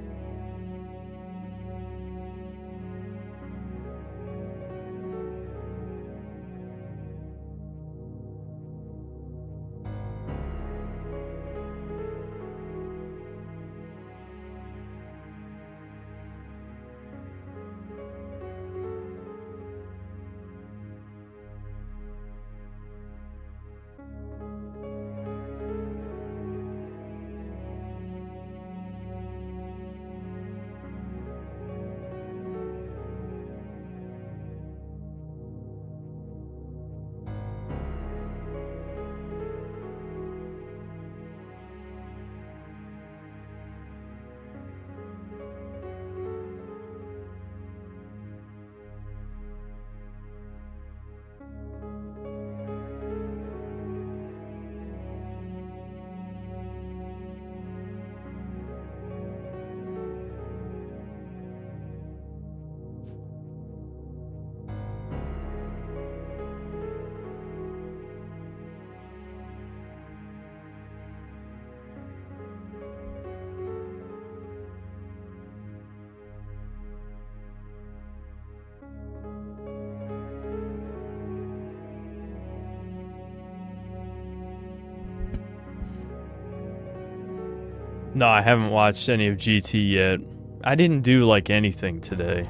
No, I haven't watched any of GT yet. I didn't do, like, anything today.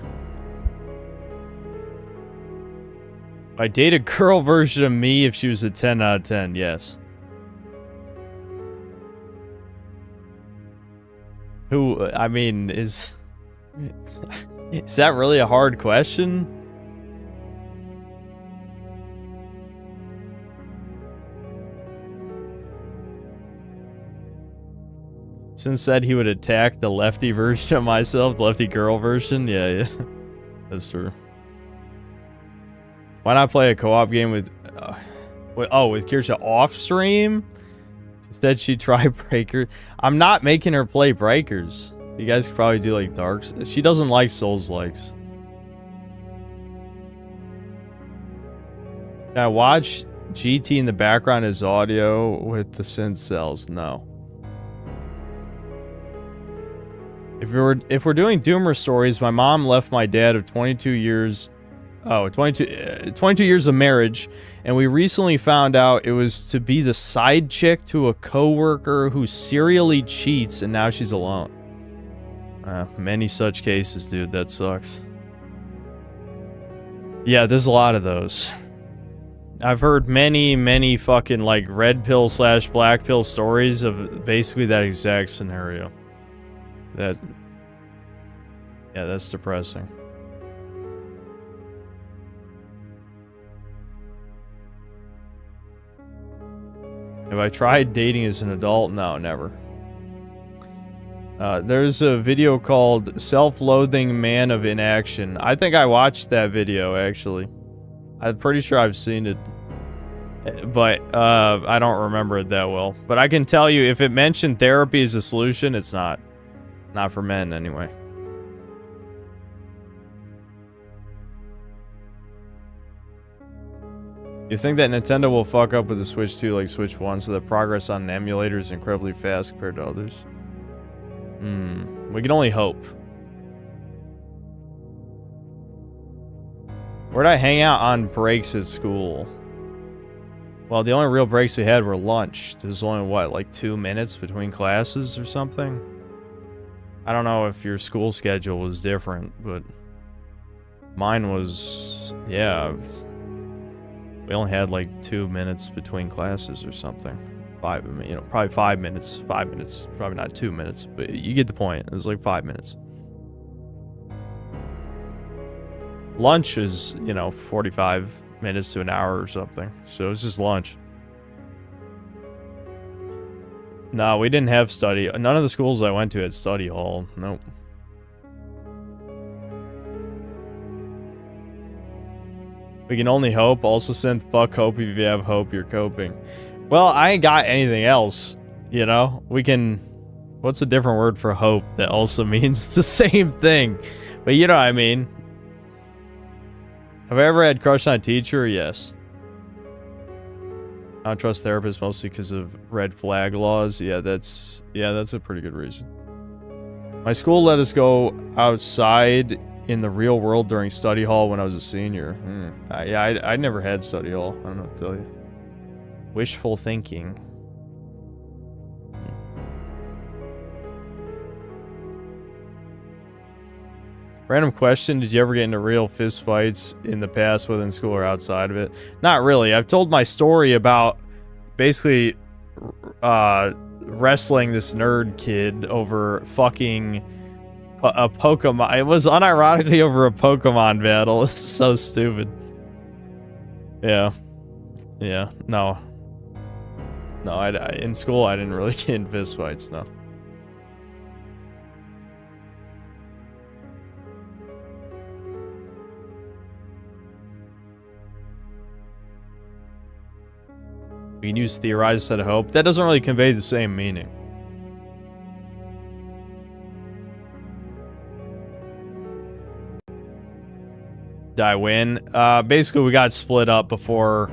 I'd date a girl version of me if she was a 10 out of 10, yes. Who, I mean, is that really a hard question? Since said he would attack the lefty version of myself, the lefty girl version. Yeah, that's true. Why not play a co-op game with Kirsha off stream? Instead, she try Breakers. I'm not making her play Breakers. You guys could probably do like Darks. She doesn't like Souls-likes. Can I watch GT in the background as audio with the synth cells? No. If we're doing Doomer stories, my mom left my dad of 22 years of marriage, and we recently found out it was to be the side chick to a coworker who serially cheats, and now she's alone. Many such cases, dude. That sucks. Yeah, there's a lot of those. I've heard many fucking like red pill / black pill stories of basically that exact scenario. Yeah, that's depressing. Have I tried dating as an adult? No, never. There's a video called Self-Loathing Man of Inaction. I think I watched that video, actually. I'm pretty sure I've seen it. But, I don't remember it that well. But I can tell you, if it mentioned therapy as a solution, it's not. Not for men, anyway. You think that Nintendo will fuck up with the Switch 2 like Switch 1 so the progress on an emulator is incredibly fast compared to others? We can only hope. Where'd I hang out on breaks at school? Well, the only real breaks we had were lunch. There's only, what, like 2 minutes between classes or something? I don't know if your school schedule was different, but mine was, yeah. We only had like 2 minutes between classes or something. Probably 5 minutes. 5 minutes. Probably not 2 minutes, but you get the point. It was like 5 minutes. Lunch is, 45 minutes to an hour or something. So it's just lunch. No, we didn't have study. None of the schools I went to had study hall. Nope. We can only hope. Also send fuck hope if you have hope you're coping. Well, I ain't got anything else, We can... What's a different word for hope that also means the same thing? But you know what I mean. Have I ever had crush on a teacher? Yes. I don't trust therapists mostly because of red flag laws. Yeah, that's a pretty good reason. My school let us go outside in the real world during study hall when I was a senior. I never had study hall. I don't know what to tell you. Wishful thinking. Random question, did you ever get into real fist fights in the past, whether in school or outside of it? Not really. I've told my story about basically wrestling this nerd kid over fucking a Pokemon. It was unironically over a Pokemon battle. It's so stupid. Yeah. No, in school I didn't really get in fist fights, no. We can use theorize instead of hope. That doesn't really convey the same meaning. Did I win? Basically we got split up before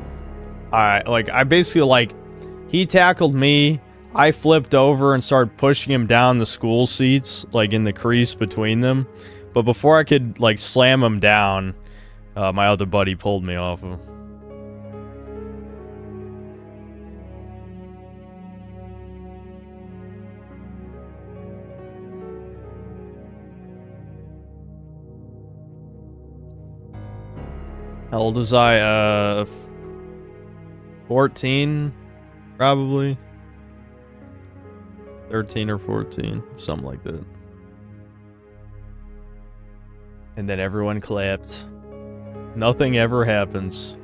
he tackled me, I flipped over and started pushing him down the school seats, like in the crease between them. But before I could like slam him down, my other buddy pulled me off of him. How old was I? 14, probably. 13 or 14, something like that. And then everyone clapped. Nothing ever happens.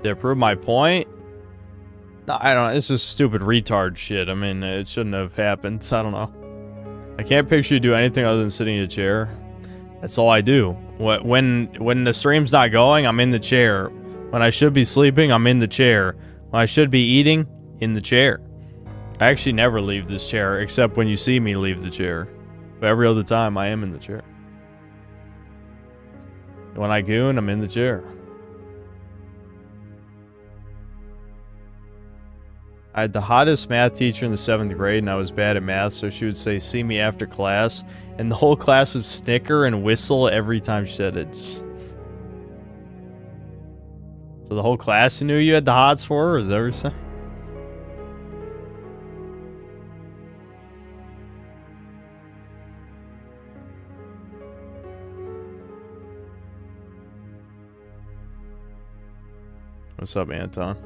To prove my point? No, I don't know. It's just stupid retard shit. I mean, it shouldn't have happened. I don't know. I can't picture you do anything other than sitting in a chair. That's all I do. When the stream's not going, I'm in the chair. When I should be sleeping, I'm in the chair. When I should be eating, in the chair. I actually never leave this chair, except when you see me leave the chair. But every other time, I am in the chair. When I goon, I'm in the chair. I had the hottest math teacher in the 7th grade, and I was bad at math, so she would say, "See me after class," and the whole class would snicker and whistle every time she said it. So the whole class knew you had the hots for her? Is that what you're saying? What's up, Anton?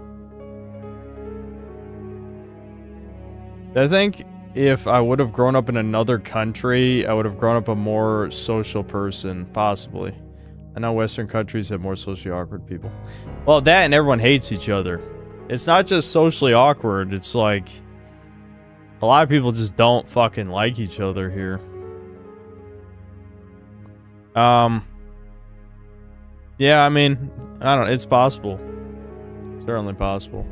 I think if I would have grown up in another country, I would have grown up a more social person, possibly. I know Western countries have more socially awkward people. Well, that and everyone hates each other. It's not just socially awkward, it's like a lot of people just don't fucking like each other here. Yeah, I mean, I don't know, it's possible. Certainly possible.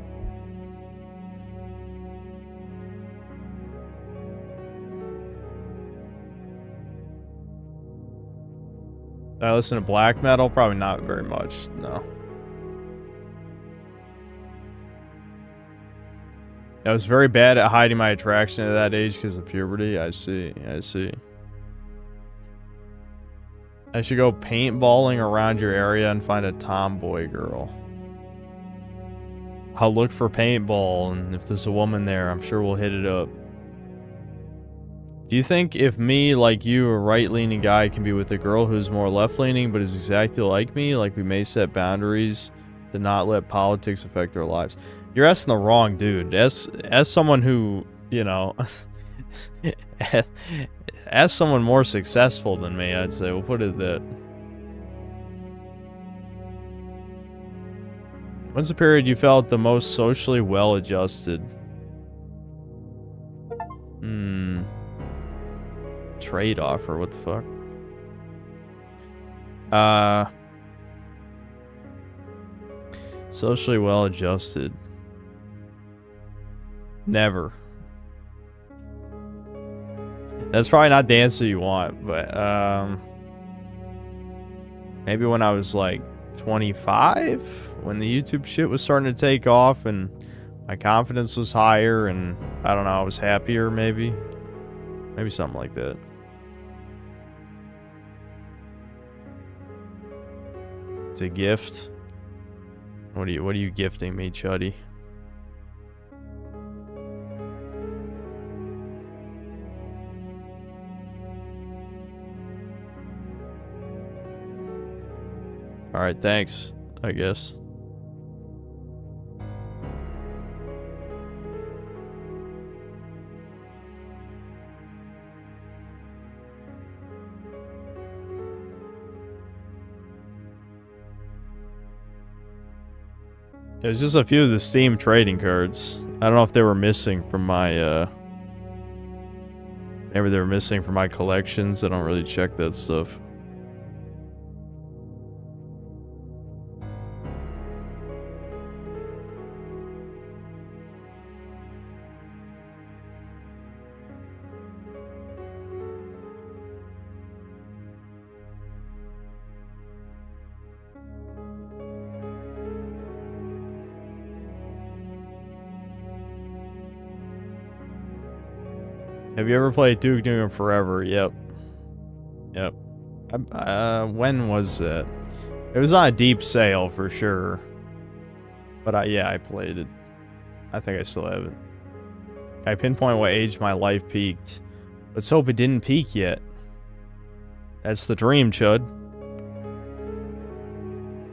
I listen to black metal? Probably not very much, no. I was very bad at hiding my attraction at that age because of puberty. I see, I see. I should go paintballing around your area and find a tomboy girl. I'll look for paintball, and if there's a woman there, I'm sure we'll hit it up. Do you think if me, like you, a right-leaning guy, can be with a girl who's more left-leaning but is exactly like me, like we may set boundaries to not let politics affect their lives? You're asking the wrong dude. As someone who, you know, as someone more successful than me, I'd say. We'll put it that. When's the period you felt the most socially well-adjusted? Trade offer, what the fuck? Socially well-adjusted. Never. That's probably not the answer you want, but maybe when I was like 25, when the YouTube shit was starting to take off and my confidence was higher and I don't know, I was happier maybe. Maybe something like that. It's a gift. What are you gifting me, Chuddy? Alright, thanks, I guess. It was just a few of the Steam trading cards. I don't know if they were missing from my, maybe they were missing from my collections. I don't really check that stuff. Have you ever played Duke Nukem Forever? Yep. Yep. When was that? It was on a deep sale for sure. But yeah, I played it. I think I still have it. Can I pinpoint what age my life peaked? Let's hope it didn't peak yet. That's the dream, Chud.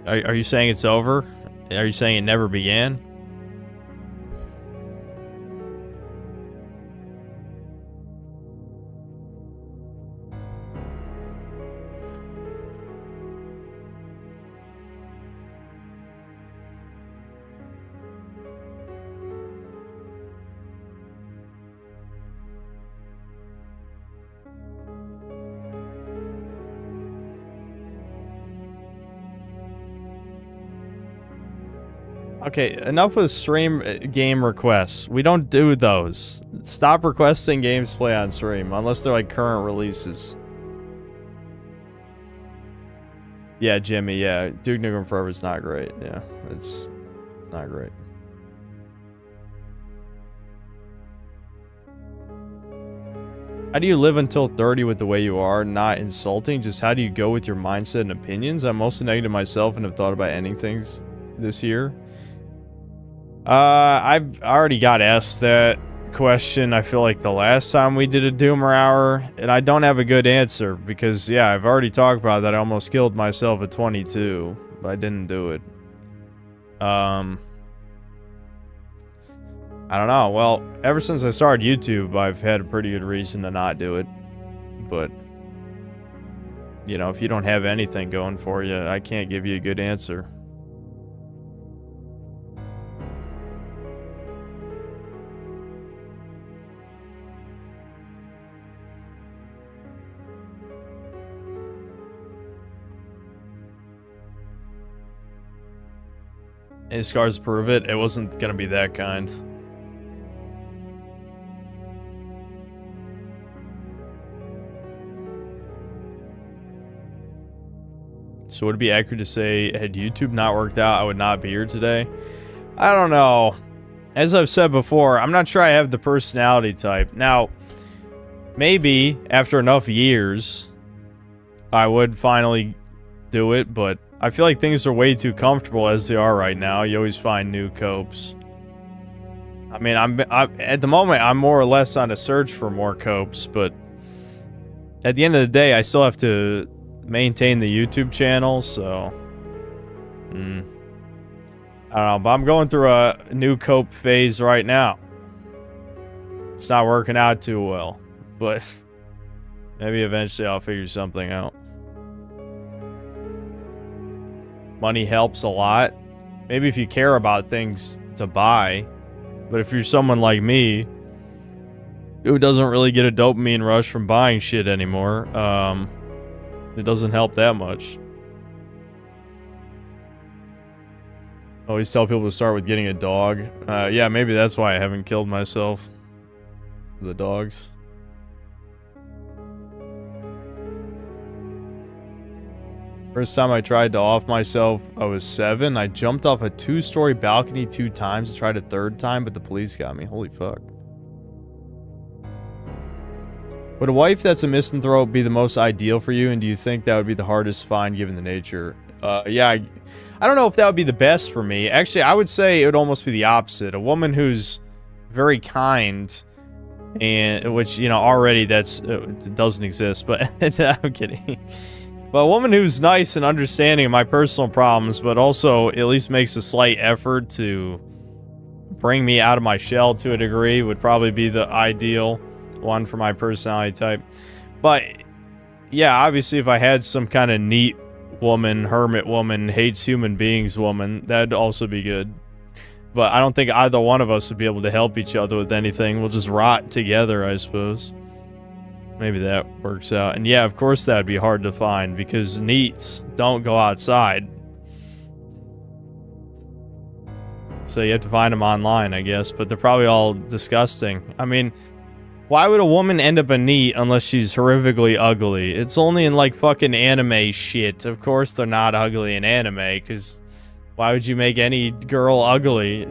Are you saying it's over? Are you saying it never began? Okay, enough with stream game requests. We don't do those. Stop requesting games play on stream, unless they're like current releases. Yeah, Jimmy, yeah. Duke Nukem Forever is not great. Yeah, it's not great. How do you live until 30 with the way you are? Not insulting, just how do you go with your mindset and opinions? I'm mostly negative myself and have thought about ending things this year. I've already got asked that question, I feel like the last time we did a Doomer Hour, and I don't have a good answer, because, yeah, I've already talked about that I almost killed myself at 22, but I didn't do it. I don't know, well, ever since I started YouTube, I've had a pretty good reason to not do it, but, you know, if you don't have anything going for you, I can't give you a good answer. Any scars prove it? It wasn't gonna be that kind. So would it be accurate to say, had YouTube not worked out, I would not be here today? I don't know. As I've said before, I'm not sure I have the personality type. Now, maybe after enough years, I would finally do it, but I feel like things are way too comfortable as they are right now. You always find new copes. I mean, I'm at the moment, I'm more or less on a search for more copes, but at the end of the day, I still have to maintain the YouTube channel, so I don't know, but I'm going through a new cope phase right now. It's not working out too well, but maybe eventually I'll figure something out. Money helps a lot. Maybe if you care about things to buy, but if you're someone like me who doesn't really get a dopamine rush from buying shit anymore, it doesn't help that much. Always tell people to start with getting a dog. Yeah, maybe that's why I haven't killed myself. The dogs. First time I tried to off myself, I was 7. I jumped off a 2-story balcony 2 times and tried a 3rd time, but the police got me. Holy fuck. Would a wife that's a misanthrope be the most ideal for you, and do you think that would be the hardest to find given the nature? Yeah, I don't know if that would be the best for me. Actually, I would say it would almost be the opposite. A woman who's very kind, and which, you know, already that's doesn't exist, but I'm kidding. But a woman who's nice and understanding of my personal problems, but also at least makes a slight effort to bring me out of my shell to a degree would probably be the ideal one for my personality type. But yeah, obviously if I had some kind of neat woman, hermit woman, hates human beings woman, that'd also be good. But I don't think either one of us would be able to help each other with anything. We'll just rot together, I suppose. Maybe that works out. And yeah, of course that'd be hard to find because neats don't go outside. So you have to find them online, I guess, but they're probably all disgusting. I mean, why would a woman end up a neat unless she's horrifically ugly? It's only in like fucking anime shit. Of course they're not ugly in anime, because why would you make any girl ugly?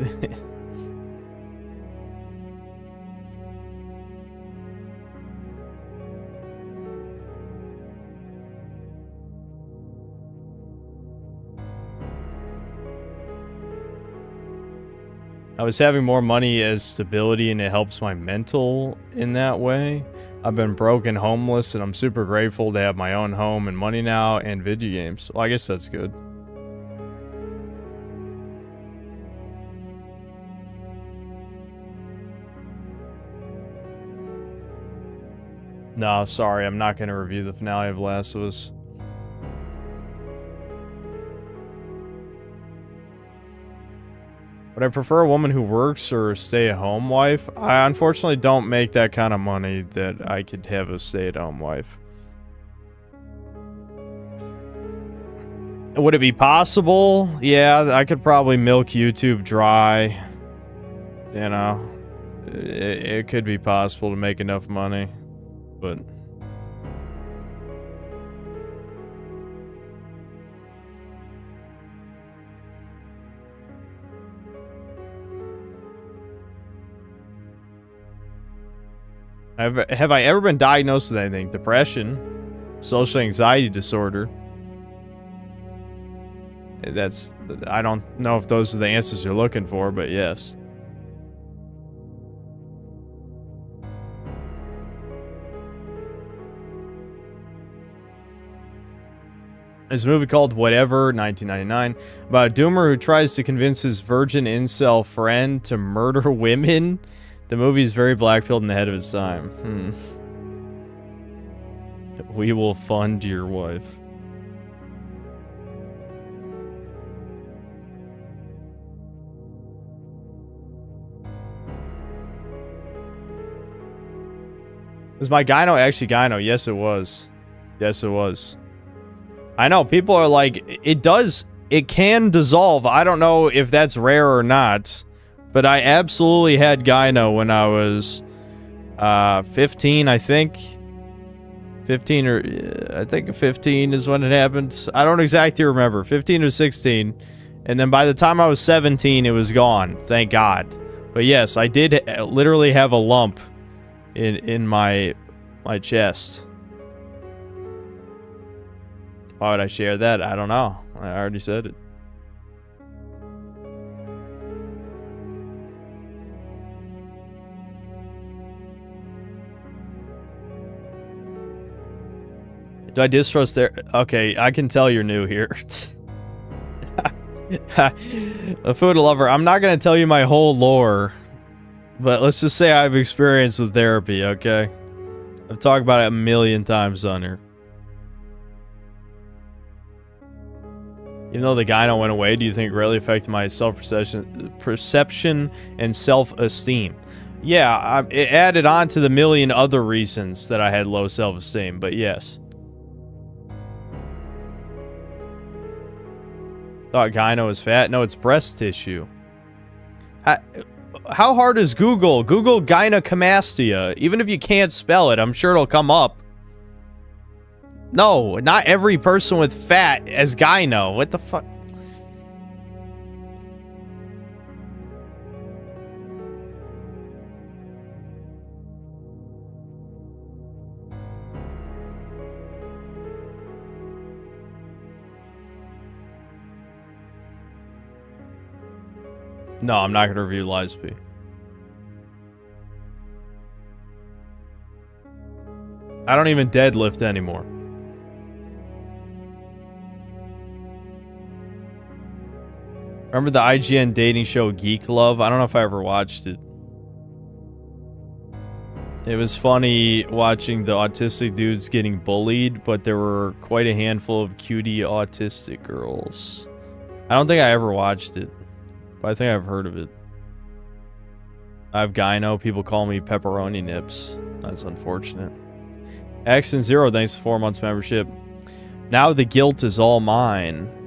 I was having more money as stability, and it helps my mental in that way. I've been broke and homeless, and I'm super grateful to have my own home and money now and video games. Well, I guess that's good. No, sorry, I'm not going to review the finale of Last of Us. Would I prefer a woman who works or a stay-at-home wife? I unfortunately don't make that kind of money that I could have a stay-at-home wife. Would it be possible? Yeah, I could probably milk YouTube dry. You know, it could be possible to make enough money, but... Have I ever been diagnosed with anything? Depression, social anxiety disorder. That's, I don't know if those are the answers you're looking for, but yes. There's a movie called Whatever, 1999, about a doomer who tries to convince his virgin incel friend to murder women. The movie is very black-pilled and ahead of its time. We will fund your wife. Was my gyno actually gyno? Yes, it was. Yes, it was. I know, people are like, it can dissolve. I don't know if that's rare or not. But I absolutely had gyno when I was 15, I think. 15 or... I think 15 is when it happened. I don't exactly remember. 15 or 16. And then by the time I was 17, it was gone. Thank God. But yes, I did literally have a lump in my chest. Why would I share that? I don't know. I already said it. Do I distrust there? Okay, I can tell you're new here. A food lover. I'm not going to tell you my whole lore. But let's just say I've experience with therapy, okay? I've talked about it a million times on here. Even though the gyno went away, do you think it really affected my self-perception and self-esteem? Yeah, it added on to the million other reasons that I had low self-esteem, but yes. Thought gyno was fat. No, it's breast tissue. How hard is Google? Google gynecomastia. Even if you can't spell it, I'm sure it'll come up. No, not every person with fat as gyno. What the fuck? No, I'm not going to review Lisby. I don't even deadlift anymore. Remember the IGN dating show Geek Love? I don't know if I ever watched it. It was funny watching the autistic dudes getting bullied, but there were quite a handful of cutie autistic girls. I don't think I ever watched it, but I think I've heard of it. I have gyno. People call me pepperoni nips. That's unfortunate. X and Zero, thanks for 4 months membership. Now the guilt is all mine.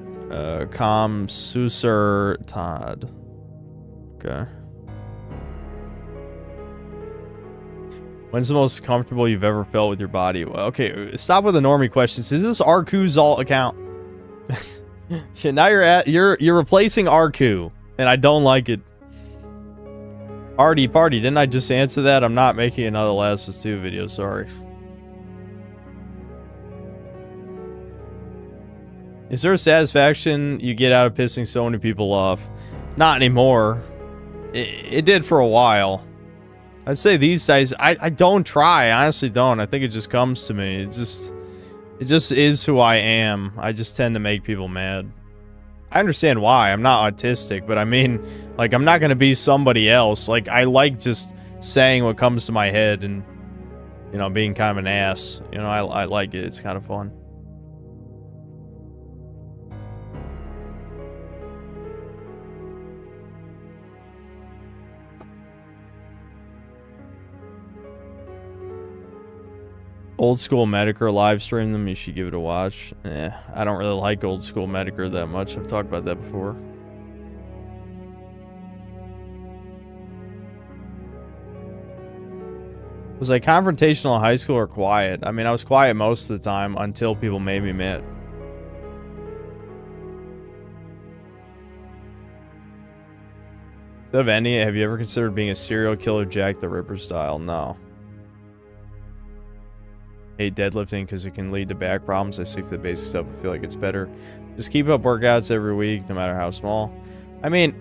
Com Susur Todd. Okay. When's the most comfortable you've ever felt with your body? Well, okay, stop with the normie questions. Is this Arku's alt account? Now you're replacing Arku, and I don't like it. Party, didn't I just answer that? I'm not making another Last of Us 2 video, sorry. Is there a satisfaction you get out of pissing so many people off? Not anymore. It did for a while. I'd say these days, I don't try. I honestly don't. I think it just comes to me. It just is who I am. I just tend to make people mad. I understand why. I'm not autistic, but I mean, like, I'm not gonna be somebody else. Like, I like just saying what comes to my head and, you know, being kind of an ass. You know, I like it. It's kind of fun. Old School Medicare live stream them. You should give it a watch. I don't really like Old School Medicare that much. I've talked about that before. Was I confrontational in high school or quiet? I mean, I was quiet most of the time until people made me mad. Instead of any, have you ever considered being a serial killer Jack the Ripper style? No. Hate deadlifting because it can lead to back problems. I stick to the basic stuff. I feel like it's better. Just keep up workouts every week, no matter how small. I mean,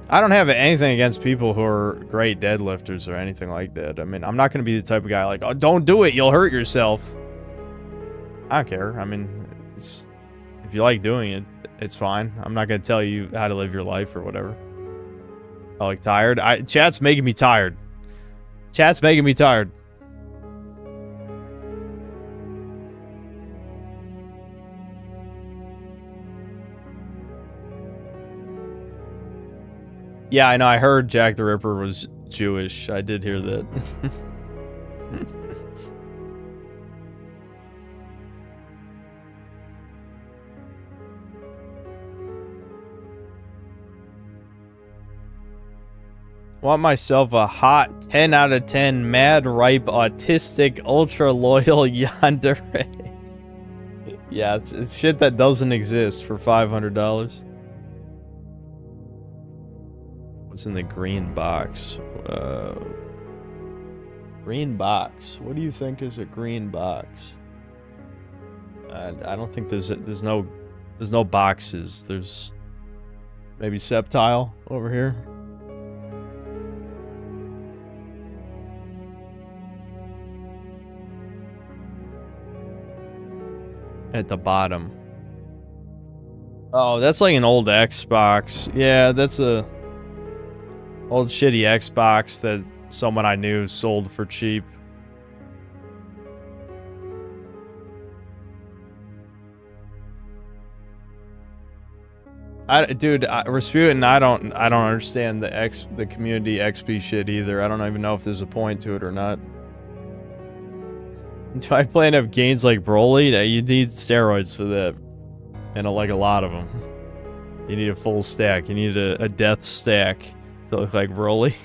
I don't have anything against people who are great deadlifters or anything like that. I mean, I'm not going to be the type of guy like, oh, don't do it, you'll hurt yourself. I don't care. I mean, it's, if you like doing it, it's fine. I'm not going to tell you how to live your life or whatever. I like tired. Chat's making me tired. Chat's making me tired. Yeah, I know. I heard Jack the Ripper was Jewish. I did hear that. Want myself a hot 10 out of 10 mad ripe autistic ultra loyal yandere. Yeah, it's shit that doesn't exist for $500. What's in the green box? Green box. What do you think is a green box? I don't think there's no boxes. There's maybe Septile over here. At the bottom. Oh, that's like an old Xbox. Yeah, that's a old shitty Xbox that someone I knew sold for cheap. Dude, Rasputin, I don't understand the community XP shit either. I don't even know if there's a point to it or not. Do I plan to have gains like Broly? You need steroids for that. And like a lot of them. You need a full stack. You need a death stack to look like Broly.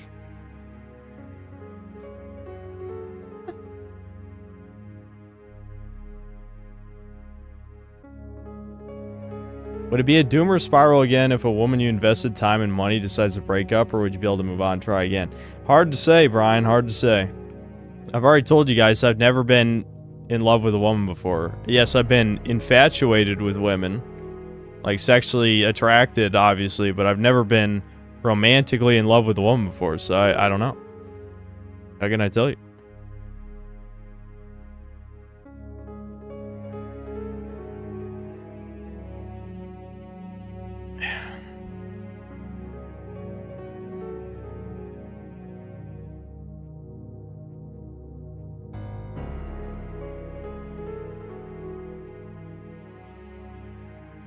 Would it be a doomer spiral again if a woman you invested time and money decides to break up, or would you be able to move on and try again? Hard to say, Brian. Hard to say. I've already told you guys I've never been in love with a woman before. Yes, I've been infatuated with women. Like, sexually attracted, obviously, but I've never been romantically in love with a woman before, so I don't know. How can I tell you?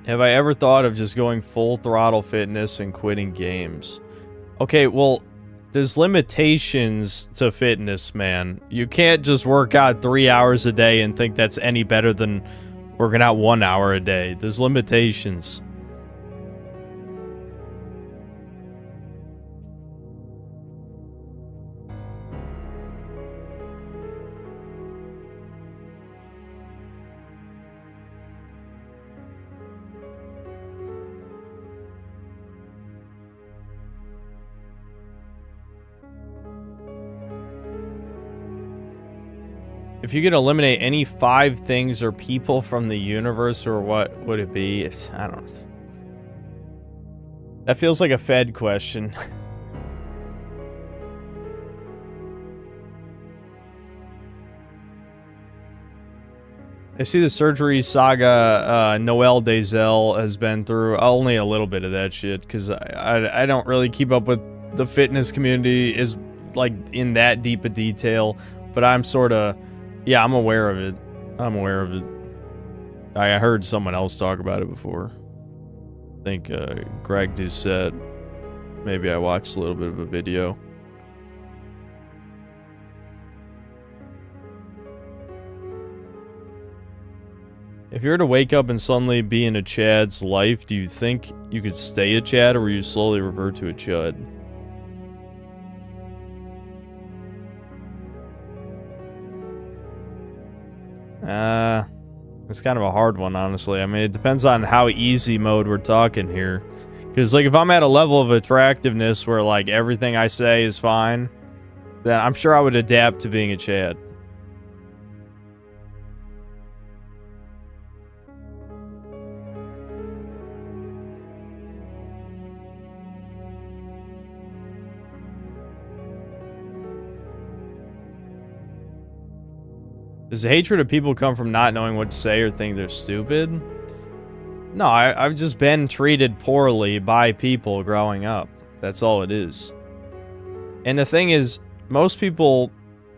Have I ever thought of just going full throttle fitness and quitting games? Okay, well, there's limitations to fitness, man. You can't just work out 3 hours a day and think that's any better than working out 1 hour a day. There's limitations. If you could eliminate any 5 things or people from the universe, or what would it be? I don't know. That feels like a Fed question. I see the surgery saga Noel Dazel has been through. Only a little bit of that shit, because I don't really keep up with the fitness community is like in that deep a detail, but I'm sort of, yeah, I'm aware of it. I'm aware of it. I heard someone else talk about it before. I think Greg Doucette. Maybe I watched a little bit of a video. If you were to wake up and suddenly be in a Chad's life, do you think you could stay a Chad, or will you slowly revert to a Chud? It's kind of a hard one, honestly. I mean, it depends on how easy mode we're talking here. Because, like, if I'm at a level of attractiveness where, like, everything I say is fine, then I'm sure I would adapt to being a Chad. Does the hatred of people come from not knowing what to say or think they're stupid? No, I've just been treated poorly by people growing up. That's all it is. And the thing is, most people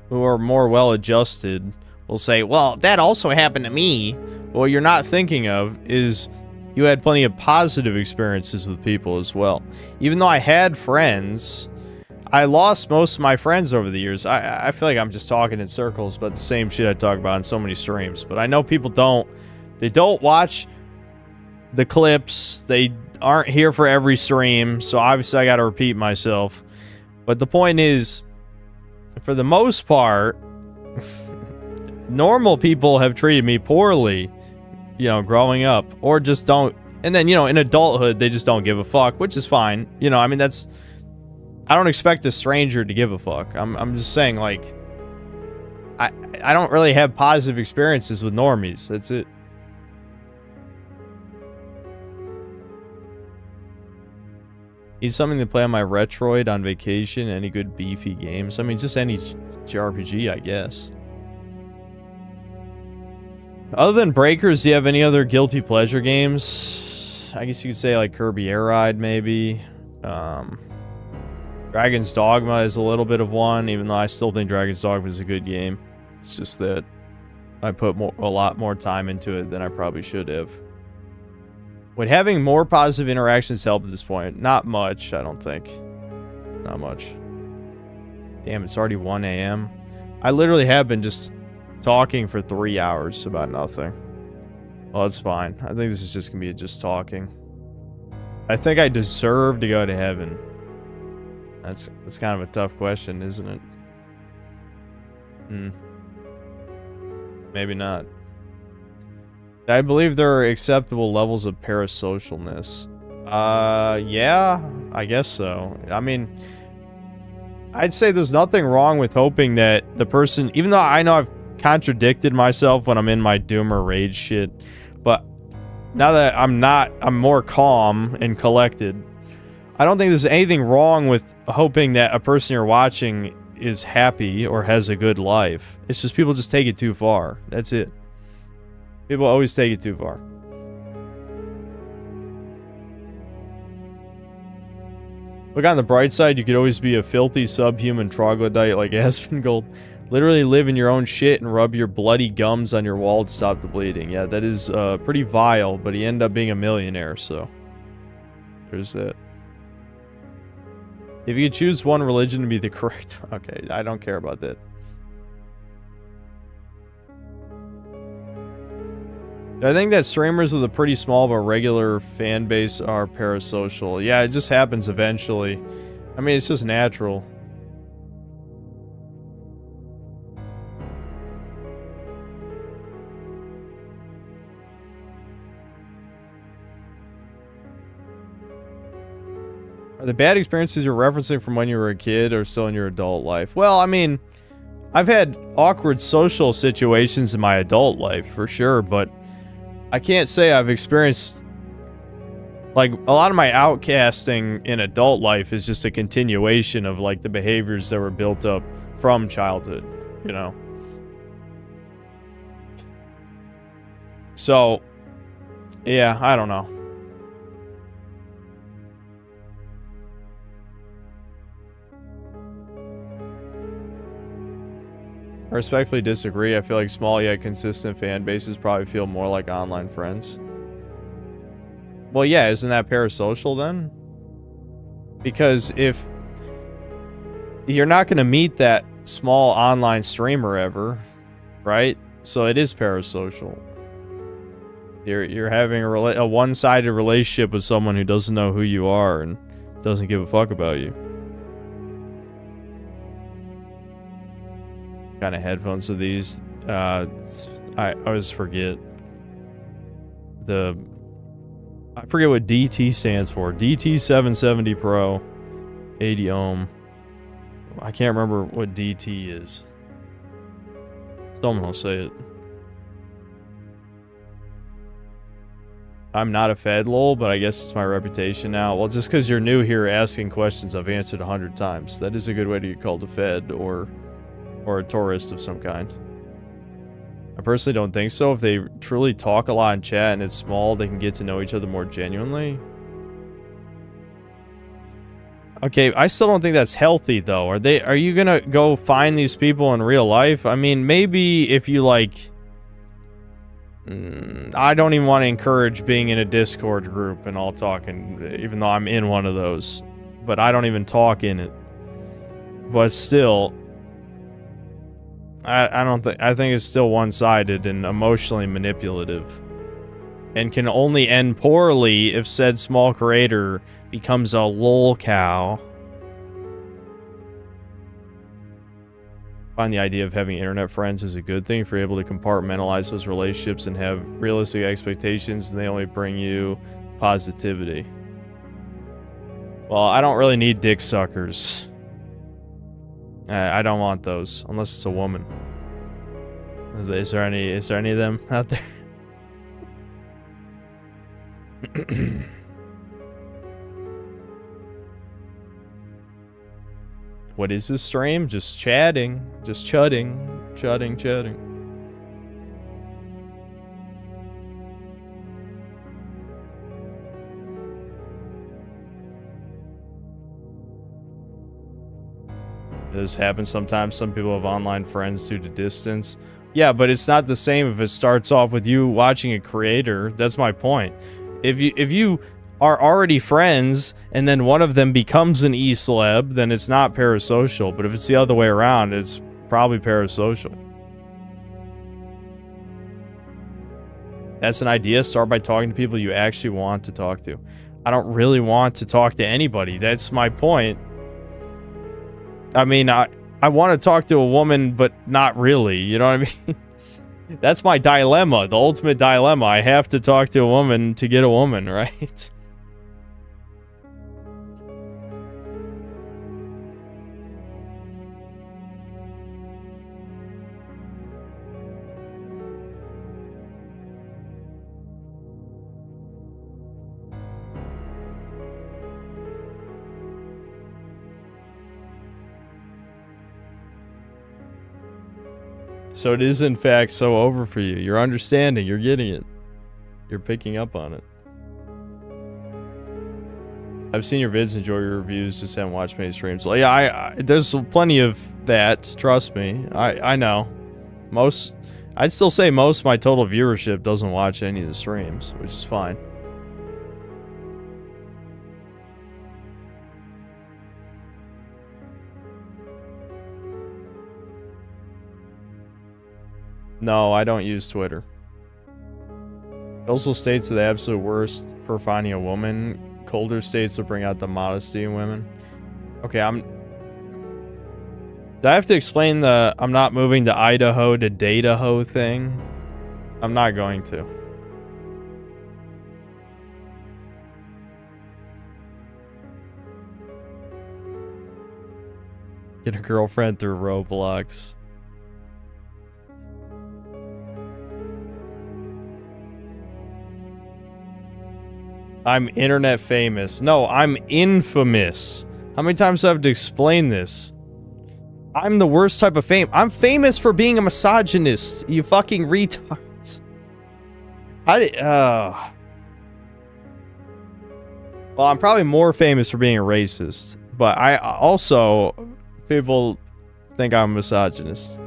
who are more well-adjusted will say, well, that also happened to me. What you're not thinking of is you had plenty of positive experiences with people as well. Even though I had friends, I lost most of my friends over the years. I feel like I'm just talking in circles about the same shit I talk about in so many streams. But I know people don't watch the clips. They aren't here for every stream. So obviously I got to repeat myself. But the point is, for the most part, normal people have treated me poorly, you know, growing up. Or just don't. And then, you know, in adulthood, they just don't give a fuck, which is fine. You know, I mean, that's... I don't expect a stranger to give a fuck. I'm just saying, like, I don't really have positive experiences with normies. That's it. Need something to play on my Retroid on vacation. Any good beefy games? I mean, just any JRPG, I guess. Other than Breakers, do you have any other guilty pleasure games? I guess you could say, like, Kirby Air Ride, maybe. Dragon's Dogma is a little bit of one, even though I still think Dragon's Dogma is a good game. It's just that I put a lot more time into it than I probably should have. Would having more positive interactions help at this point? Not much, I don't think. Not much. Damn, it's already 1 a.m. I literally have been just talking for 3 hours about nothing. Well, that's fine. I think this is just gonna be just talking. I think I deserve to go to heaven. That's kind of a tough question, isn't it? Maybe not. I believe there are acceptable levels of parasocialness. Yeah, I guess so. I mean, I'd say there's nothing wrong with hoping that the person, even though I know I've contradicted myself when I'm in my doomer rage shit, but now that I'm more calm and collected. I don't think there's anything wrong with hoping that a person you're watching is happy or has a good life. It's just people just take it too far. That's it. People always take it too far. Look on the bright side, you could always be a filthy subhuman troglodyte like Aspengold. Literally live in your own shit and rub your bloody gums on your wall to stop the bleeding. Yeah, that is pretty vile, but he ended up being a millionaire, so there's that. If you could choose one religion to be the correct... Okay, I don't care about that. I think that streamers with a pretty small but regular fan base are parasocial. Yeah, it just happens eventually. I mean, it's just natural. Are the bad experiences you're referencing from when you were a kid or still in your adult life? Well, I mean, I've had awkward social situations in my adult life, for sure, but I can't say I've experienced... Like, a lot of my outcasting in adult life is just a continuation of, like, the behaviors that were built up from childhood, you know? So, yeah, I don't know. I respectfully disagree. I feel like small yet consistent fan bases probably feel more like online friends. Well, yeah, isn't that parasocial then? Because if you're not going to meet that small online streamer ever, right? So it is parasocial. You're having a one-sided relationship with someone who doesn't know who you are and doesn't give a fuck about you. Kind of headphones are these? I always forget. I forget what DT stands for. DT 770 Pro, 80 ohm. I can't remember what DT is. Someone will say it. I'm not a Fed lol, but I guess it's my reputation now. Well, just because you're new here asking questions I've answered 100 times. That is a good way to get called a Fed or a tourist of some kind. I personally don't think so. If they truly talk a lot in chat and it's small, they can get to know each other more genuinely. Okay, I still don't think that's healthy though. Are you gonna go find these people in real life? I mean, maybe if you like... I don't even want to encourage being in a Discord group and all talking, even though I'm in one of those. But I don't even talk in it. But still... I think it's still one-sided and emotionally manipulative. And can only end poorly if said small creator becomes a lol cow. Find the idea of having internet friends is a good thing if you're able to compartmentalize those relationships and have realistic expectations and they only bring you positivity. Well, I don't really need dick suckers. I don't want those, unless it's a woman. Is there any of them out there? What is this stream? Just chatting. Just chudding. Chudding. This happens sometimes. Some people have online friends due to distance. Yeah, but it's not the same if it starts off with you watching a creator. That's my point. If you are already friends and then one of them becomes an e-celeb, then it's not parasocial. But if it's the other way around, it's probably parasocial. That's an idea. Start by talking to people you actually want to talk to. I don't really want to talk to anybody. That's my point. I mean, I want to talk to a woman, but not really. You know what I mean? That's my dilemma. The ultimate dilemma. I have to talk to a woman to get a woman, right? So it is in fact so over for you. You're understanding. You're getting it. You're picking up on it. I've seen your vids, enjoy your reviews, just haven't watched many streams. Well, yeah, there's plenty of that. Trust me. I know. I'd still say most of my total viewership doesn't watch any of the streams, which is fine. No, I don't use Twitter. It also states the absolute worst for finding a woman. Colder states will bring out the modesty in women. Okay, do I have to explain the I'm not moving to Idaho to Dataho thing? I'm not going to. Get a girlfriend through Roblox. I'm internet famous. No, I'm infamous. How many times do I have to explain this? I'm the worst type of fame. I'm famous for being a misogynist, you fucking retards. Well, I'm probably more famous for being a racist, but I also, people think I'm a misogynist.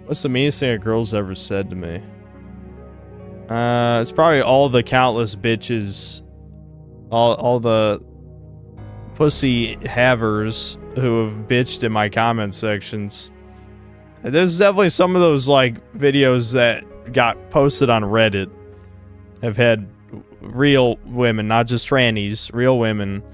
What's the meanest thing a girl's ever said to me? It's probably all the countless bitches, all the pussy havers who have bitched in my comment sections. There's definitely some of those like videos that got posted on Reddit have had real women, not just trannies, real women,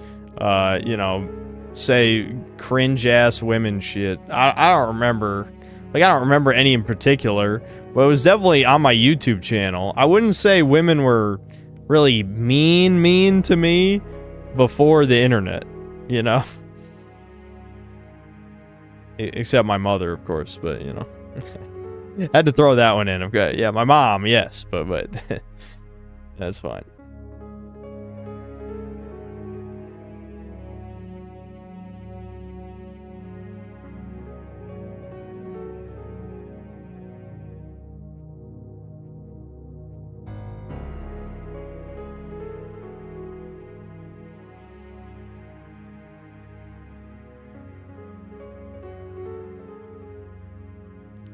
you know, say cringe ass women shit. I don't remember. Like, I don't remember any in particular, but it was definitely on my YouTube channel. I wouldn't say women were really mean to me before the internet, you know? Except my mother, of course, but, you know. I had to throw that one in. Okay, yeah, my mom, yes, but that's fine.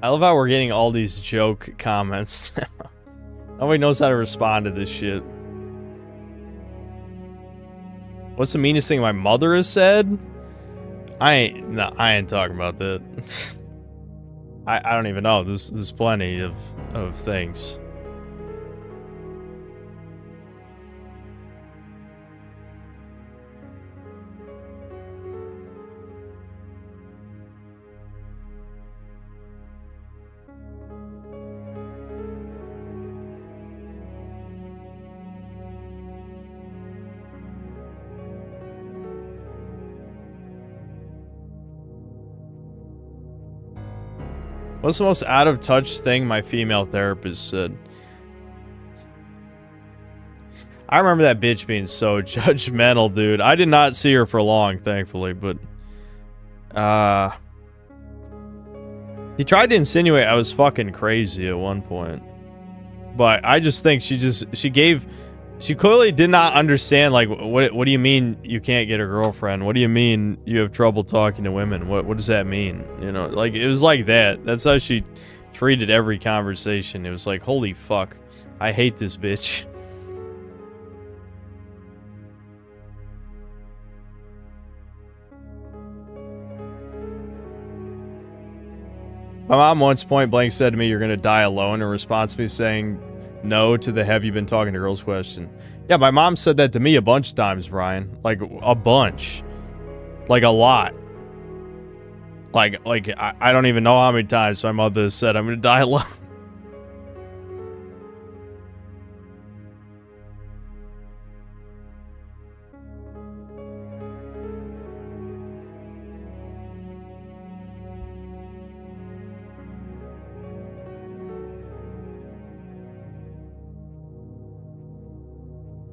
I love how we're getting all these joke comments. Nobody knows how to respond to this shit. What's the meanest thing my mother has said? I ain't talking about that. I don't even know. There's plenty of things. What's the most out-of-touch thing my female therapist said? I remember that bitch being so judgmental, dude. I did not see her for long, thankfully, but... He tried to insinuate I was fucking crazy at one point. But I just think she clearly did not understand, like, what do you mean you can't get a girlfriend? What do you mean you have trouble talking to women? What does that mean? You know, like, it was like that. That's how she treated every conversation. It was like, holy fuck, I hate this bitch. My mom once point blank said to me, "You're gonna die alone," in response to me saying no to the "have you been talking to girls" question. Yeah, my mom said that to me a bunch of times, Brian. Like, a bunch. Like, a lot. Like I don't even know how many times my mother has said, "I'm gonna die alone."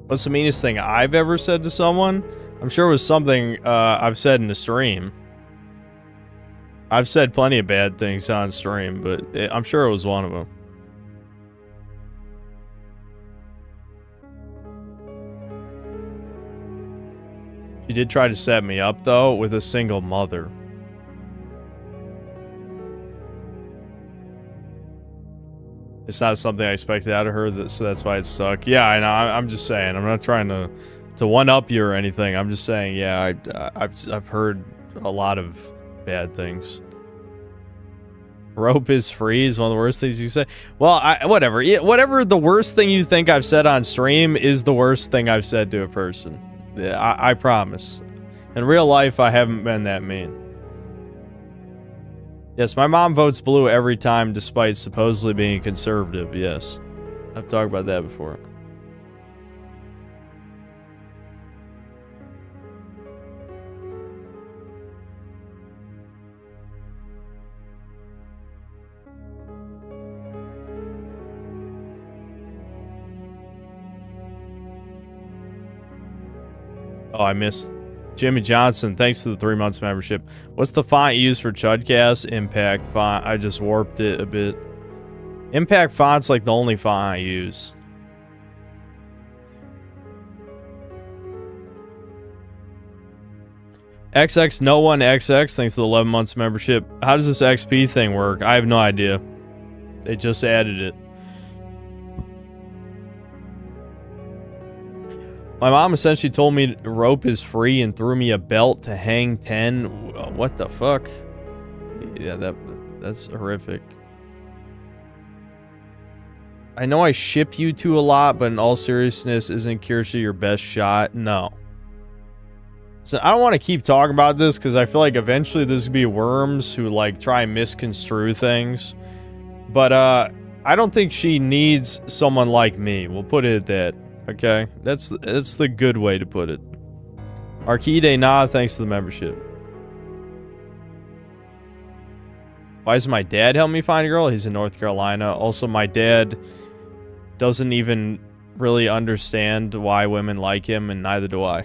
What's the meanest thing I've ever said to someone? I'm sure it was something I've said in a stream. I've said plenty of bad things on stream, but I'm sure it was one of them. She did try to set me up, though, with a single mother. It's not something I expected out of her, so that's why it stuck. Yeah, I know. I'm just saying. I'm not trying to one-up you or anything. I'm just saying, yeah, I've heard a lot of bad things. Rope is free is one of the worst things you say. Well, whatever. Whatever the worst thing you think I've said on stream is the worst thing I've said to a person. Yeah, I promise. In real life, I haven't been that mean. Yes, my mom votes blue every time despite supposedly being conservative, yes. I've talked about that before. Oh, I missed Jimmy Johnson. Thanks to the 3 months membership. What's the font you use for Chudcast? Impact font. I just warped it a bit. Impact font's like the only font I use. XX No One XX. Thanks to the 11 months membership. How does this XP thing work? I have no idea. They just added it. My mom essentially told me rope is free and threw me a belt to hang 10. What the fuck? Yeah, that's horrific. I know I ship you two a lot, but in all seriousness, isn't Kirsty your best shot? No. So I don't want to keep talking about this because I feel like eventually there's gonna be worms who like try and misconstrue things. But I don't think she needs someone like me. We'll put it at that. Okay, that's the good way to put it. Arcade nah, thanks to the membership. Why does my dad help me find a girl? He's in North Carolina. Also, my dad doesn't even really understand why women like him, and neither do I.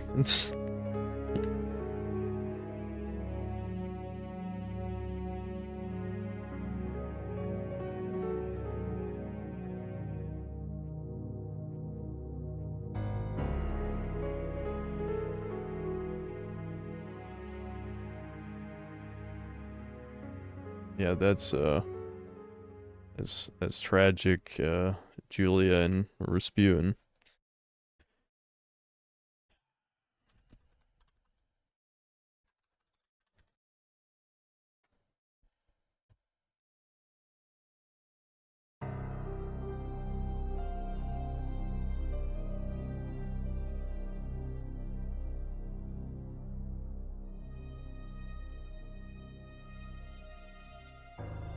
Yeah, that's tragic, Julia and Rasputin.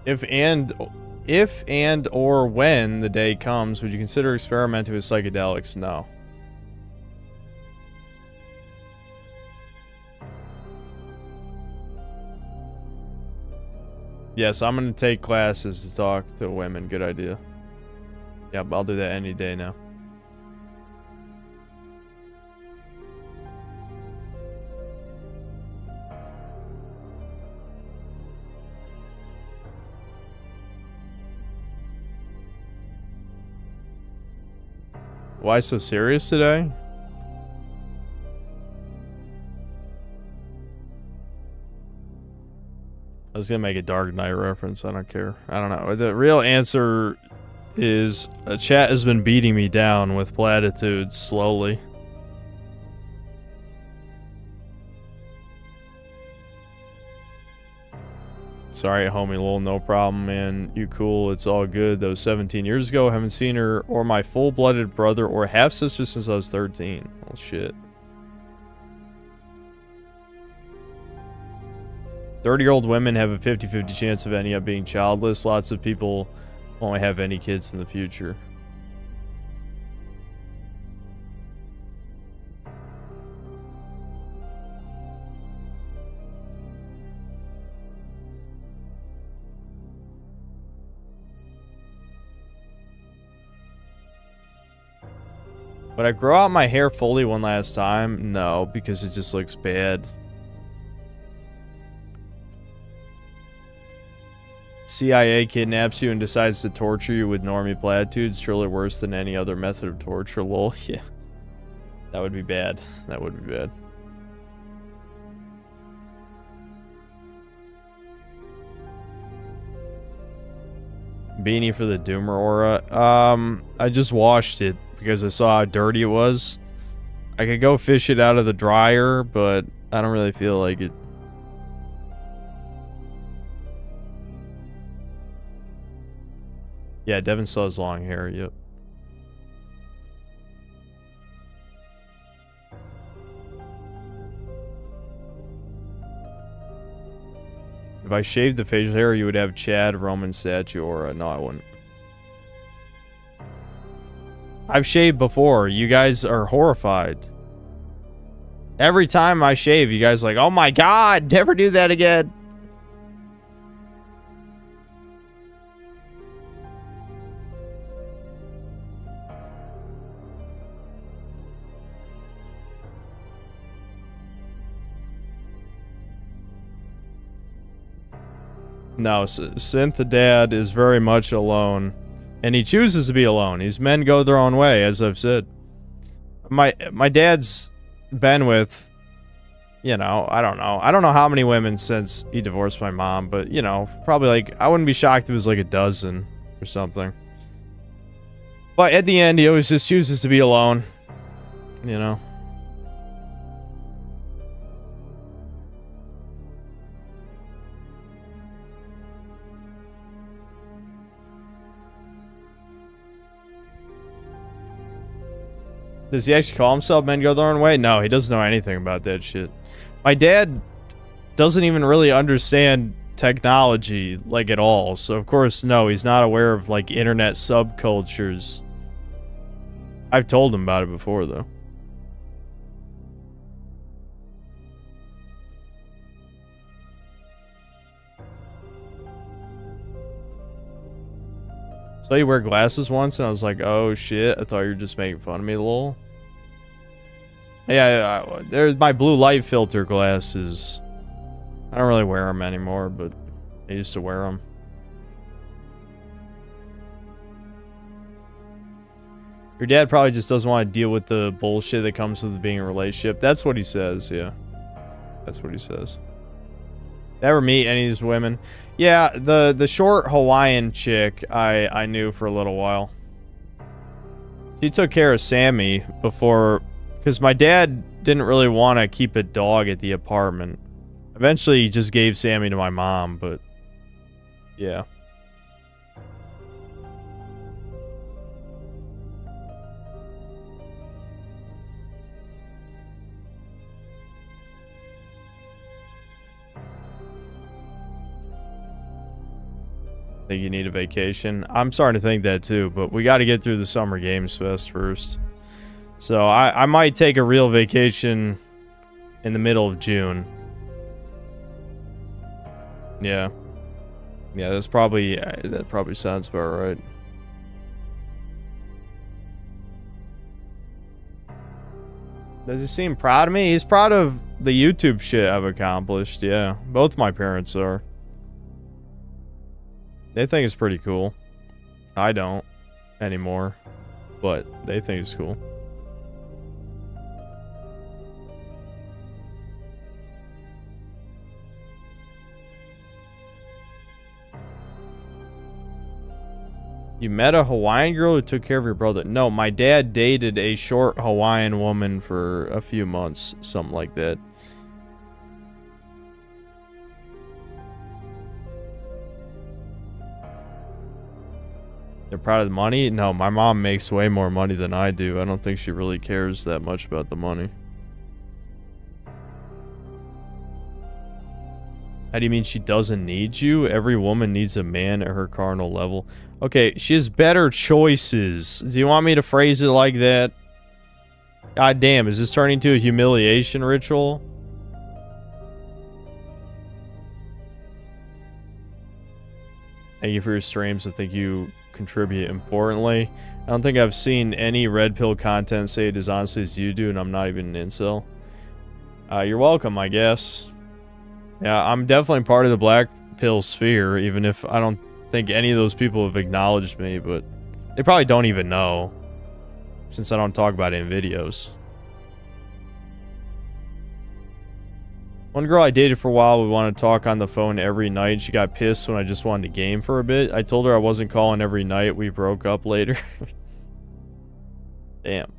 If and or when the day comes, would you consider experimenting with psychedelics? No. Yes, I'm gonna take classes to talk to women. Good idea. Yep, I'll do that any day now. Why so serious today? I was gonna make a Dark Knight reference. I don't care. I don't know. The real answer is chat has been beating me down with platitudes slowly. Sorry, homie, lol, no problem, man. You cool, it's all good. That was 17 years ago. Haven't seen her or my full-blooded brother or half-sister since I was 13. Well, shit. 30-year-old women have a 50-50 chance of ending up being childless. Lots of people won't have any kids in the future. Would I grow out my hair fully one last time? No, because it just looks bad. CIA kidnaps you and decides to torture you with normie platitudes. Truly worse than any other method of torture, lol. Yeah. That would be bad. That would be bad. Beanie for the Doomer aura. I just washed it because I saw how dirty it was. I could go fish it out of the dryer, but I don't really feel like it. Yeah, Devin still has long hair, yep. If I shaved the facial hair, you would have Chad, Roman statue, or no, I wouldn't. I've shaved before. You guys are horrified. Every time I shave, you guys are like, oh my god, never do that again. No, Synth the dad is very much alone. And he chooses to be alone. These men go their own way, as I've said. My dad's been with, you know, I don't know how many women since he divorced my mom, but, you know, probably like, I wouldn't be shocked if it was like a dozen or something. But at the end, he always just chooses to be alone, you know. Does he actually call himself Men Go Their Own Way? No, he doesn't know anything about that shit. My dad doesn't even really understand technology, like, at all. So, of course, no, he's not aware of, like, internet subcultures. I've told him about it before, though. So you wear glasses once, and I was like, oh shit, I thought you were just making fun of me, lol. Yeah, there's my blue light filter glasses. I don't really wear them anymore, but I used to wear them. Your dad probably just doesn't want to deal with the bullshit that comes with being in a relationship. That's what he says, yeah. That's what he says. Never meet any of these women. Yeah, the short Hawaiian chick I knew for a little while. She took care of Sammy before, because my dad didn't really want to keep a dog at the apartment. Eventually, he just gave Sammy to my mom, but yeah. Think you need a vacation? I'm starting to think that too, but we got to get through the Summer Games Fest first. So I might take a real vacation in the middle of June. Yeah. Yeah, that probably sounds about right. Does he seem proud of me? He's proud of the YouTube shit I've accomplished, yeah. Both my parents are. They think it's pretty cool. I don't anymore, but they think it's cool. You met a Hawaiian girl who took care of your brother? No, my dad dated a short Hawaiian woman for a few months, something like that. They're proud of the money? No, my mom makes way more money than I do. I don't think she really cares that much about the money. How do you mean she doesn't need you? Every woman needs a man at her carnal level. Okay, she has better choices. Do you want me to phrase it like that? God damn, is this turning into a humiliation ritual? Thank you for your streams. I think you contribute importantly. I don't think I've seen any red pill content say it as honestly as you do, and I'm not even an incel. You're welcome, I guess. Yeah, I'm definitely part of the black pill sphere, even if I don't think any of those people have acknowledged me, but they probably don't even know, since I don't talk about it in videos. One girl I dated for a while would want to talk on the phone every night. She got pissed when I just wanted to game for a bit. I told her I wasn't calling every night. We broke up later. Damn.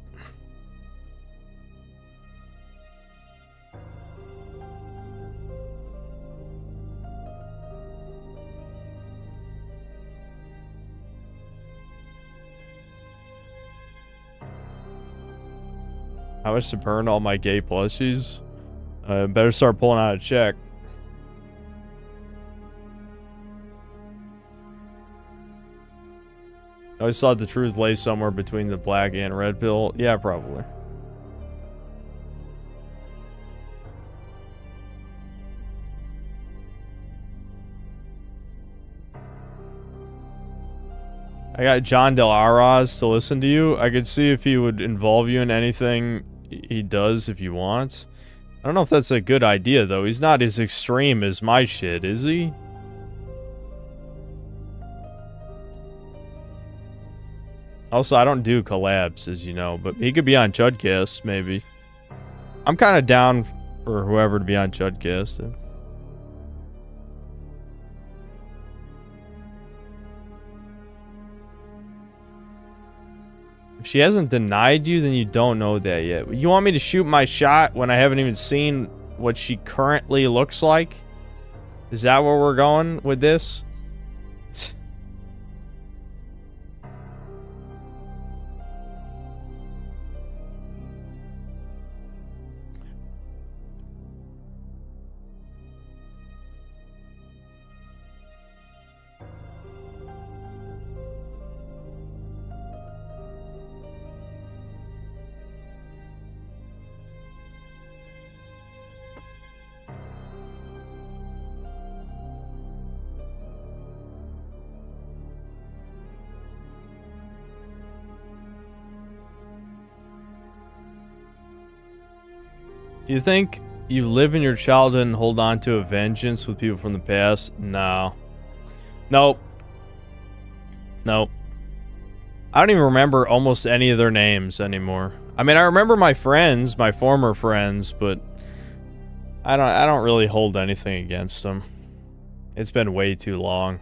How much to burn all my gay plushies? Better start pulling out a check. I always thought the truth lay somewhere between the black and red pill. Yeah, probably. I got John Del Arroz to listen to you. I could see if he would involve you in anything he does if you want. I don't know if that's a good idea, though. He's not as extreme as my shit, is he? Also, I don't do collabs, as you know, but he could be on Chudcast, maybe. I'm kind of down for whoever to be on Chudcast. If she hasn't denied you, then you don't know that yet. You want me to shoot my shot when I haven't even seen what she currently looks like? Is that where we're going with this? Do you think you live in your childhood and hold on to a vengeance with people from the past? No. Nope. Nope. I don't even remember almost any of their names anymore. I mean, I remember my friends, my former friends, but I don't really hold anything against them. It's been way too long.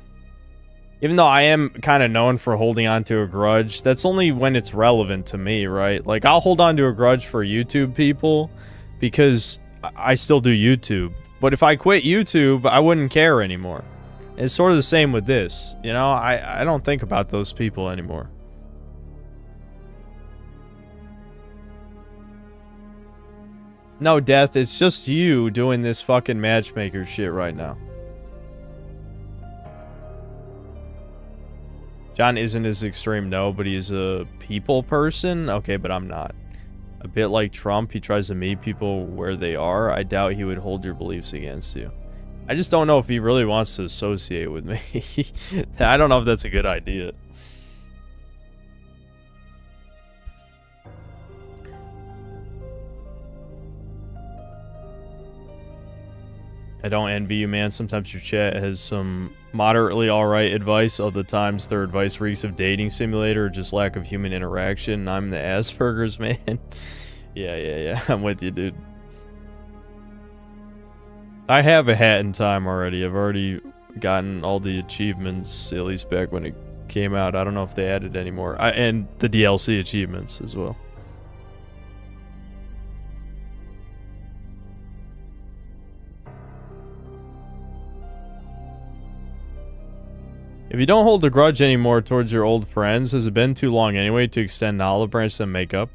Even though I am kind of known for holding on to a grudge, that's only when it's relevant to me, right? Like, I'll hold on to a grudge for YouTube people because I still do YouTube. But if I quit YouTube, I wouldn't care anymore. It's sort of the same with this. You know, I don't think about those people anymore. No, Death, it's just you doing this fucking matchmaker shit right now. John isn't as extreme, no, but he's a people person? Okay, but I'm not. A bit like Trump, he tries to meet people where they are. I doubt he would hold your beliefs against you. I just don't know if he really wants to associate with me. I don't know if that's a good idea. I don't envy you, man. Sometimes your chat has some moderately alright advice. Other times their advice reeks of dating simulator or just lack of human interaction. I'm the Asperger's man. Yeah. I'm with you, dude. I have a hat in time already. I've already gotten all the achievements, at least back when it came out. I don't know if they added any more. And the DLC achievements as well. If you don't hold a grudge anymore towards your old friends, has it been too long anyway to extend an olive branch and make up?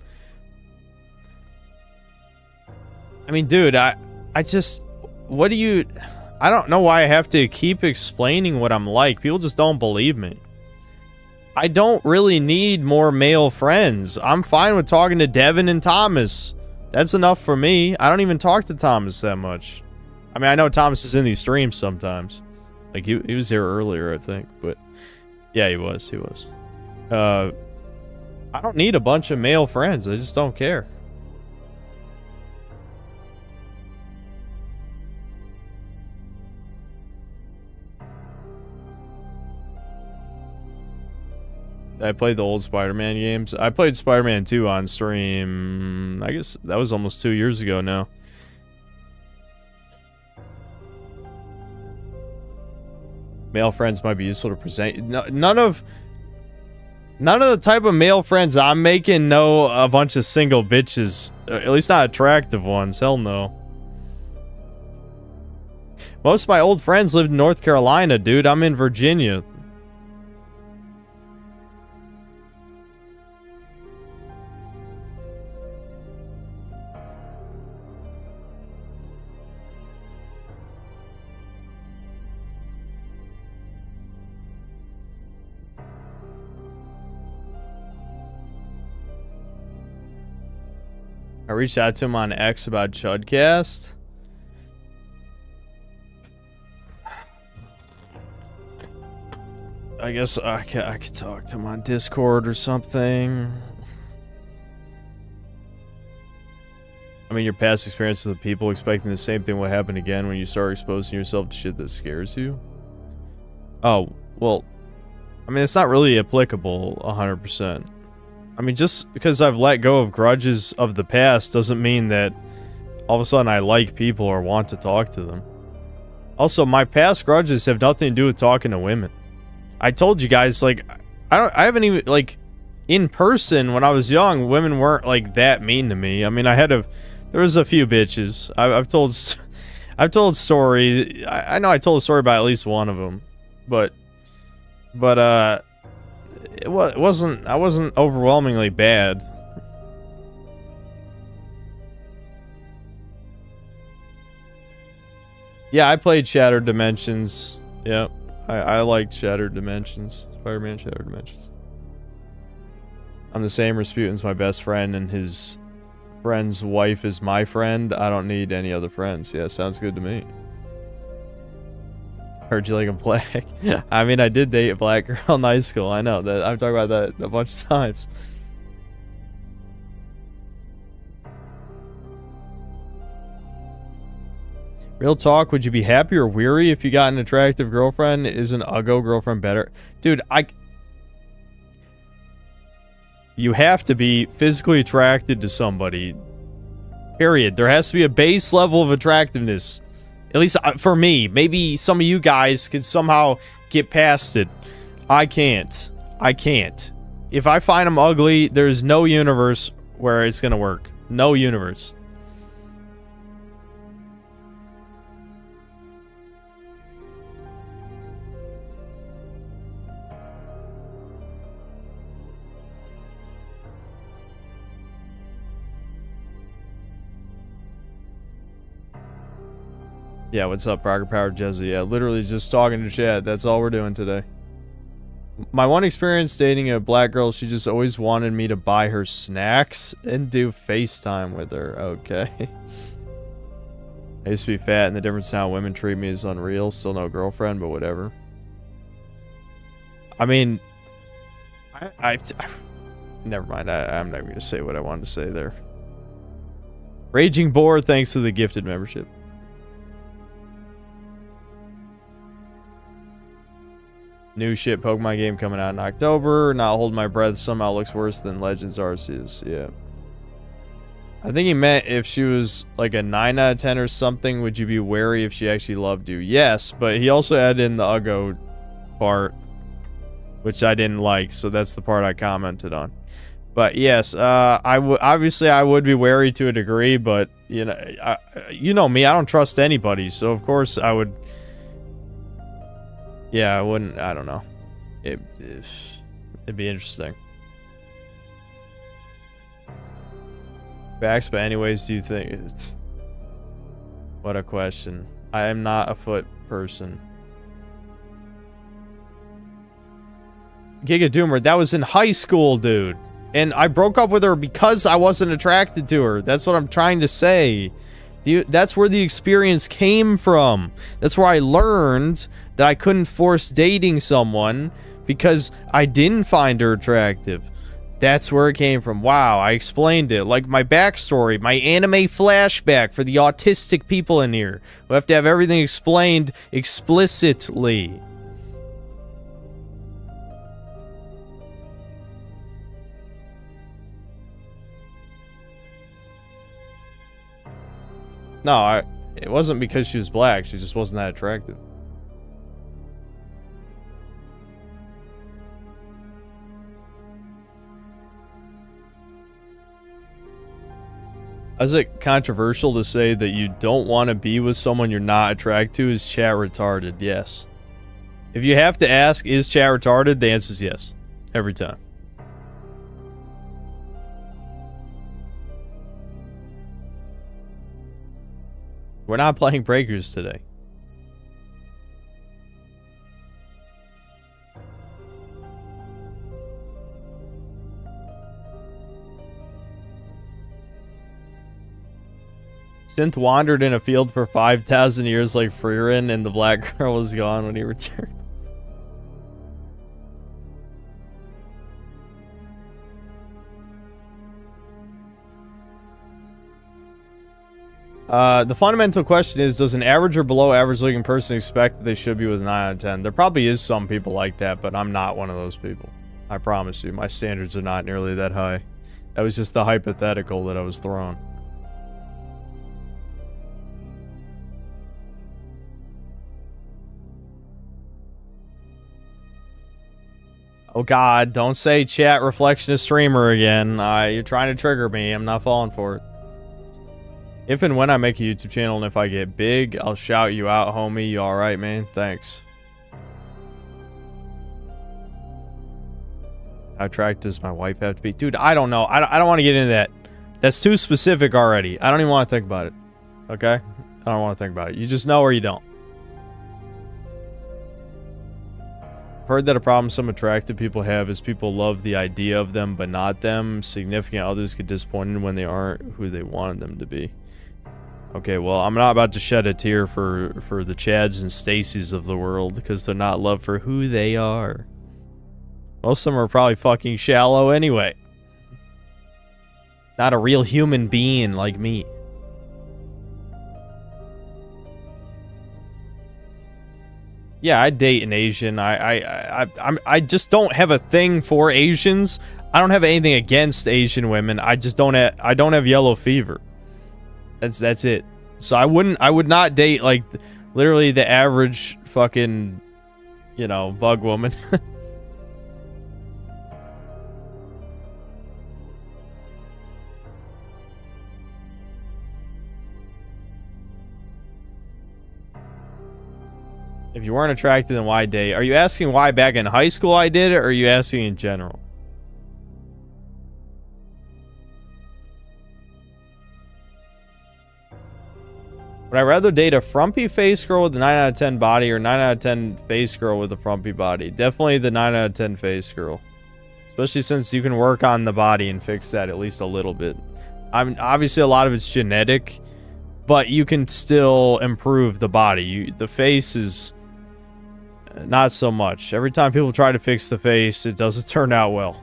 I mean, dude, I just... What do you... I don't know why I have to keep explaining what I'm like. People just don't believe me. I don't really need more male friends. I'm fine with talking to Devin and Thomas. That's enough for me. I don't even talk to Thomas that much. I mean, I know Thomas is in these streams sometimes. Like, he was here earlier, I think, but... Yeah, he was. I don't need a bunch of male friends. I just don't care. I played the old Spider-Man games. I played Spider-Man 2 on stream... I guess that was almost 2 years ago now. Male friends might be useful to present. No, none of the type of male friends I'm making know a bunch of single bitches. At least not attractive ones. Hell no. Most of my old friends lived in North Carolina, dude. I'm in Virginia. I reached out to him on X about Chudcast. I guess I could talk to him on Discord or something. I mean, your past experiences with people expecting the same thing will happen again when you start exposing yourself to shit that scares you. Oh, well, I mean, it's not really applicable 100%. I mean, just because I've let go of grudges of the past doesn't mean that all of a sudden I like people or want to talk to them. Also, my past grudges have nothing to do with talking to women. I told you guys, like, I haven't even, like, in person when I was young, women weren't, like, that mean to me. I mean, there was a few bitches. I've told stories. I know I told a story about at least one of them, but I wasn't overwhelmingly bad. Yeah, I played Shattered Dimensions. Yep. I liked Shattered Dimensions. Spider-Man Shattered Dimensions. I'm the same. Rasputin's my best friend, and his friend's wife is my friend. I don't need any other friends. Yeah, sounds good to me. Heard you like a black. I mean, I did date a black girl in high school. I know that. I've talked about that a bunch of times. Real talk, would you be happy or weary if you got an attractive girlfriend? Is an uggo girlfriend better? Dude, you have to be physically attracted to somebody. Period. There has to be a base level of attractiveness. At least for me. Maybe some of you guys could somehow get past it. I can't. I can't. If I find them ugly, there's no universe where it's gonna work. No universe. Yeah, what's up, Rocker Power Jezzy? Yeah, literally just talking to chat. That's all we're doing today. My one experience dating a black girl, she just always wanted me to buy her snacks and do FaceTime with her. Okay. I used to be fat, and the difference in how women treat me is unreal. Still no girlfriend, but whatever. I mean, never mind. I'm not going to say what I wanted to say there. Raging Boar, thanks to the gifted membership. New shit Pokemon game coming out in October. Not holding my breath somehow looks worse than Legends Arceus. Yeah. I think he meant if she was like a 9 out of 10 or something, would you be wary if she actually loved you? Yes, but he also added in the Uggo part, which I didn't like, so that's the part I commented on. But yes, obviously I would be wary to a degree, but you know me, I don't trust anybody, so of course I would. Yeah, I wouldn't. I don't know. It'd be interesting. Facts, but anyways, do you think it's... What a question. I am not a foot person. Giga Doomer, that was in high school, dude. And I broke up with her because I wasn't attracted to her. That's what I'm trying to say. That's where the experience came from. That's where I learned that I couldn't force dating someone because I didn't find her attractive. That's where it came from. Wow, I explained it. Like my backstory, my anime flashback for the autistic people in here. We have to have everything explained explicitly. No, it wasn't because she was black. She just wasn't that attractive. Is it controversial to say that you don't want to be with someone you're not attracted to? Is chat retarded? Yes. If you have to ask, is chat retarded? The answer is yes. Every time. We're not playing Breakers today. Synth wandered in a field for 5,000 years like Freerin, and the black girl was gone when he returned. The fundamental question is, does an average or below average looking person expect that they should be with a 9 out of 10? There probably is some people like that, but I'm not one of those people. I promise you, my standards are not nearly that high. That was just the hypothetical that I was throwing. Oh god, don't say chat reflectionist streamer again. You're trying to trigger me. I'm not falling for it. If and when I make a YouTube channel and if I get big, I'll shout you out, homie. You alright, man? Thanks. How attractive does my wife have to be? Dude, I don't know. I don't want to get into that. That's too specific already. I don't even want to think about it. Okay? I don't want to think about it. You just know or you don't. I've heard that a problem some attractive people have is people love the idea of them, but not them. Significant others get disappointed when they aren't who they wanted them to be. Okay, well, I'm not about to shed a tear for the Chads and Stacys of the world, because they're not loved for who they are. Most of them are probably fucking shallow anyway. Not a real human being like me. Yeah, I'd date an Asian. I just don't have a thing for Asians. I don't have anything against Asian women. I just don't have yellow fever. That's it. So I would not date like literally the average fucking, you know, bug woman. If you weren't attracted, then why date? Are you asking why back in high school I did it, or are you asking in general? Would I rather date a frumpy face girl with a 9 out of 10 body or 9 out of 10 face girl with a frumpy body? Definitely the 9 out of 10 face girl. Especially since you can work on the body and fix that at least a little bit. I mean, obviously a lot of it's genetic, but you can still improve the body. The face is not so much. Every time people try to fix the face, it doesn't turn out well.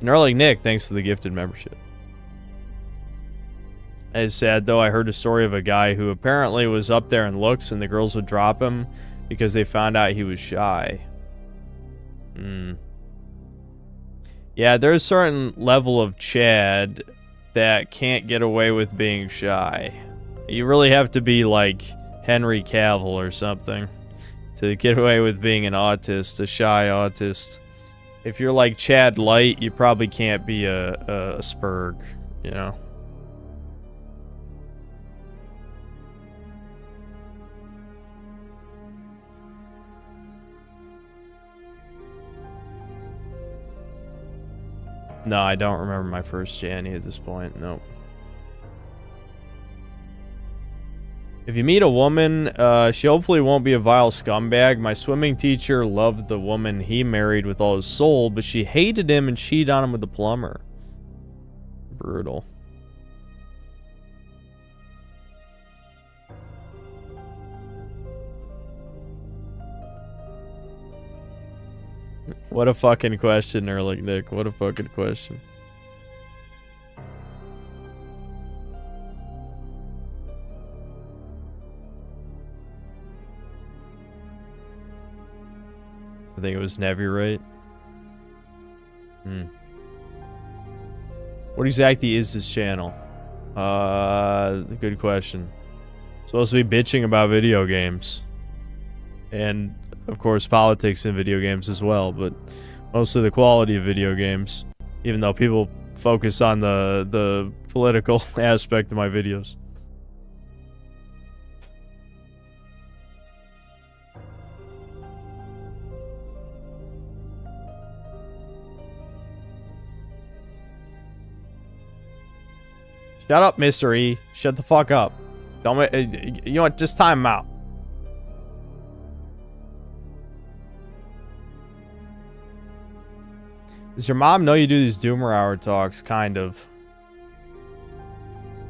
Nerling Nick, thanks to the gifted membership. It's sad though, I heard a story of a guy who apparently was up there in looks and the girls would drop him because they found out he was shy. Yeah, there's a certain level of Chad that can't get away with being shy. You really have to be like Henry Cavill or something to get away with being an autist, a shy autist. If you're like Chad Light, you probably can't be a Spurg, you know? No, I don't remember my first Janny at this point. Nope. If you meet a woman, she hopefully won't be a vile scumbag. My swimming teacher loved the woman he married with all his soul, but she hated him and cheated on him with the plumber. Brutal. What a fucking question, Erlich Nick. What a fucking question. I think it was Nevi, right? What exactly is this channel? Good question. Supposed to be bitching about video games. And, of course, politics in video games as well, but mostly the quality of video games. Even though people focus on the political aspect of my videos. Shut up, Mr. E. Shut the fuck up. Don't you know what? Just time him out. Does your mom know you do these Doomer Hour talks? Kind of.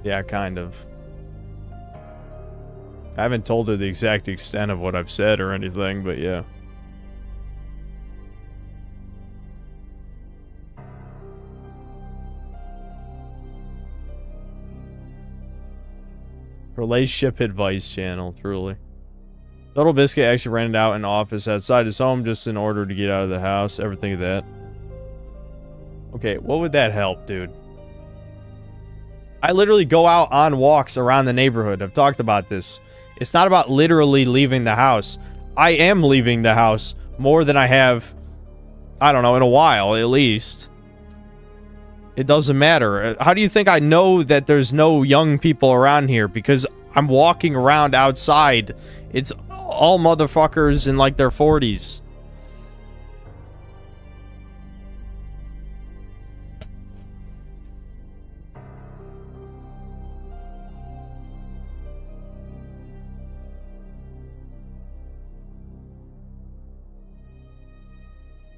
Yeah, kind of. I haven't told her the exact extent of what I've said or anything, but yeah. Relationship advice channel, truly. Total Biscuit actually rented out an office outside his home just in order to get out of the house. Ever think of that? Okay, what would that help, dude? I literally go out on walks around the neighborhood. I've talked about this. It's not about literally leaving the house. I am leaving the house more than I have, I don't know, in a while, at least. It doesn't matter. How do you think I know that there's no young people around here? Because I'm walking around outside. It's all motherfuckers in like their 40s.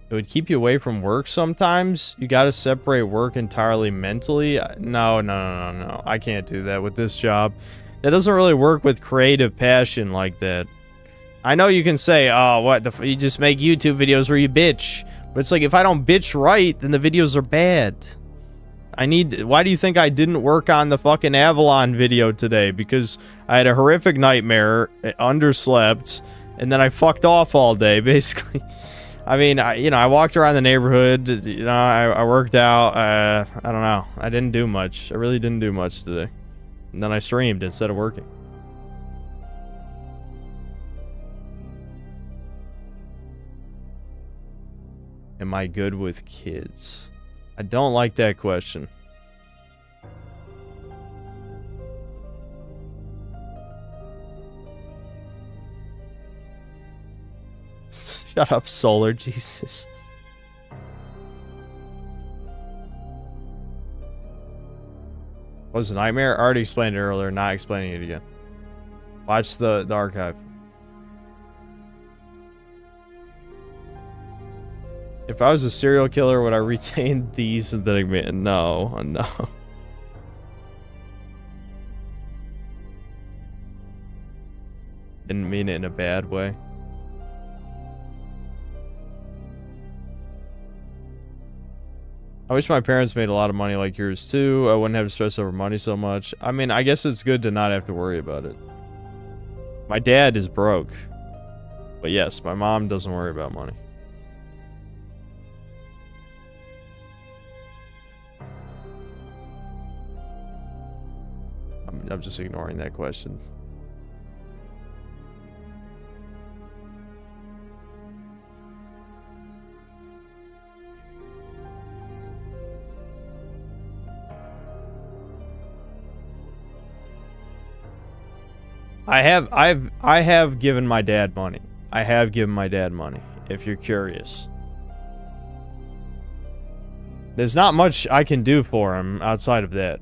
It would keep you away from work sometimes. You gotta separate work entirely mentally. No. I can't do that with this job. That doesn't really work with creative passion like that. I know you can say, oh, what the you just make YouTube videos where you bitch. But it's like, if I don't bitch right, then the videos are bad. Why do you think I didn't work on the fucking Avalon video today? Because I had a horrific nightmare, underslept, and then I fucked off all day, basically. I mean, I walked around the neighborhood, I worked out, I don't know. I didn't do much. I really didn't do much today. And then I streamed instead of working. Am I good with kids? I don't like that question. Shut up, Solar Jesus. What was the nightmare? I already explained it earlier, not explaining it again. Watch the archive. If I was a serial killer, would I retain these and then admit? No. Didn't mean it in a bad way. I wish my parents made a lot of money like yours too. I wouldn't have to stress over money so much. I mean, I guess it's good to not have to worry about it. My dad is broke. But yes, my mom doesn't worry about money. I'm just ignoring that question. I have given my dad money. I have given my dad money, if you're curious. There's not much I can do for him outside of that.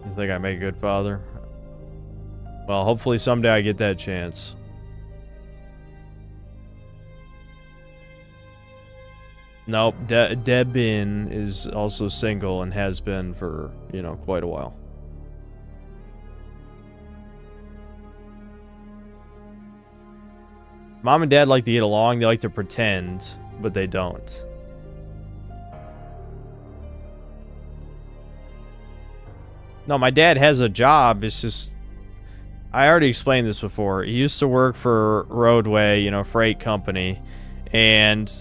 You think I make a good father? Well, hopefully someday I get that chance. Nope, Debin is also single and has been for, quite a while. Mom and Dad like to get along, they like to pretend, but they don't. No, my dad has a job, it's just... I already explained this before. He used to work for Roadway, freight company, and...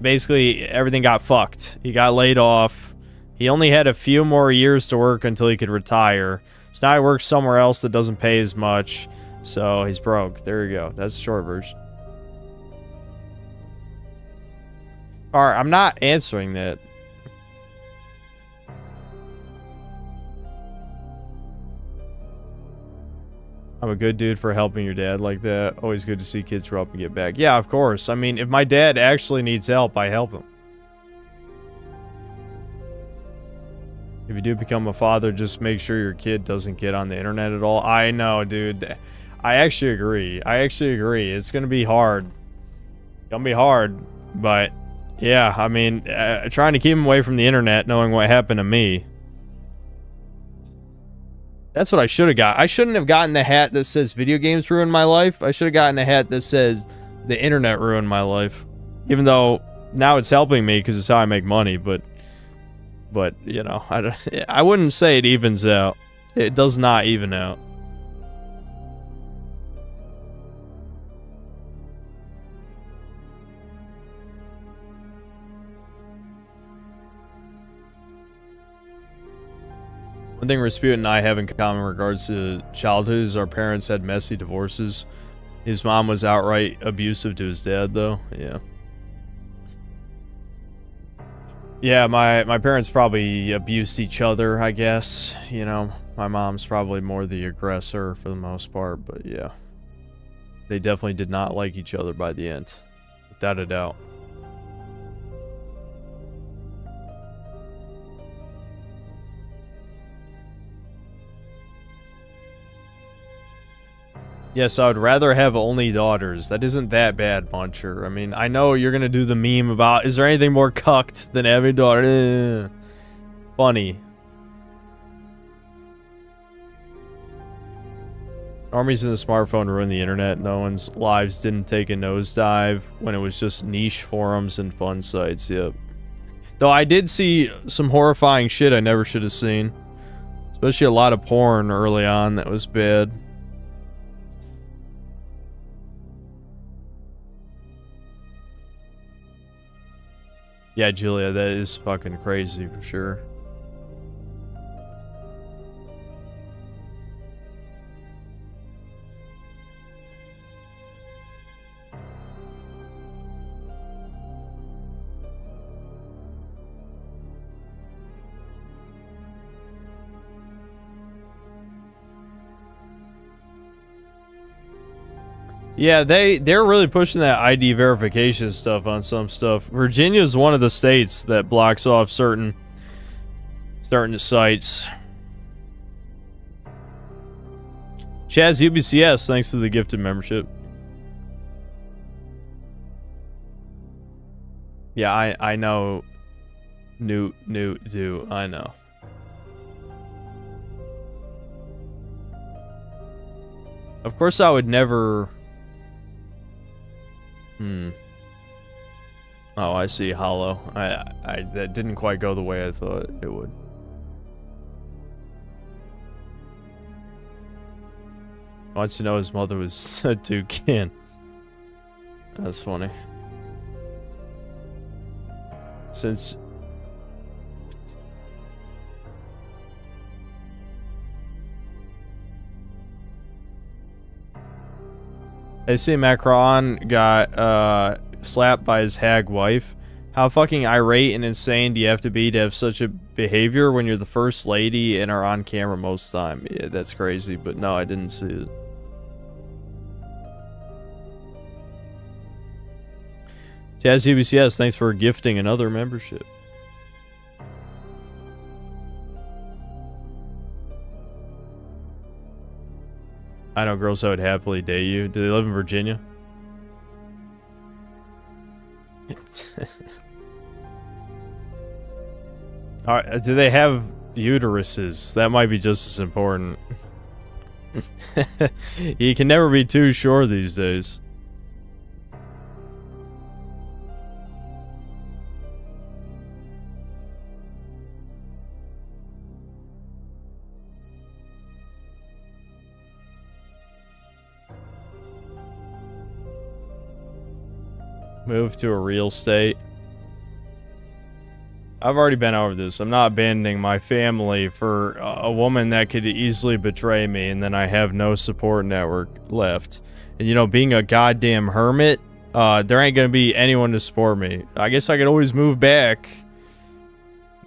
basically, everything got fucked. He got laid off. He only had a few more years to work until he could retire. So now he works somewhere else that doesn't pay as much. So he's broke. There you go. That's the short version. Alright, I'm not answering that. I'm a good dude for helping your dad like that. Always good to see kids grow up and get back. Yeah, of course. I mean, if my dad actually needs help, I help him. If you do become a father, just make sure your kid doesn't get on the internet at all. I know, dude. I actually agree. I actually agree. It's gonna be hard. Gonna be hard, but yeah, I mean, trying to keep him away from the internet, knowing what happened to me. That's what I should have got. I shouldn't have gotten the hat that says video games ruined my life. I should have gotten a hat that says the internet ruined my life. Even though now it's helping me because it's how I make money, but you know, I wouldn't say it evens out. It does not even out. One thing Rasputin and I have in common in regards to childhood is our parents had messy divorces. His mom was outright abusive to his dad, though. Yeah. Yeah, my parents probably abused each other, I guess. You know, my mom's probably more the aggressor for the most part, but yeah. They definitely did not like each other by the end. Without a doubt. Yes, I would rather have only daughters. That isn't that bad, Muncher. I mean, I know you're gonna do the meme about, is there anything more cucked than having a daughter? Funny. Normies in the smartphone ruined the internet. No one's lives didn't take a nosedive when it was just niche forums and fun sites, yep. Though I did see some horrifying shit I never should have seen. Especially a lot of porn early on that was bad. Yeah, Julia, that is fucking crazy for sure. Yeah, they're really pushing that ID verification stuff on some stuff. Virginia is one of the states that blocks off certain sites. Chaz UBCS, thanks to the gifted membership. Yeah, I know. Newt, do I know? Of course, I would never. Oh, I see. Hollow. That didn't quite go the way I thought it would. Wants to know his mother was a toucan. That's funny. Since I see Macron got slapped by his hag wife. How fucking irate and insane do you have to have such a behavior when you're the first lady and are on camera most of the time? Yeah, that's crazy, but no, I didn't see it. Jazz UBCS, thanks for gifting another membership. I know girls that would happily date you. Do they live in Virginia? Alright, do they have uteruses? That might be just as important. You can never be too sure these days. Move to a real state. I've already been over this. I'm not abandoning my family for a woman that could easily betray me, and then I have no support network left. And you know, being a goddamn hermit, there ain't gonna be anyone to support me. I guess I could always move back.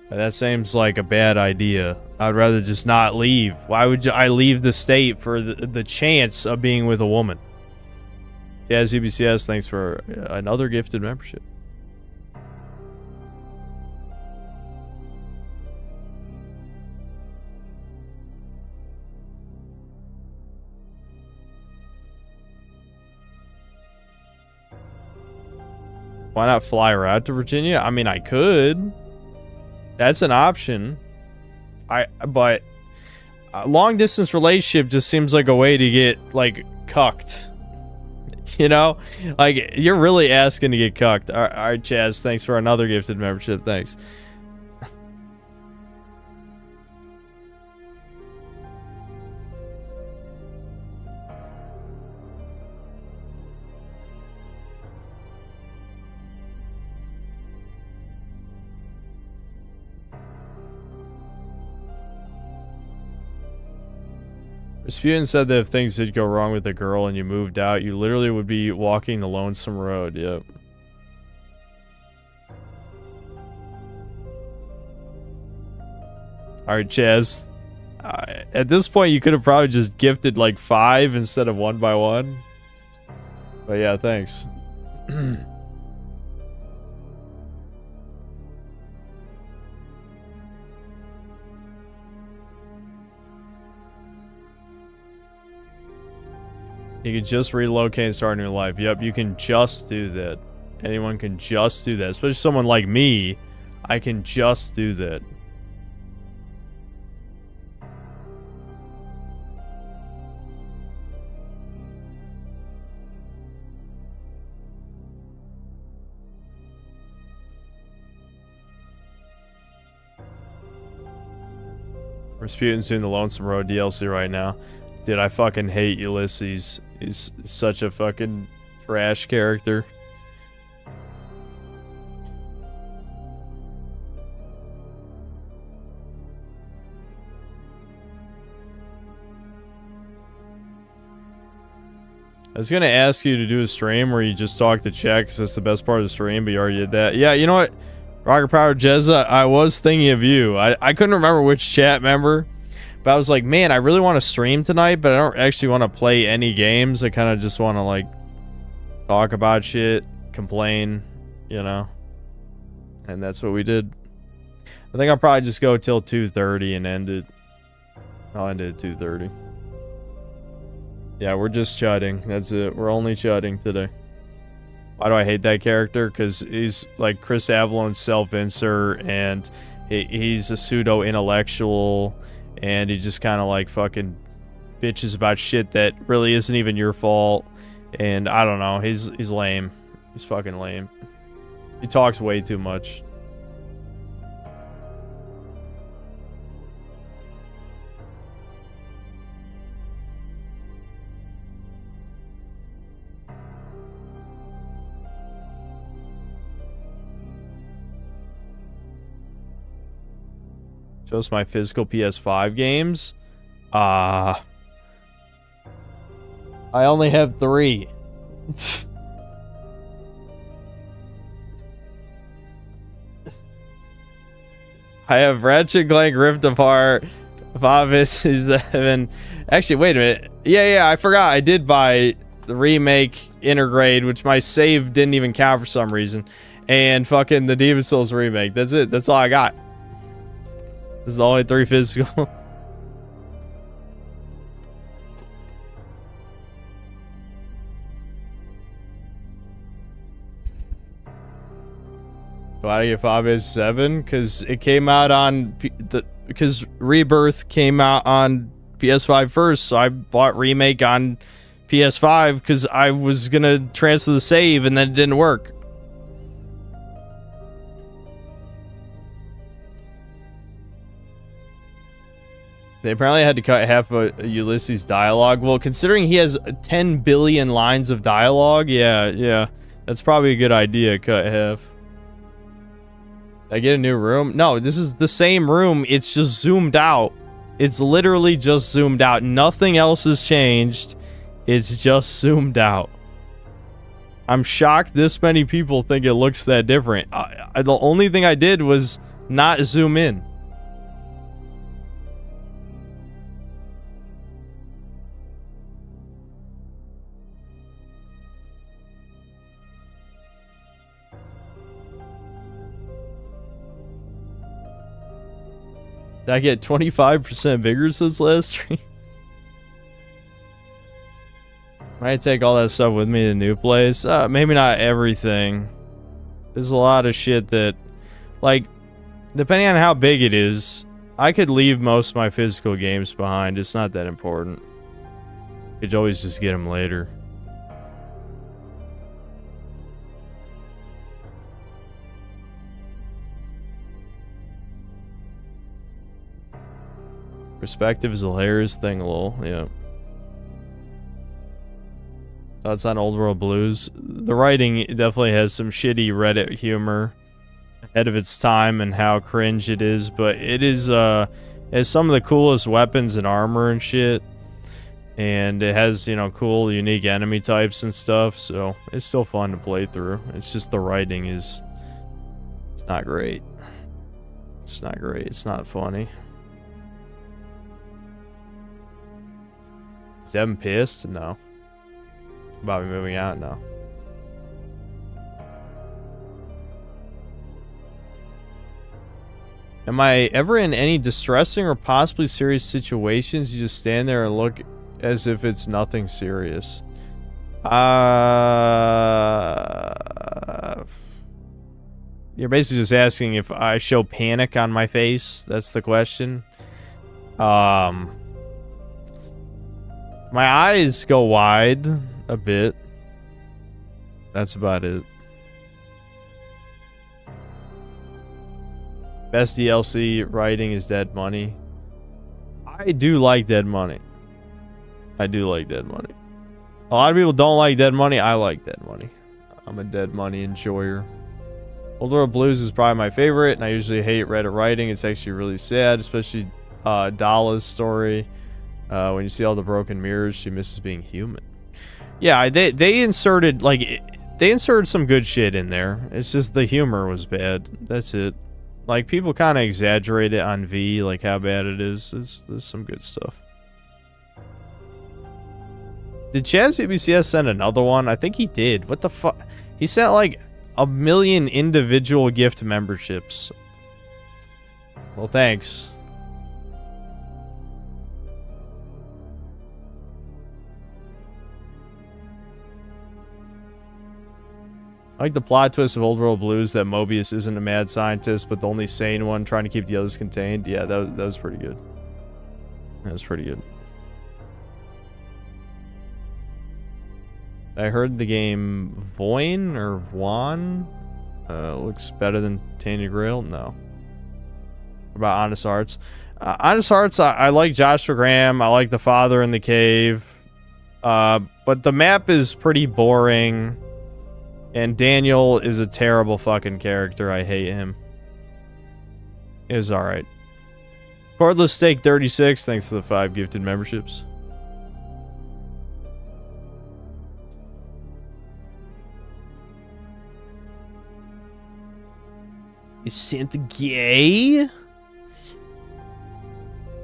That seems like a bad idea. I'd rather just not leave. Why would I leave the state for the chance of being with a woman? Jazz UBCS, thanks for another gifted membership. Why not fly her out to Virginia? I mean, I could. That's an option. But a long distance relationship just seems like a way to get like cucked. You know, like you're really asking to get cucked. All right, Chaz, thanks for another gifted membership. Thanks. Rasputin said that if things did go wrong with the girl and you moved out, you literally would be walking the lonesome road. Yep. Alright, Chaz. At this point, you could have probably just gifted like 5 instead of 1 by 1. But yeah, thanks. You can just relocate and start a new life. Yep, you can just do that. Anyone can just do that. Especially someone like me. I can just do that. Rasputin's doing the Lonesome Road DLC right now. Dude, I fucking hate Ulysses. He's such a fucking trash character. I was gonna ask you to do a stream where you just talk to chat because that's the best part of the stream, but you already did that. Yeah, you know what? Rocket Power Jezza, I was thinking of you. I couldn't remember which chat member, but I was like, man, I really want to stream tonight, but I don't actually want to play any games. I kind of just want to, like, talk about shit, complain, you know? And that's what we did. I think I'll probably just go till 2:30 and end it. I'll end it at 2:30. Yeah, we're just chudding. That's it. We're only chudding today. Why do I hate that character? Because he's like Chris Avalon's self-insert, and he's a pseudo-intellectual, and he just kind of like fucking bitches about shit that really isn't even your fault. And I don't know. He's lame. He's fucking lame. He talks way too much. Shows my physical PS5 games. I only have 3. I have Ratchet & Clank Rift Apart, Final 7. Actually, wait a minute. Yeah, I forgot. I did buy the remake Intergrade, which my save didn't even count for some reason. And fucking the Demon's Souls remake. That's it. That's all I got. This is the only 3 physical. Why do I get Final 7? Because it came out on because Rebirth came out on PS5 first, so I bought Remake on PS5 because I was gonna transfer the save and then it didn't work. They apparently had to cut half of Ulysses' dialogue. Well, considering he has 10 billion lines of dialogue, yeah, that's probably a good idea, cut half. Did I get a new room? No, this is the same room, it's just zoomed out. It's literally just zoomed out. Nothing else has changed. It's just zoomed out. I'm shocked this many people think it looks that different. The only thing I did was not zoom in. Did I get 25% bigger since last stream? Might take all that stuff with me to the new place. Maybe not everything. There's a lot of shit that, like, depending on how big it is, I could leave most of my physical games behind. It's not that important. You could always just get them later. Perspective is a hilarious thing, lol. Yeah. Thoughts on Old World Blues? The writing definitely has some shitty Reddit humor ahead of its time and how cringe it is, but it is, has some of the coolest weapons and armor and shit. And it has, you know, cool, unique enemy types and stuff, so it's still fun to play through. It's just the writing is... It's not great. It's not great. It's not funny. Is Devin pissed? No. About me moving out? No. Am I ever in any distressing or possibly serious situations? You just stand there and look as if it's nothing serious. You're basically just asking if I show panic on my face. That's the question. My eyes go wide a bit. That's about it. Best DLC writing is Dead Money. I do like Dead Money. I do like Dead Money. A lot of people don't like Dead Money. I like Dead Money. I'm a Dead Money enjoyer. Old World Blues is probably my favorite, and I usually hate Reddit writing. It's actually really sad, especially Dala's story. When you see all the broken mirrors, she misses being human. Yeah, they inserted, like, they inserted some good shit in there. It's just the humor was bad. That's it. Like, people kind of exaggerate it on V, like how bad it is. There's some good stuff. Did Chad CBCS send another one? I think he did. What the fuck? He sent like 1 million individual gift memberships. Well, thanks. I like the plot twist of Old World Blues that Mobius isn't a mad scientist, but the only sane one trying to keep the others contained. Yeah, that was pretty good. That was pretty good. I heard the game Voin or Vwan looks better than Tainted Grail. No. What about Honest Hearts? Honest Hearts, I like Joshua Graham. I like the father in the cave. But the map is pretty boring. And Daniel is a terrible fucking character. I hate him. It was alright. Cordless Steak 36, thanks to the 5 gifted memberships. Is Santa gay?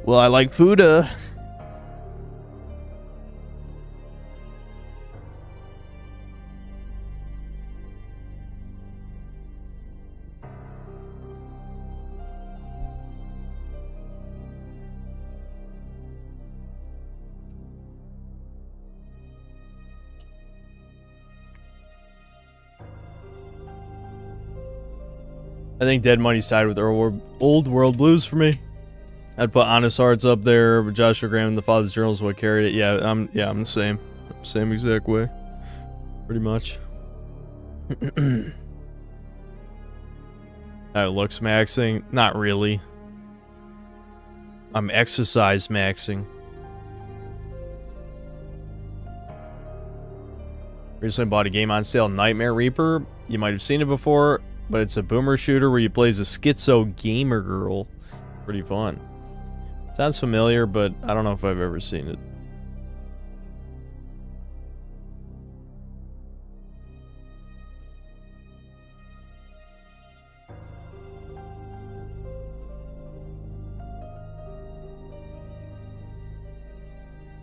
Well, I like Fuda. I think Dead Money's tied with Old World Blues for me. I'd put Honest Hearts up there, but Joshua Graham and the Father's Journal is what carried it. Yeah, I'm the same. Same exact way. Pretty much. Looks maxing? Not really. I'm exercise maxing. Recently bought a game on sale, Nightmare Reaper. You might have seen it before, but it's a boomer shooter where you play as a schizo gamer girl. Pretty fun. Sounds familiar, but I don't know if I've ever seen it.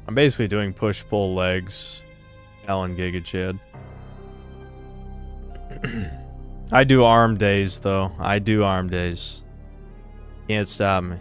I'm basically doing push-pull legs. Alan Giga Chad. I do arm days, though. I do arm days. Can't stop me.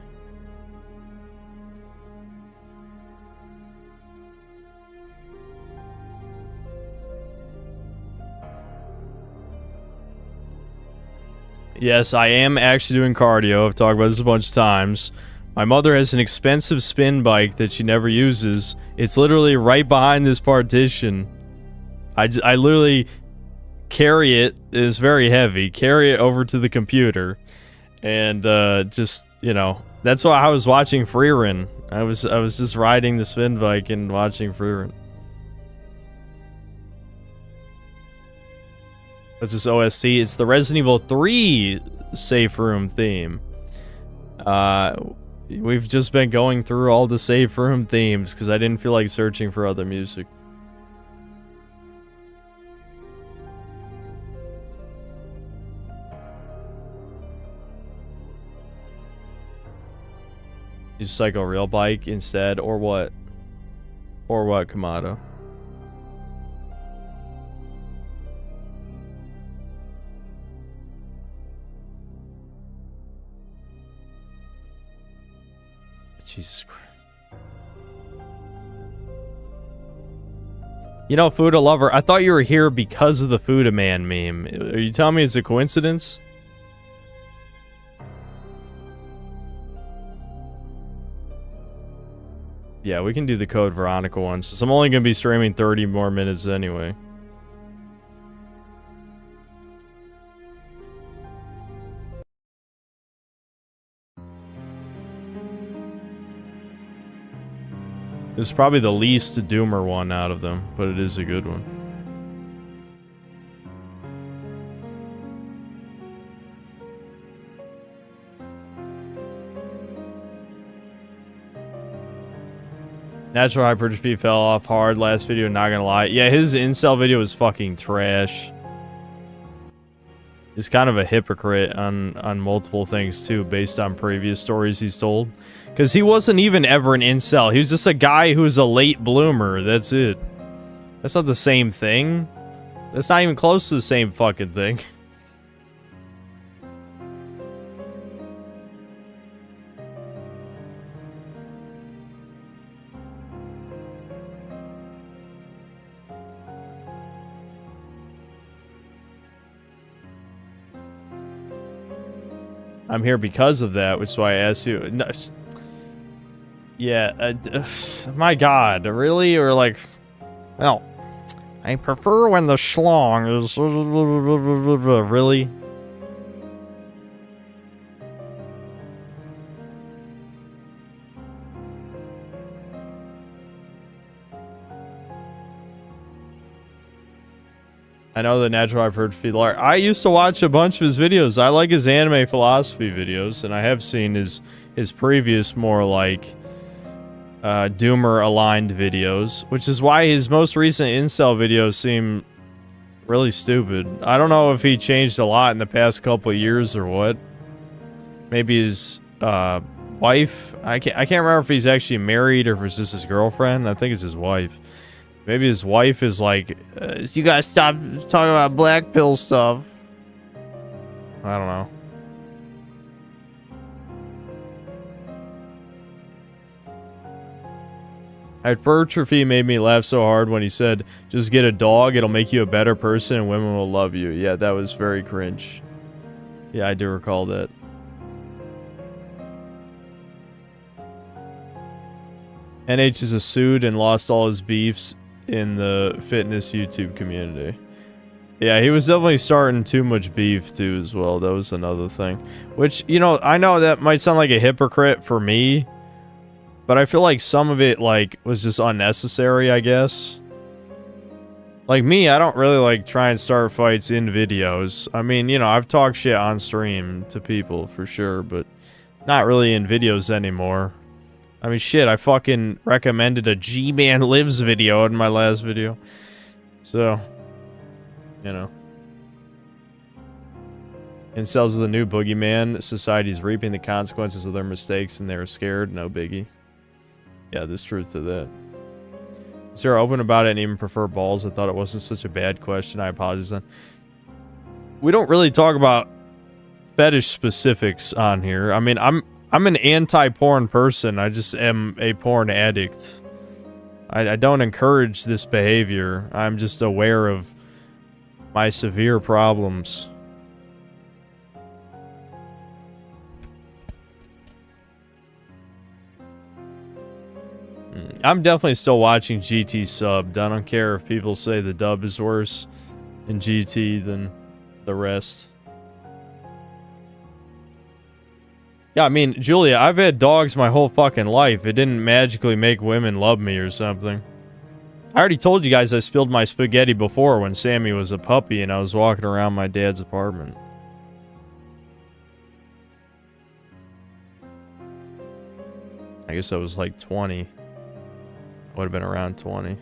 Yes, I am actually doing cardio. I've talked about this a bunch of times. My mother has an expensive spin bike that she never uses. It's literally right behind this partition. I literally carry it. It's very heavy. Carry it over to the computer. And just, you know, that's why I was watching Freerun. I was just riding the spin bike and watching Freerun. What's this OST? It's the Resident Evil 3 safe room theme. We've just been going through all the safe room themes because I didn't feel like searching for other music. You cycle real bike instead, or what? Or what, Kamado? Jesus Christ. You know, Fuda Lover, I thought you were here because of the Fuda Man meme. Are you telling me it's a coincidence? Yeah, we can do the Code Veronica one, since I'm only going to be streaming 30 more minutes anyway. This is probably the least doomer one out of them, but it is a good one. Natural hypertrophy fell off hard last video, not gonna lie. Yeah, his incel video was fucking trash. He's kind of a hypocrite on multiple things too, based on previous stories he's told. Because he wasn't even ever an incel. He was just a guy who was a late bloomer. That's it. That's not the same thing. That's not even close to the same fucking thing. I'm here because of that, which is why I asked you. No, yeah, my God, really? Or like, well, I prefer when the schlong is really. I know the natural hypertrophy. I used to watch a bunch of his videos. I like his anime philosophy videos, and I have seen his previous more like doomer aligned videos, which is why his most recent incel videos seem really stupid. I don't know if he changed a lot in the past couple of years or what. Maybe his wife. I can't remember if he's actually married or if it's just his girlfriend. I think it's his wife. Maybe his wife is like, you guys stop talking about black pill stuff. I don't know. Hypertrophy made me laugh so hard when he said, just get a dog, it'll make you a better person and women will love you. Yeah, that was very cringe. Yeah, I do recall that. NH is a sued and lost all his beefs in the fitness YouTube community. Yeah, he was definitely starting too much beef too as well. That was another thing. Which, you know, I know that might sound like a hypocrite for me, but I feel like some of it, like, was just unnecessary, I guess. Like me, I don't really like try and start fights in videos. I mean, you know, I've talked shit on stream to people for sure, but not really in videos anymore. I mean, shit, I fucking recommended a G-Man Lives video in my last video. So, you know. Incels are the new boogeyman. Society's reaping the consequences of their mistakes and they're scared. No biggie. Yeah, there's truth to that. So you're open about it and even prefer balls. I thought it wasn't such a bad question. I apologize then. We don't really talk about fetish specifics on here. I mean, I'm an anti-porn person. I just am a porn addict. I don't encourage this behavior. I'm just aware of my severe problems. I'm definitely still watching GT subbed. I don't care if people say the dub is worse in GT than the rest. Yeah, I mean, Julia, I've had dogs my whole fucking life. It didn't magically make women love me or something. I already told you guys I spilled my spaghetti before when Sammy was a puppy and I was walking around my dad's apartment. I guess I was like 20. I would have been around 20.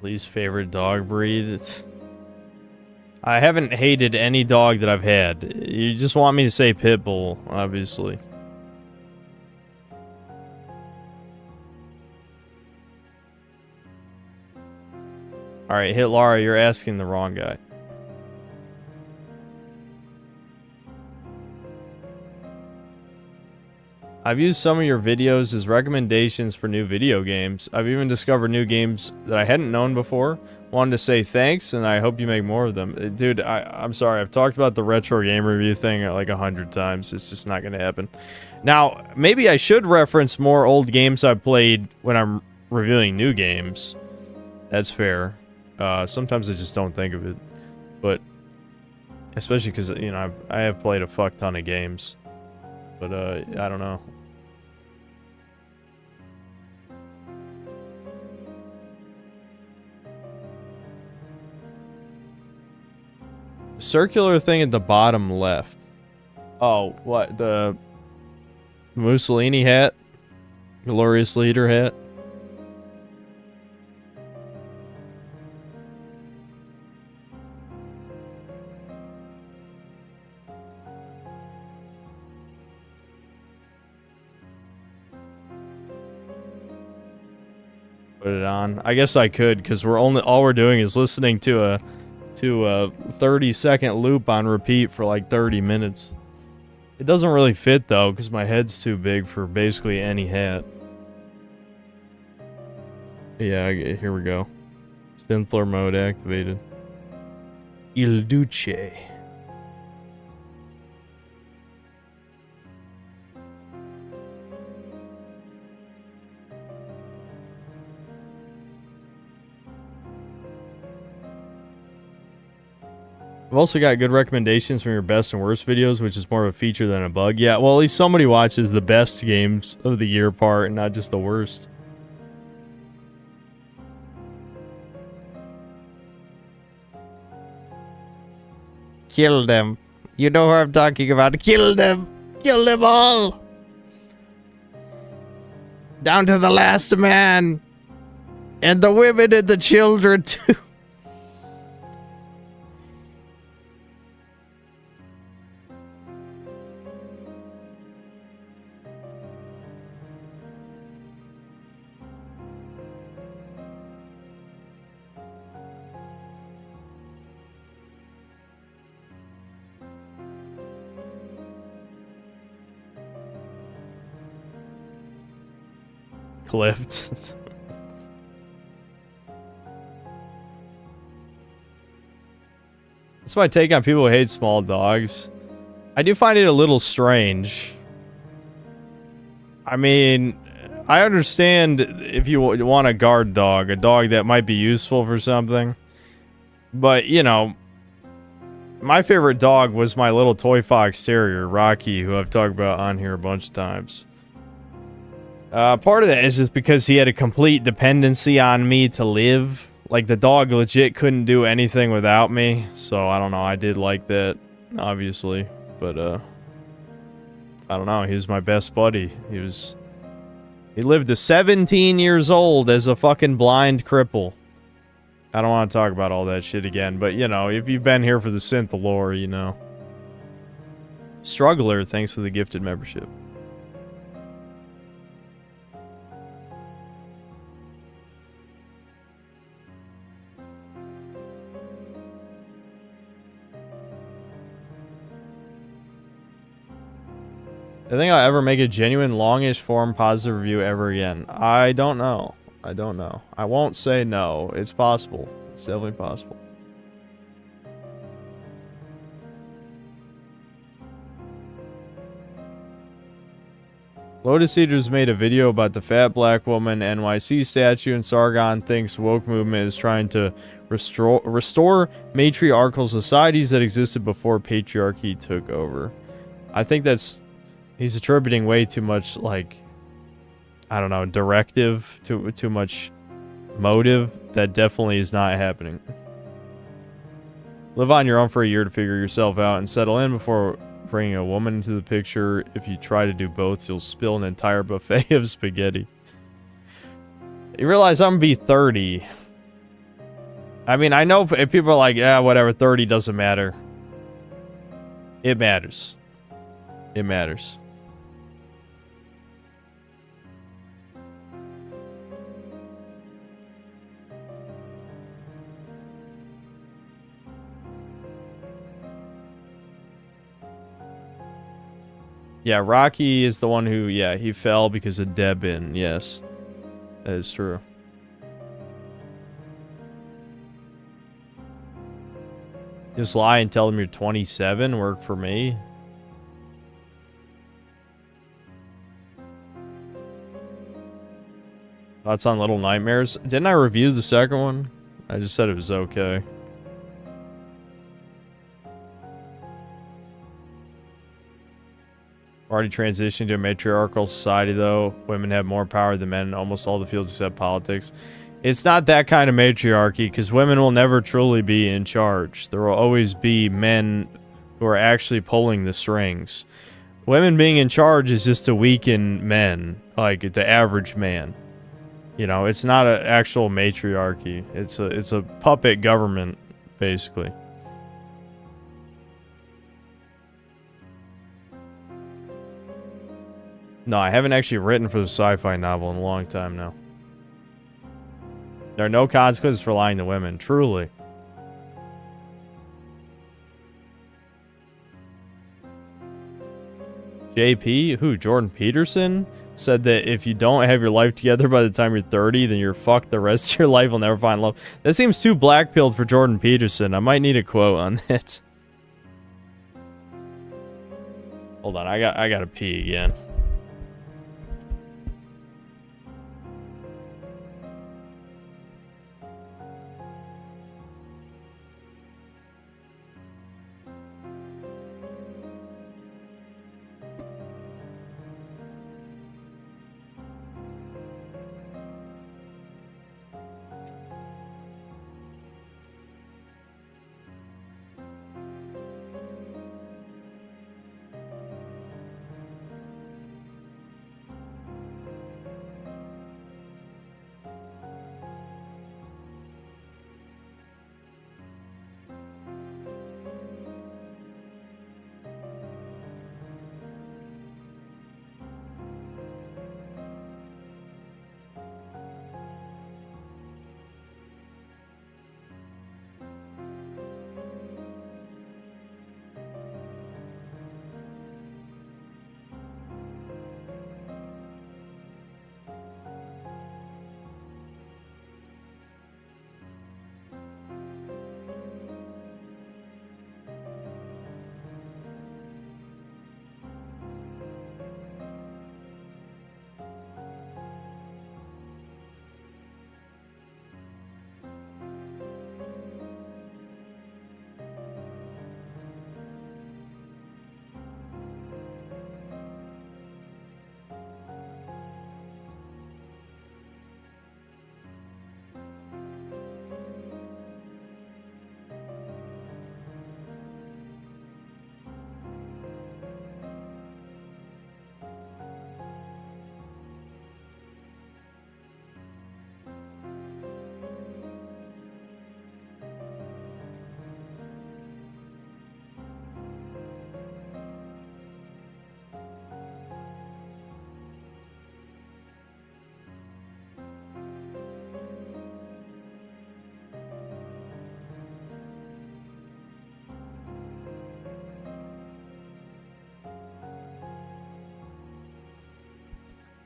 Least favorite dog breed? I haven't hated any dog that I've had. You just want me to say pit bull, obviously. Alright, hit Lara, you're asking the wrong guy. I've used some of your videos as recommendations for new video games. I've even discovered new games that I hadn't known before. Wanted to say thanks, and I hope you make more of them. Dude, I'm sorry. I've talked about the retro game review thing like 100 times. It's just not going to happen. Now, maybe I should reference more old games I've played when I'm reviewing new games. That's fair. Sometimes I just don't think of it. But, especially because, you know, I have played a fuck ton of games. But, I don't know. Circular thing at the bottom left. Oh, what? The Mussolini hat? Glorious leader hat? Put it on. I guess I could, because all we're doing is listening to a 30-second loop on repeat for like 30 minutes. It doesn't really fit though, because my head's too big for basically any hat. Yeah, here we go. Synthler mode activated. Il Duce. I've also got good recommendations from your best and worst videos, which is more of a feature than a bug. Yeah, well, at least somebody watches the best games of the year part and not just the worst. Kill them. You know who I'm talking about. Kill them. Kill them all. Down to the last man. And the women and the children, too. Clipped. That's my take on people who hate small dogs. I do find it a little strange. I mean, I understand if you want a guard dog, a dog that might be useful for something. But, you know, my favorite dog was my little toy fox terrier, Rocky, who I've talked about on here a bunch of times. Part of that is just because he had a complete dependency on me to live. Like, the dog legit couldn't do anything without me. So, I don't know. I did like that, obviously. But, I don't know. He was my best buddy. He lived to 17 years old as a fucking blind cripple. I don't want to talk about all that shit again. But, you know, if you've been here for the synth lore, you know. Struggler, thanks for the gifted membership. I think I'll ever make a genuine longish form positive review ever again. I don't know. I don't know. I won't say no. It's possible. It's definitely possible. Lotus Eaters made a video about the fat black woman NYC statue, and Sargon thinks woke movement is trying to restore matriarchal societies that existed before patriarchy took over. I think that's... He's attributing way too much, like, I don't know, directive, too much motive. That definitely is not happening. Live on your own for a year to figure yourself out and settle in before bringing a woman into the picture. If you try to do both, you'll spill an entire buffet of spaghetti. You realize I'm gonna be 30. I mean, I know if people are like, yeah, whatever, 30 doesn't matter. It matters. It matters. Yeah, Rocky is the one who, yeah, he fell because of Debin. Yes, that is true. Just lie and tell them you're 27. Work for me. Thoughts on Little Nightmares? Didn't I review the second one? I just said it was okay. Already transitioned to a matriarchal society, though. Women have more power than men in almost all the fields except politics. It's not that kind of matriarchy, because women will never truly be in charge. There will always be men who are actually pulling the strings. Women being in charge is just to weaken men, like the average man. You know, it's not an actual matriarchy. It's a puppet government, basically. No, I haven't actually written for the sci-fi novel in a long time now. There are no consequences for lying to women, truly. JP? Who? Jordan Peterson? Said that if you don't have your life together by the time you're 30, then you're fucked the rest of your life, will never find love. That seems too black-pilled for Jordan Peterson. I might need a quote on that. Hold on, I gotta pee again.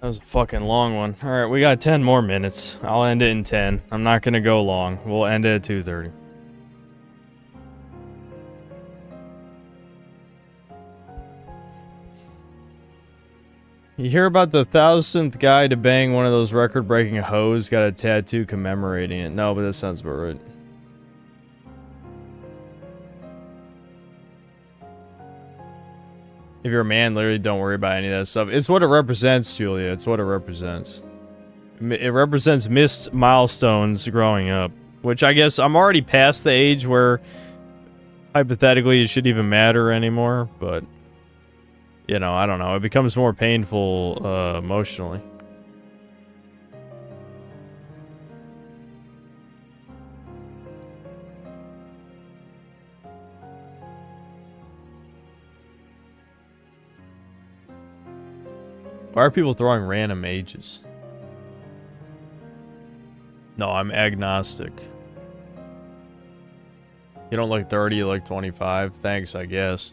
That was a fucking long one. Alright, we got 10 more minutes. I'll end it in 10. I'm not gonna go long. We'll end it at 2:30. You hear about the 1,000th guy to bang one of those record-breaking hoes, got a tattoo commemorating it. No, but that sounds about right. If you're a man, literally don't worry about any of that stuff. It's what it represents, Julia. It's what it represents. It represents missed milestones growing up. Which I guess I'm already past the age where hypothetically it should even matter anymore, but you know, I don't know. It becomes more painful emotionally. Why are people throwing random ages? No, I'm agnostic. You don't look 30, you look 25. Thanks, I guess.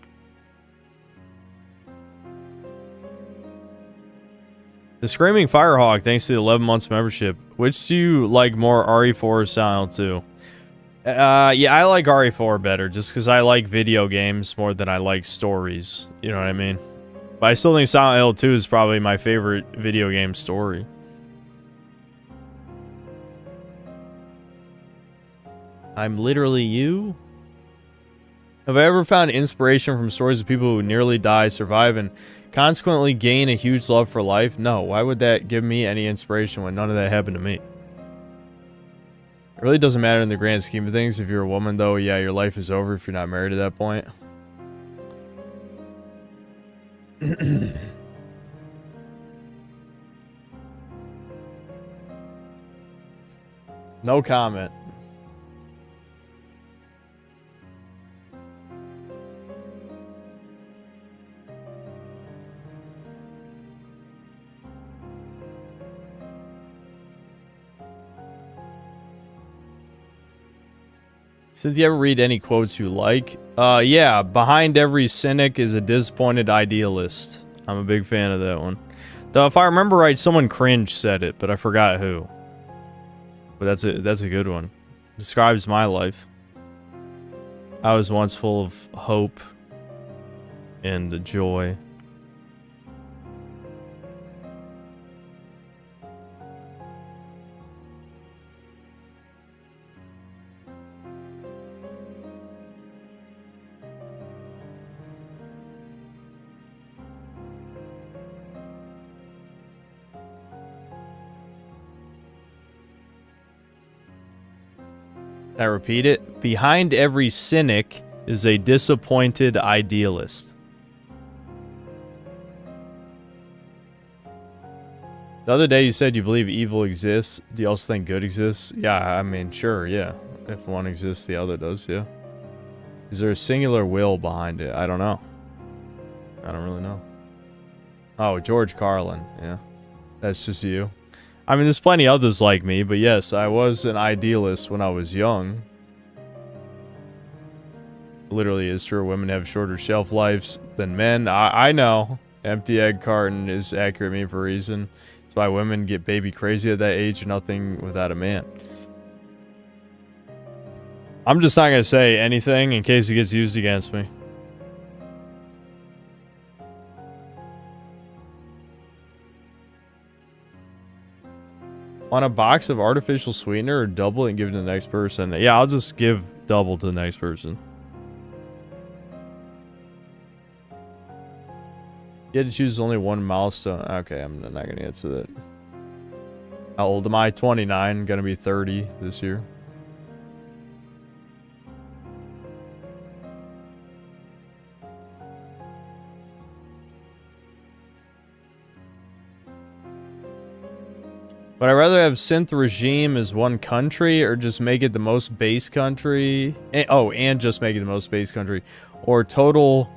The Screaming Firehawk, thanks to the 11 months membership. Which do you like more, RE4 or Silent 2? Yeah, I like RE4 better, just because I like video games more than I like stories. You know what I mean? But I still think Silent Hill 2 is probably my favorite video game story. I'm literally you? Have I ever found inspiration from stories of people who nearly die, survive, and consequently gain a huge love for life? No, why would that give me any inspiration when none of that happened to me? It really doesn't matter in the grand scheme of things. If you're a woman, though, yeah, your life is over if you're not married at that point. No comment. Since you ever read any quotes you like? Yeah, behind every cynic is a disappointed idealist. I'm a big fan of that one. Though if I remember right, someone cringe said it, but I forgot who. But that's a good one. Describes my life. I was once full of hope and joy. I repeat it. Behind every cynic is a disappointed idealist. The other day you said you believe evil exists. Do you also think good exists? Yeah, I mean, sure, yeah. If one exists, the other does, yeah. Is there a singular will behind it? I don't know. I don't really know. Oh, George Carlin, yeah. That's just you. I mean, there's plenty others like me, but yes, I was an idealist when I was young. Literally is true. Women have shorter shelf lives than men. I know. Empty egg carton is accurate meme for a reason. That's why women get baby crazy at that age or nothing without a man. I'm just not going to say anything in case it gets used against me. On a box of artificial sweetener or double it and give it to the next person? Yeah, I'll just give double to the next person. You had to choose only one milestone. Okay, I'm not going to answer that. How old am I? 29. Gonna be 30 this year. Would I rather have synth regime as one country or just make it the most base country? And just make it the most base country. Or total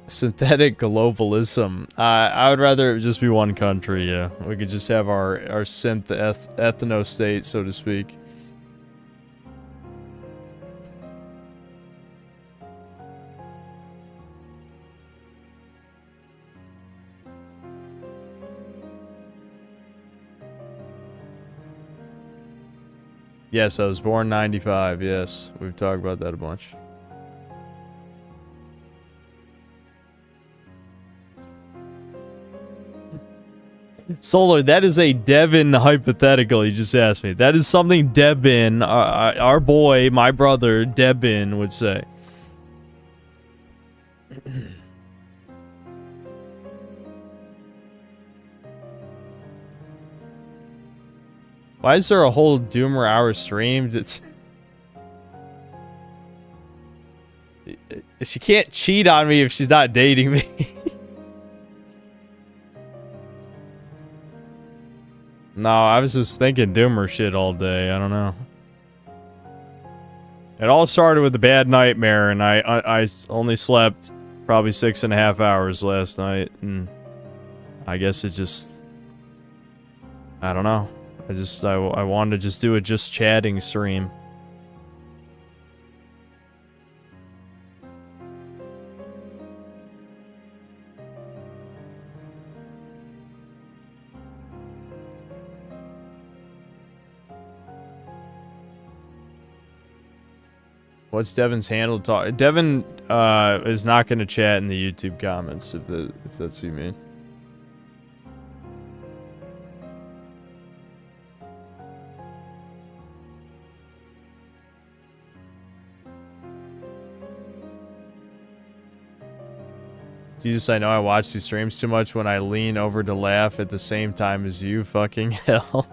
synthetic globalism. I would rather it just be one country, yeah. We could just have our synth ethno state, so to speak. Yes, I was born 95, yes. We've talked about that a bunch. Solar, that is a Devin hypothetical you just asked me. That is something Devin, our boy, my brother, Devin, would say. Why is there a whole Doomer hour streamed? It's... She can't cheat on me if she's not dating me. No, I was just thinking Doomer shit all day. I don't know. It all started with a bad nightmare, and I only slept probably 6.5 hours last night, and I guess it just... I don't know. I wanted to just do a just chatting stream. What's Devin's handle? Devin is not going to chat in the YouTube comments if that's what you mean. Jesus, I know I watch these streams too much when I lean over to laugh at the same time as you. Fucking hell.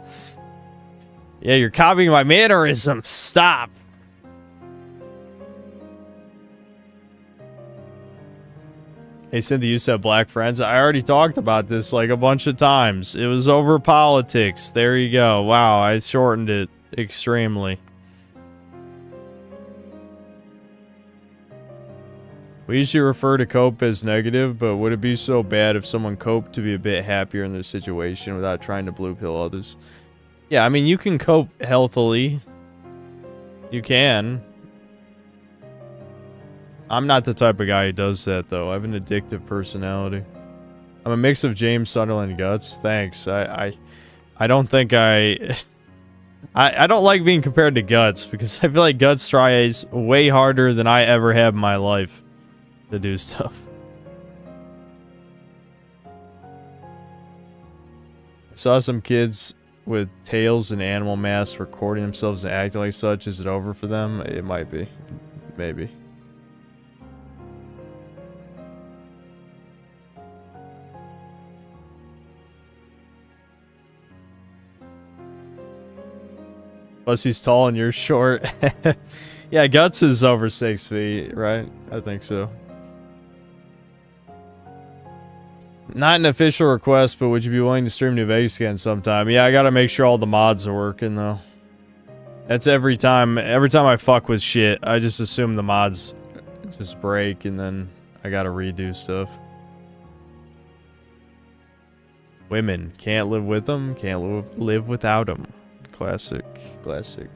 Yeah, you're copying my mannerisms. Stop. Hey, Cynthia, you said black friends. I already talked about this like a bunch of times. It was over politics. There you go. Wow, I shortened it extremely. We usually refer to cope as negative, but would it be so bad if someone coped to be a bit happier in their situation without trying to blue pill others? Yeah, I mean, you can cope healthily. You can. I'm not the type of guy who does that, though. I have an addictive personality. I'm a mix of James Sunderland and Guts. Thanks. I don't think I don't like being compared to Guts, because I feel like Guts tries way harder than I ever have in my life to do stuff. I saw some kids with tails and animal masks recording themselves and acting like such. Is it over for them? It might be. Maybe. Plus he's tall and you're short. Yeah, Guts is over 6 feet, right? I think so. Not an official request, but would you be willing to stream New Vegas again sometime? Yeah, I gotta make sure all the mods are working, though. That's every time. Every time I fuck with shit, I just assume the mods just break, and then I gotta redo stuff. Women. Can't live with them, can't live without them. Classic. Classic.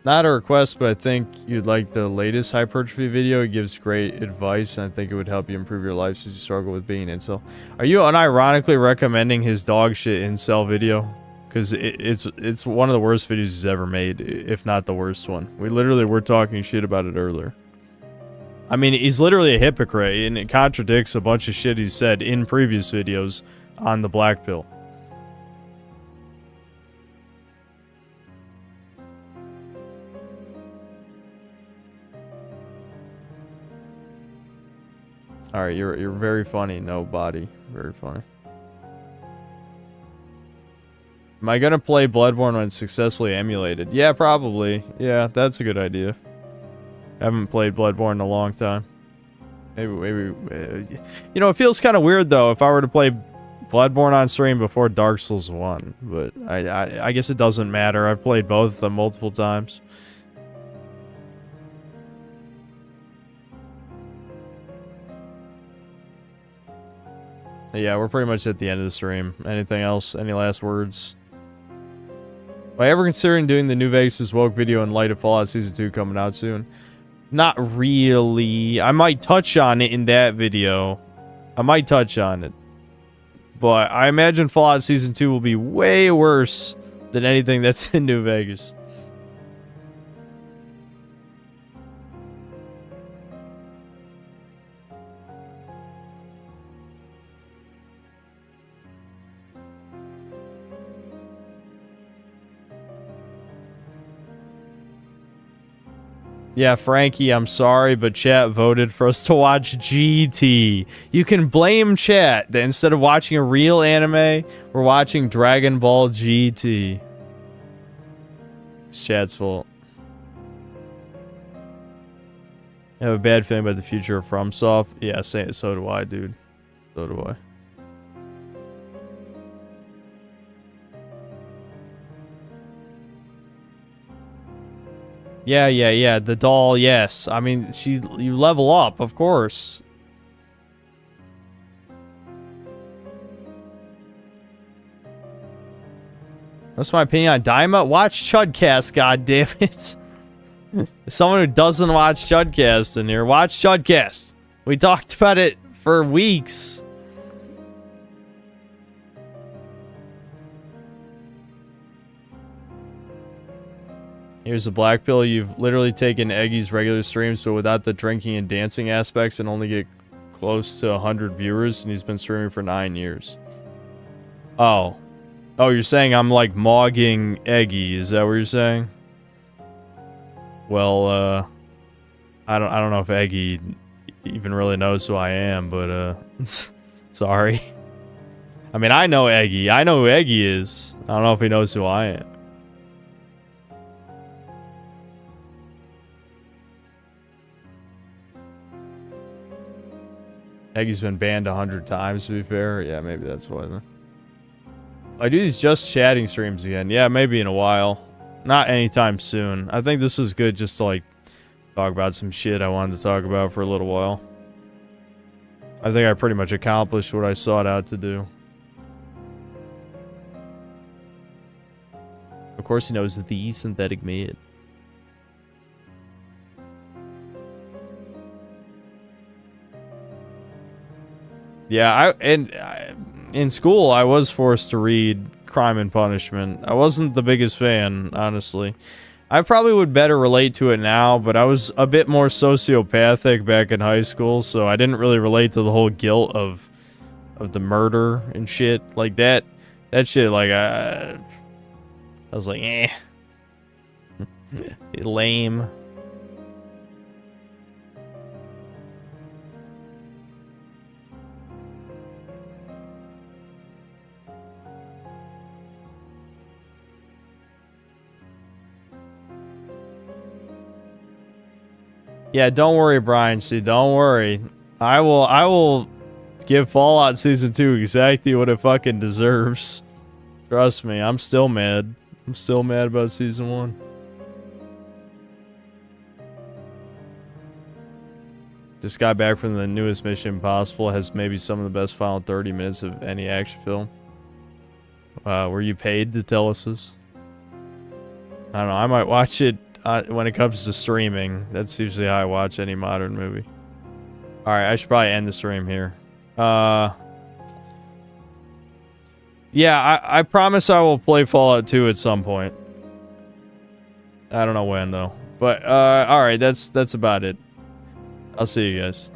Not a request, but I think you'd like the latest hypertrophy video. It gives great advice, and I think it would help you improve your life since you struggle with being an incel. Are you unironically recommending his dog shit incel video? Because it's one of the worst videos he's ever made, if not the worst one. We literally were talking shit about it earlier. I mean, he's literally a hypocrite, and it contradicts a bunch of shit he's said in previous videos on the black pill. Alright, you're very funny, no body. Very funny. Am I gonna play Bloodborne when it's successfully emulated? Yeah, probably. Yeah, that's a good idea. I haven't played Bloodborne in a long time. Maybe, you know, it feels kind of weird, though, if I were to play Bloodborne on stream before Dark Souls 1. But I guess it doesn't matter. I've played both of them multiple times. Yeah, we're pretty much at the end of the stream. Anything else? Any last words? Am I ever considering doing the New Vegas is Woke video in light of Fallout Season 2 coming out soon? Not really. I might touch on it in that video. I might touch on it. But I imagine Fallout Season 2 will be way worse than anything that's in New Vegas. Yeah, Frankie, I'm sorry, but chat voted for us to watch GT. You can blame chat that instead of watching a real anime, we're watching Dragon Ball GT. It's chat's fault. I have a bad feeling about the future of FromSoft. Yeah, so do I, dude. So do I. Yeah. The doll, yes. I mean, you level up, of course. That's my opinion on Daima. Watch Chudcast, goddammit. Someone who doesn't watch Chudcast in here, watch Chudcast. We talked about it for weeks. Here's a black pill. You've literally taken Eggy's regular streams, but without the drinking and dancing aspects, and only get close to 100 viewers, and he's been streaming for 9 years. Oh, you're saying I'm like mogging Eggy? Is that what you're saying? Well, I don't know if Eggy even really knows who I am, but sorry. I mean, I know Eggy. I know who Eggy is. I don't know if he knows who I am. Eggy's been banned 100 times, to be fair. Yeah, maybe that's why then. I do these just chatting streams again. Yeah, maybe in a while. Not anytime soon. I think this was good just to, like, talk about some shit I wanted to talk about for a little while. I think I pretty much accomplished what I sought out to do. Of course he knows the synthetic mid. Yeah, in school, I was forced to read Crime and Punishment. I wasn't the biggest fan, honestly. I probably would better relate to it now, but I was a bit more sociopathic back in high school, so I didn't really relate to the whole guilt of the murder and shit. Like, that shit, like, I was like, eh. Lame. Yeah, don't worry, Brian. See, don't worry. I will give Fallout Season 2 exactly what it fucking deserves. Trust me, I'm still mad. I'm still mad about Season 1. Just got back from the newest Mission Impossible. Has maybe some of the best final 30 minutes of any action film. Were you paid to tell us this? I don't know. I might watch it when it comes to streaming. That's usually how I watch any modern movie. Alright, I should probably end the stream here. Yeah, I promise I will play Fallout 2 at some point. I don't know when, though. But, alright, that's about it. I'll see you guys.